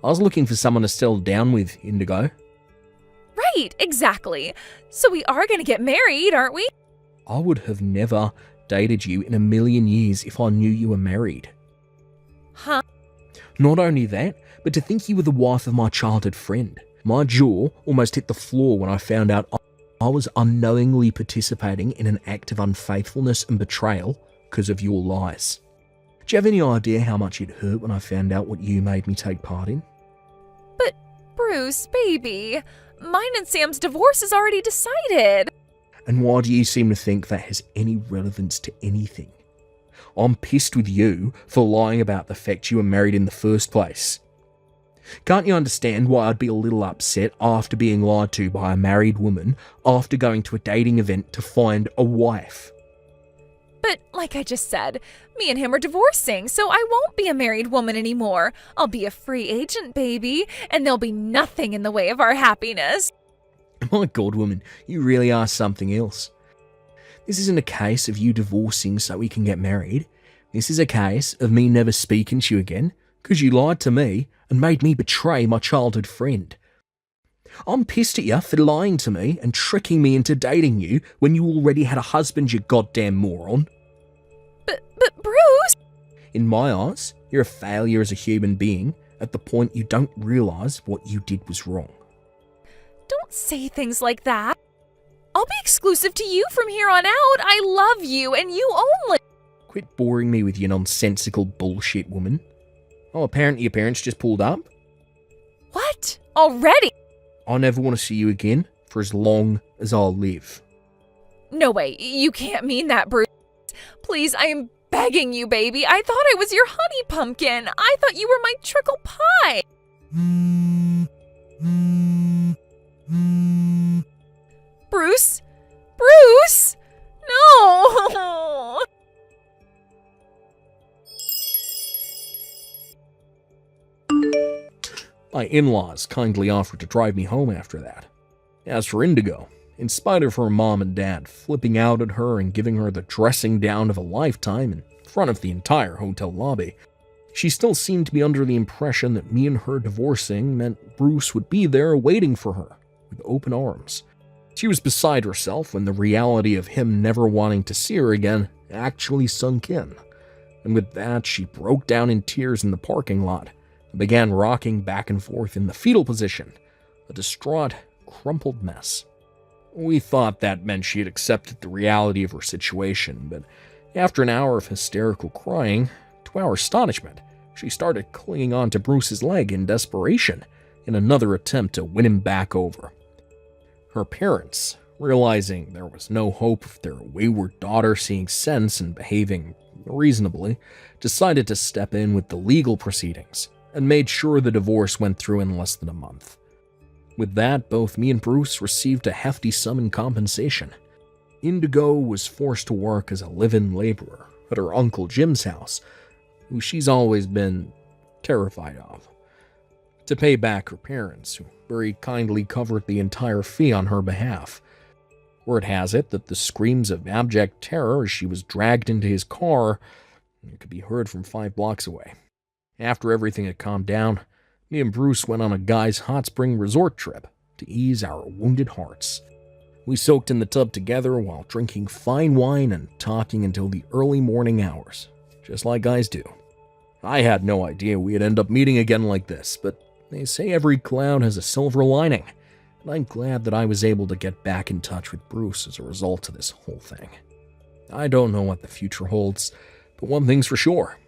I was looking for someone to settle down with, Indigo. Right, exactly. So we are going to get married, aren't we? I would have never dated you in a million years if I knew you were married. Huh? Not only that, but to think you were the wife of my childhood friend. My jaw almost hit the floor when I found out I was unknowingly participating in an act of unfaithfulness and betrayal because of your lies. Do you have any idea how much it hurt when I found out what you made me take part in? But, Bruce, baby, mine and Sam's divorce is already decided. And why do you seem to think that has any relevance to anything? I'm pissed with you for lying about the fact you were married in the first place. Can't you understand why I'd be a little upset after being lied to by a married woman after going to a dating event to find a wife? But, like I just said, me and him are divorcing, so I won't be a married woman anymore. I'll be a free agent, baby, and there'll be nothing in the way of our happiness. My God, woman, you really are something else. This isn't a case of you divorcing so we can get married. This is a case of me never speaking to you again, because you lied to me and made me betray my childhood friend. I'm pissed at you for lying to me and tricking me into dating you when you already had a husband, you goddamn moron. But Bruce! In my eyes, you're a failure as a human being at the point you don't realise what you did was wrong. Don't say things like that. I'll I'll be exclusive to you from here on out. I love you and you only. Quit boring me with your nonsensical bullshit, woman. Oh, apparently your parents just pulled up? What? Already? I never want to see you again for as long as I'll live. No way, you can't mean that, Bruce. Please, I am begging you, baby. I thought I was your honey pumpkin. I thought you were my trickle pie. Bruce? Bruce? No! My in-laws kindly offered to drive me home after that. As for Indigo, in spite of her mom and dad flipping out at her and giving her the dressing down of a lifetime in front of the entire hotel lobby, she still seemed to be under the impression that me and her divorcing meant Bruce would be there waiting for her with open arms. She was beside herself when the reality of him never wanting to see her again actually sunk in. And with that, she broke down in tears in the parking lot and began rocking back and forth in the fetal position, a distraught, crumpled mess. We thought that meant she had accepted the reality of her situation, but after an hour of hysterical crying, to our astonishment, she started clinging on to Bruce's leg in desperation in another attempt to win him back over. Her parents, realizing there was no hope of their wayward daughter seeing sense and behaving reasonably, decided to step in with the legal proceedings and made sure the divorce went through in less than a month. With that, both me and Bruce received a hefty sum in compensation. Indigo was forced to work as a live-in laborer at her Uncle Jim's house, who she's always been terrified of, to pay back her parents, who very kindly covered the entire fee on her behalf. Word has it that the screams of abject terror as she was dragged into his car could be heard from 5 blocks away. After everything had calmed down, me and Bruce went on a guy's hot spring resort trip to ease our wounded hearts. We soaked in the tub together while drinking fine wine and talking until the early morning hours, just like guys do. I had no idea we'd end up meeting again like this, but they say every cloud has a silver lining, and I'm glad that I was able to get back in touch with Bruce as a result of this whole thing. I don't know what the future holds, but one thing's for sure.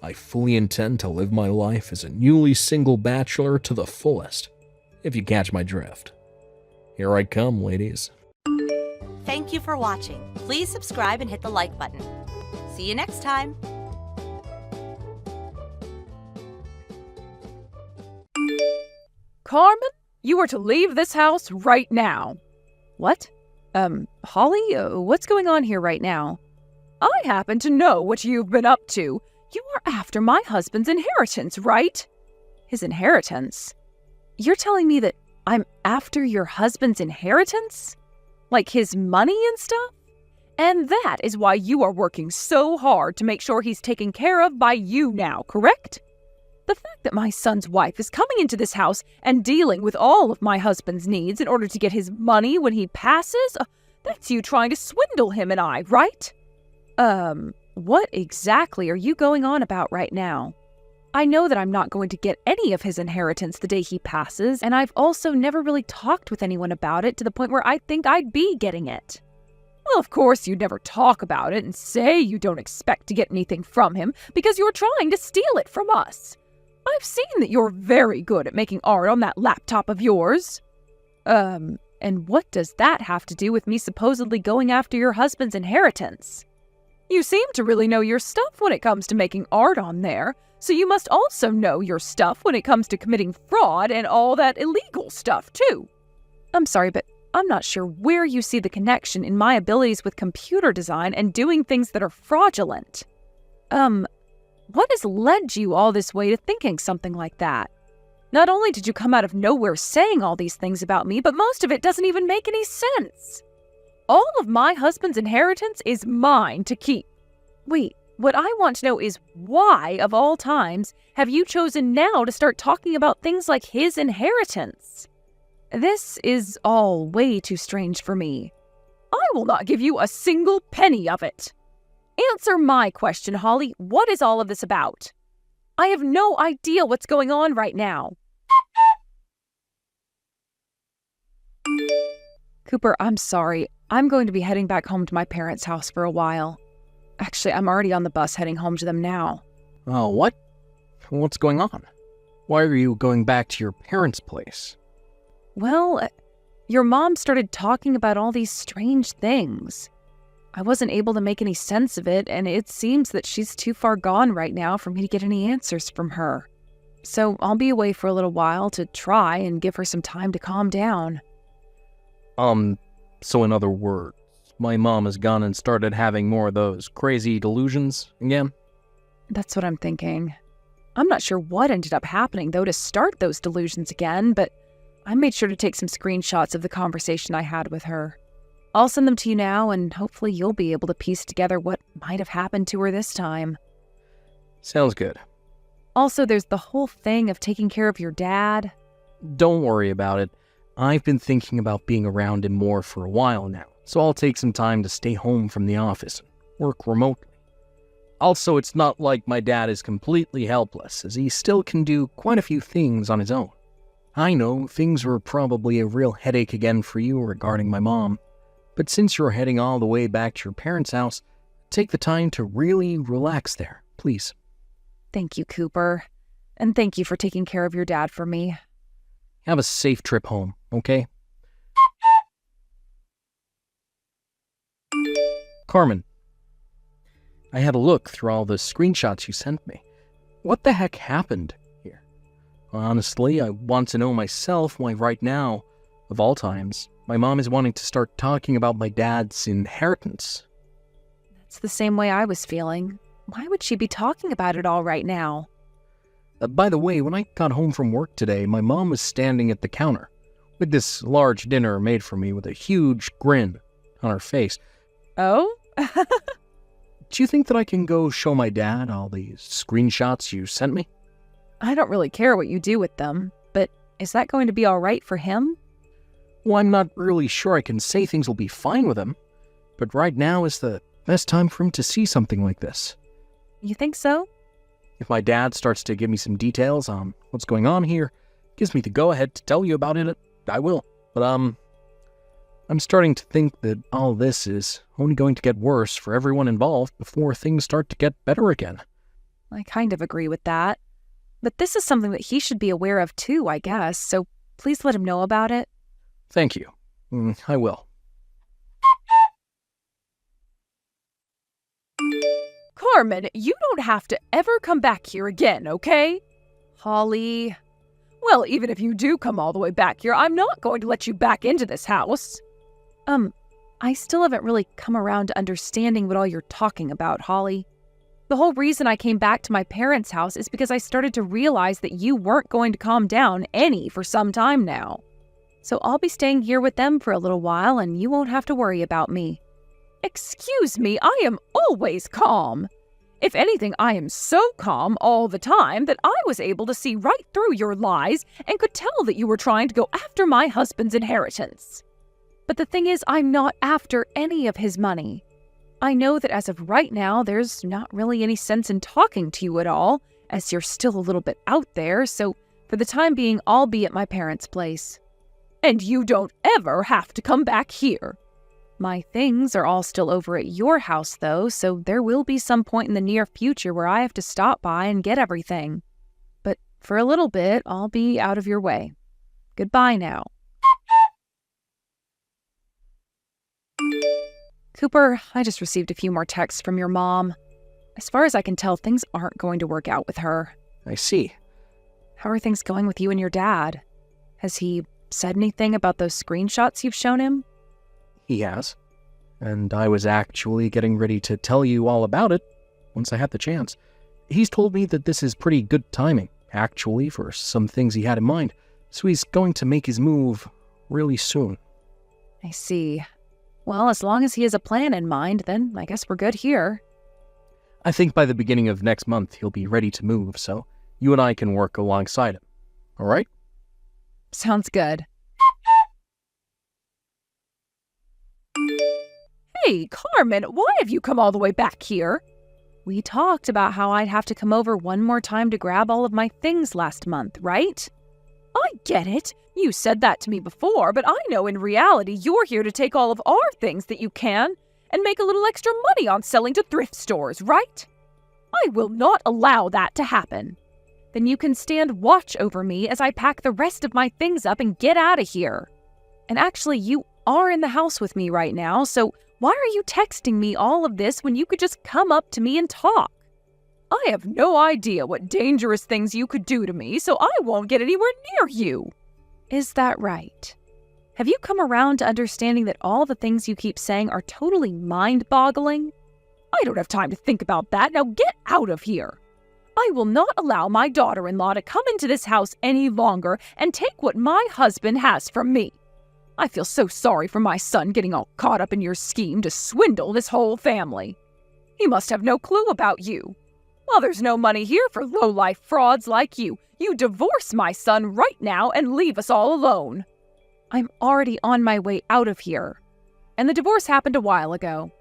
I fully intend to live my life as a newly single bachelor to the fullest, if you catch my drift. Here I come, ladies. Thank you for watching. Please subscribe and hit the like button. See you next time. Carmen, you are to leave this house right now. What? Holly, what's going on here right now? I happen to know what you've been up to. You are after my husband's inheritance, right? His inheritance? You're telling me that I'm after your husband's inheritance? Like his money and stuff? And that is why you are working so hard to make sure he's taken care of by you now, correct? The fact that my son's wife is coming into this house and dealing with all of my husband's needs in order to get his money when he passes, that's you trying to swindle him and I, right? What exactly are you going on about right now? I know that I'm not going to get any of his inheritance the day he passes, and I've also never really talked with anyone about it to the point where I think I'd be getting it. Well, of course you'd never talk about it and say you don't expect to get anything from him because you're trying to steal it from us. I've seen that you're very good at making art on that laptop of yours. And what does that have to do with me supposedly going after your husband's inheritance? You seem to really know your stuff when it comes to making art on there, so you must also know your stuff when it comes to committing fraud and all that illegal stuff, too. I'm sorry, but I'm not sure where you see the connection in my abilities with computer design and doing things that are fraudulent. What has led you all this way to thinking something like that? Not only did you come out of nowhere saying all these things about me, but most of it doesn't even make any sense. All of my husband's inheritance is mine to keep. Wait, what I want to know is why, of all times, have you chosen now to start talking about things like his inheritance? This is all way too strange for me. I will not give you a single penny of it. Answer my question, Holly. What is all of this about? I have no idea what's going on right now. Cooper, I'm sorry. I'm going to be heading back home to my parents' house for a while. Actually, I'm already on the bus heading home to them now. Oh, what? What's going on? Why are you going back to your parents' place? Well, your mom started talking about all these strange things. I wasn't able to make any sense of it, and it seems that she's too far gone right now for me to get any answers from her. So I'll be away for a little while to try and give her some time to calm down. So in other words, my mom has gone and started having more of those crazy delusions again? That's what I'm thinking. I'm not sure what ended up happening, though, to start those delusions again, but I made sure to take some screenshots of the conversation I had with her. I'll send them to you now, and hopefully you'll be able to piece together what might have happened to her this time. Sounds good. Also, there's the whole thing of taking care of your dad. Don't worry about it. I've been thinking about being around him more for a while now, so I'll take some time to stay home from the office and work remotely. Also, it's not like my dad is completely helpless, as he still can do quite a few things on his own. I know things were probably a real headache again for you regarding my mom, but since you're heading all the way back to your parents' house, take the time to really relax there, please. Thank you, Cooper. And thank you for taking care of your dad for me. Have a safe trip home, okay? Carmen, I had a look through all the screenshots you sent me. What the heck happened here? Honestly, I want to know myself why right now, of all times, my mom is wanting to start talking about my dad's inheritance. That's the same way I was feeling. Why would she be talking about it all right now? By the way, when I got home from work today, my mom was standing at the counter with this large dinner made for me with a huge grin on her face. Oh? Do you think that I can go show my dad all these screenshots you sent me? I don't really care what you do with them, but is that going to be all right for him? Well, I'm not really sure I can say things will be fine with him, but right now is the best time for him to see something like this. You think so? If my dad starts to give me some details on what's going on here, gives me the go-ahead to tell you about it, I will. But, I'm starting to think that all this is only going to get worse for everyone involved before things start to get better again. I kind of agree with that. But this is something that he should be aware of too, I guess, so please let him know about it. Thank you. I will. Carmen, you don't have to ever come back here again, okay? Holly. Well, even if you do come all the way back here, I'm not going to let you back into this house. I still haven't really come around to understanding what all you're talking about, Holly. The whole reason I came back to my parents' house is because I started to realize that you weren't going to calm down any for some time now. So I'll be staying here with them for a little while and you won't have to worry about me. Excuse me, I am always calm. If anything, I am so calm all the time that I was able to see right through your lies and could tell that you were trying to go after my husband's inheritance. But the thing is, I'm not after any of his money. I know that as of right now, there's not really any sense in talking to you at all, as you're still a little bit out there, so for the time being, I'll be at my parents' place. And you don't ever have to come back here. My things are all still over at your house, though, so there will be some point in the near future where I have to stop by and get everything. But for a little bit, I'll be out of your way. Goodbye now. Cooper, I just received a few more texts from your mom. As far as I can tell, things aren't going to work out with her. I see. How are things going with you and your dad? Has he said anything about those screenshots you've shown him? He has. And I was actually getting ready to tell you all about it once I had the chance. He's told me that this is pretty good timing, actually, for some things he had in mind, so he's going to make his move really soon. I see. Well, as long as he has a plan in mind, then I guess we're good here. I think by the beginning of next month he'll be ready to move, so you and I can work alongside him. All right? Sounds good. Hey, Carmen, why have you come all the way back here? We talked about how I'd have to come over one more time to grab all of my things last month, right? I get it. You said that to me before, but I know in reality you're here to take all of our things that you can and make a little extra money on selling to thrift stores, right? I will not allow that to happen. Then you can stand watch over me as I pack the rest of my things up and get out of here. And actually, you are in the house with me right now, so why are you texting me all of this when you could just come up to me and talk? I have no idea what dangerous things you could do to me, so I won't get anywhere near you. Is that right? Have you come around to understanding that all the things you keep saying are totally mind-boggling? I don't have time to think about that. Now get out of here. I will not allow my daughter-in-law to come into this house any longer and take what my husband has from me. I feel so sorry for my son getting all caught up in your scheme to swindle this whole family. He must have no clue about you. Well, there's no money here for low-life frauds like you. You divorce my son right now and leave us all alone. I'm already on my way out of here. And the divorce happened a while ago.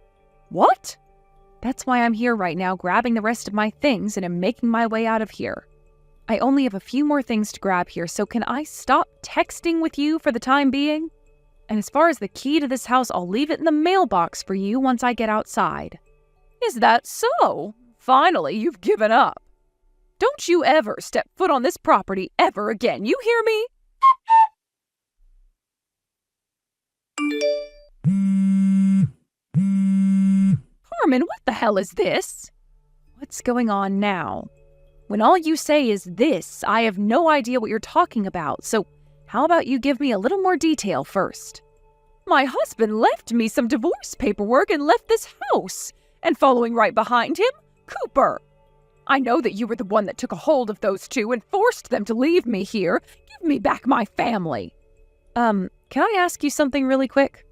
What? That's why I'm here right now, grabbing the rest of my things and am making my way out of here. I only have a few more things to grab here, so can I stop texting with you for the time being? And as far as the key to this house, I'll leave it in the mailbox for you once I get outside. Is that so? Finally, you've given up. Don't you ever step foot on this property ever again, you hear me? Carmen, what the hell is this? What's going on now? When all you say is this, I have no idea what you're talking about, so how about you give me a little more detail first? My husband left me some divorce paperwork and left this house, and following right behind him, Cooper. I know that you were the one that took a hold of those two and forced them to leave me here. Give me back my family. Can I ask you something really quick?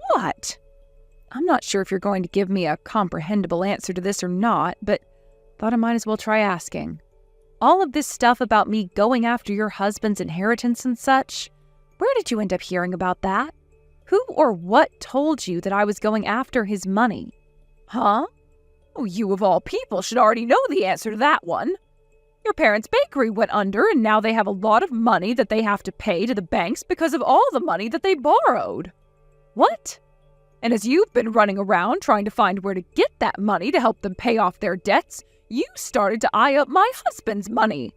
What? I'm not sure if you're going to give me a comprehensible answer to this or not, but thought I might as well try asking. All of this stuff about me going after your husband's inheritance and such, where did you end up hearing about that? Who or what told you that I was going after his money? Huh? Oh, you of all people should already know the answer to that one. Your parents' bakery went under and now they have a lot of money that they have to pay to the banks because of all the money that they borrowed. What? And as you've been running around trying to find where to get that money to help them pay off their debts, you started to eye up my husband's money.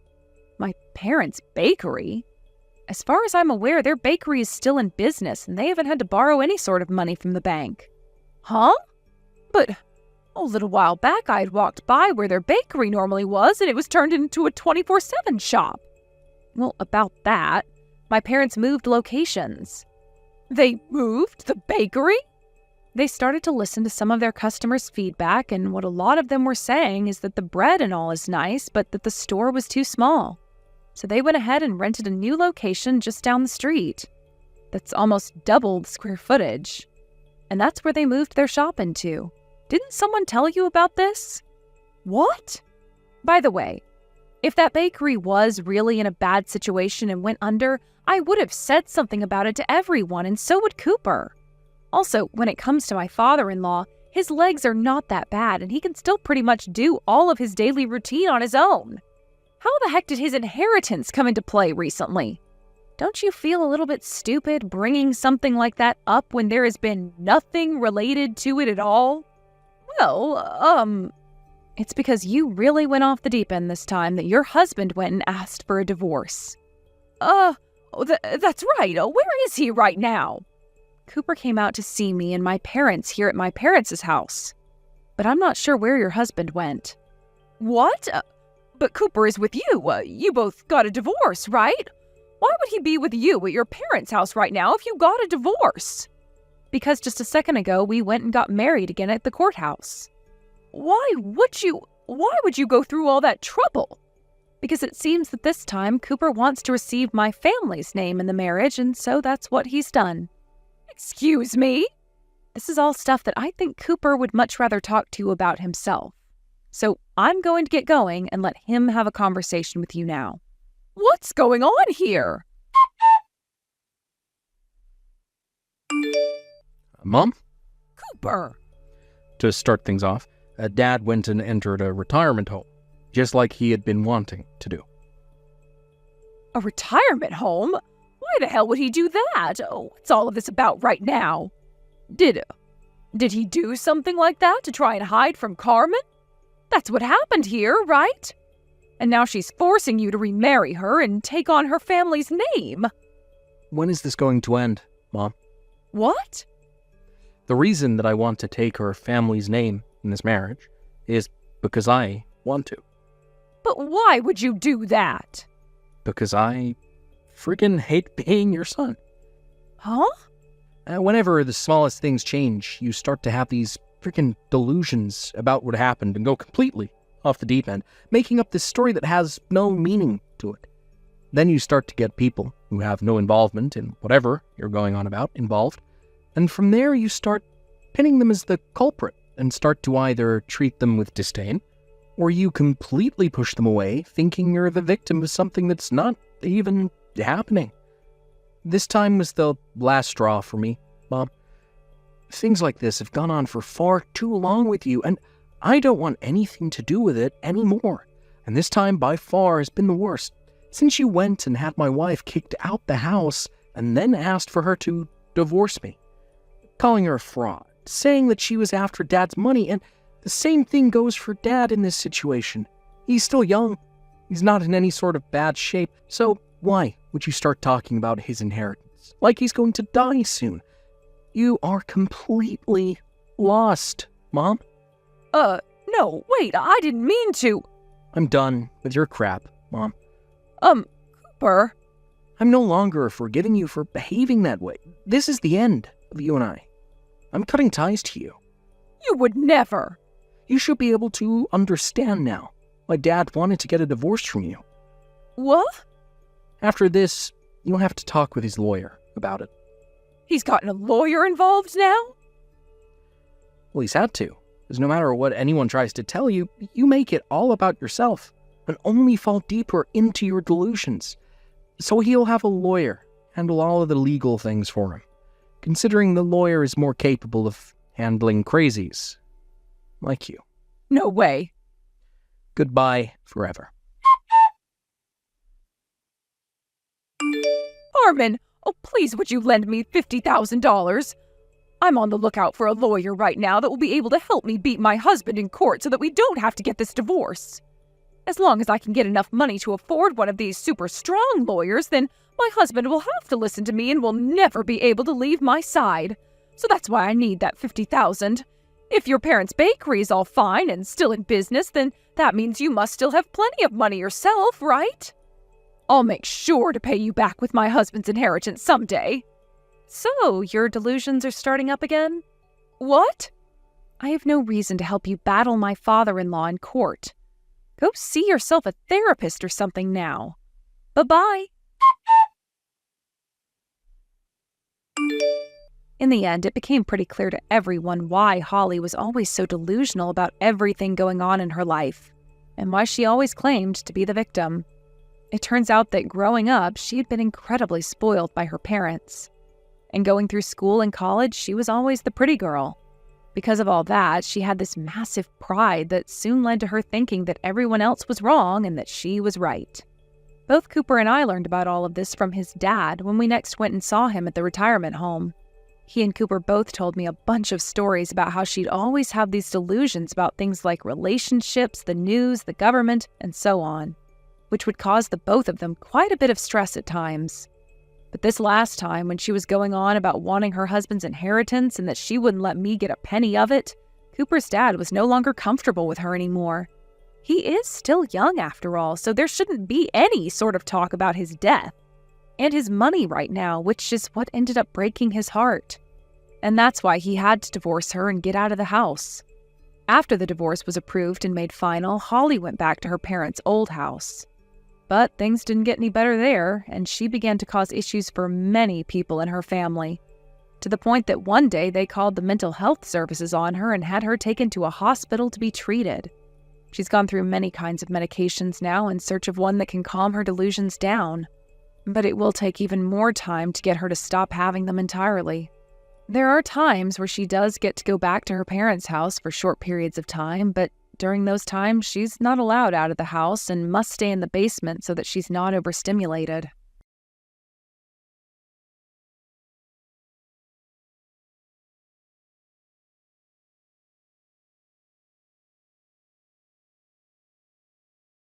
My parents' bakery? As far as I'm aware, their bakery is still in business and they haven't had to borrow any sort of money from the bank. Huh? But a little while back I had walked by where their bakery normally was and it was turned into a 24/7 shop. Well, about that, my parents moved locations. They moved the bakery? They started to listen to some of their customers' feedback, and what a lot of them were saying is that the bread and all is nice, but that the store was too small. So they went ahead and rented a new location just down the street. That's almost double the square footage. And that's where they moved their shop into. Didn't someone tell you about this? What? By the way, if that bakery was really in a bad situation and went under, I would have said something about it to everyone, and so would Cooper. Also, when it comes to my father-in-law, his legs are not that bad and he can still pretty much do all of his daily routine on his own. How the heck did his inheritance come into play recently? Don't you feel a little bit stupid bringing something like that up when there has been nothing related to it at all? Well, it's because you really went off the deep end this time that your husband went and asked for a divorce. That's right. Where is he right now? Cooper came out to see me and my parents here at my parents' house. But I'm not sure where your husband went. What? But Cooper is with you. You both got a divorce, right? Why would he be with you at your parents' house right now if you got a divorce? Because just a second ago, we went and got married again at the courthouse. Why would you go through all that trouble? Because it seems that this time Cooper wants to receive my family's name in the marriage, and so that's what he's done. Excuse me? This is all stuff that I think Cooper would much rather talk to you about himself. So I'm going to get going and let him have a conversation with you now. What's going on here? Mom? Cooper! To start things off, Dad went and entered a retirement home, just like he had been wanting to do. A retirement home? Why Why the hell would he do that? Oh, what's all of this about right now? Did he do something like that to try and hide from Carmen? That's what happened here, right? And now she's forcing you to remarry her and take on her family's name. When is this going to end, Mom? What? The reason that I want to take her family's name in this marriage is because I want to. But why would you do that? Because I friggin' hate being your son. Huh? Whenever the smallest things change, you start to have these freaking delusions about what happened and go completely off the deep end, making up this story that has no meaning to it. Then you start to get people who have no involvement in whatever you're going on about involved, and from there you start pinning them as the culprit and start to either treat them with disdain, or you completely push them away, thinking you're the victim of something that's not even happening. This time was the last straw for me, Mom. Things like this have gone on for far too long with you, and I don't want anything to do with it anymore. And this time, by far, has been the worst. Since you went and had my wife kicked out the house, and then asked for her to divorce me. Calling her a fraud, saying that she was after Dad's money, and the same thing goes for Dad in this situation. He's still young. He's not in any sort of bad shape, so why would you start talking about his inheritance? Like he's going to die soon. You are completely lost, Mom. No, wait, I didn't mean to. I'm done with your crap, Mom. Cooper. I'm no longer forgiving you for behaving that way. This is the end of you and I. I'm cutting ties to you. You would never. You should be able to understand now why Dad wanted to get a divorce from you. What? After this, you'll have to talk with his lawyer about it. He's gotten a lawyer involved now? Well, he's had to, because no matter what anyone tries to tell you, you make it all about yourself and only fall deeper into your delusions. So he'll have a lawyer handle all of the legal things for him, considering the lawyer is more capable of handling crazies like you. No way. Goodbye forever. Carmen, oh please would you lend me $50,000? I'm on the lookout for a lawyer right now that will be able to help me beat my husband in court so that we don't have to get this divorce. As long as I can get enough money to afford one of these super strong lawyers, then my husband will have to listen to me and will never be able to leave my side. So that's why I need that $50,000. If your parents' bakery is all fine and still in business, then that means you must still have plenty of money yourself, right? I'll make sure to pay you back with my husband's inheritance someday. So, your delusions are starting up again? What? I have no reason to help you battle my father-in-law in court. Go see yourself a therapist or something now. Bye-bye. In the end, it became pretty clear to everyone why Holly was always so delusional about everything going on in her life, and why she always claimed to be the victim. It turns out that growing up, she had been incredibly spoiled by her parents. And going through school and college, she was always the pretty girl. Because of all that, she had this massive pride that soon led to her thinking that everyone else was wrong and that she was right. Both Cooper and I learned about all of this from his dad when we next went and saw him at the retirement home. He and Cooper both told me a bunch of stories about how she'd always have these delusions about things like relationships, the news, the government, and so on, which would cause the both of them quite a bit of stress at times. But this last time, when she was going on about wanting her husband's inheritance and that she wouldn't let me get a penny of it, Cooper's dad was no longer comfortable with her anymore. He is still young after all, so there shouldn't be any sort of talk about his death. And his money right now, which is what ended up breaking his heart. And that's why he had to divorce her and get out of the house. After the divorce was approved and made final, Holly went back to her parents' old house. But things didn't get any better there, and she began to cause issues for many people in her family, to the point that one day they called the mental health services on her and had her taken to a hospital to be treated. She's gone through many kinds of medications now in search of one that can calm her delusions down, but it will take even more time to get her to stop having them entirely. There are times where she does get to go back to her parents' house for short periods of time, but during those times, she's not allowed out of the house and must stay in the basement so that she's not overstimulated.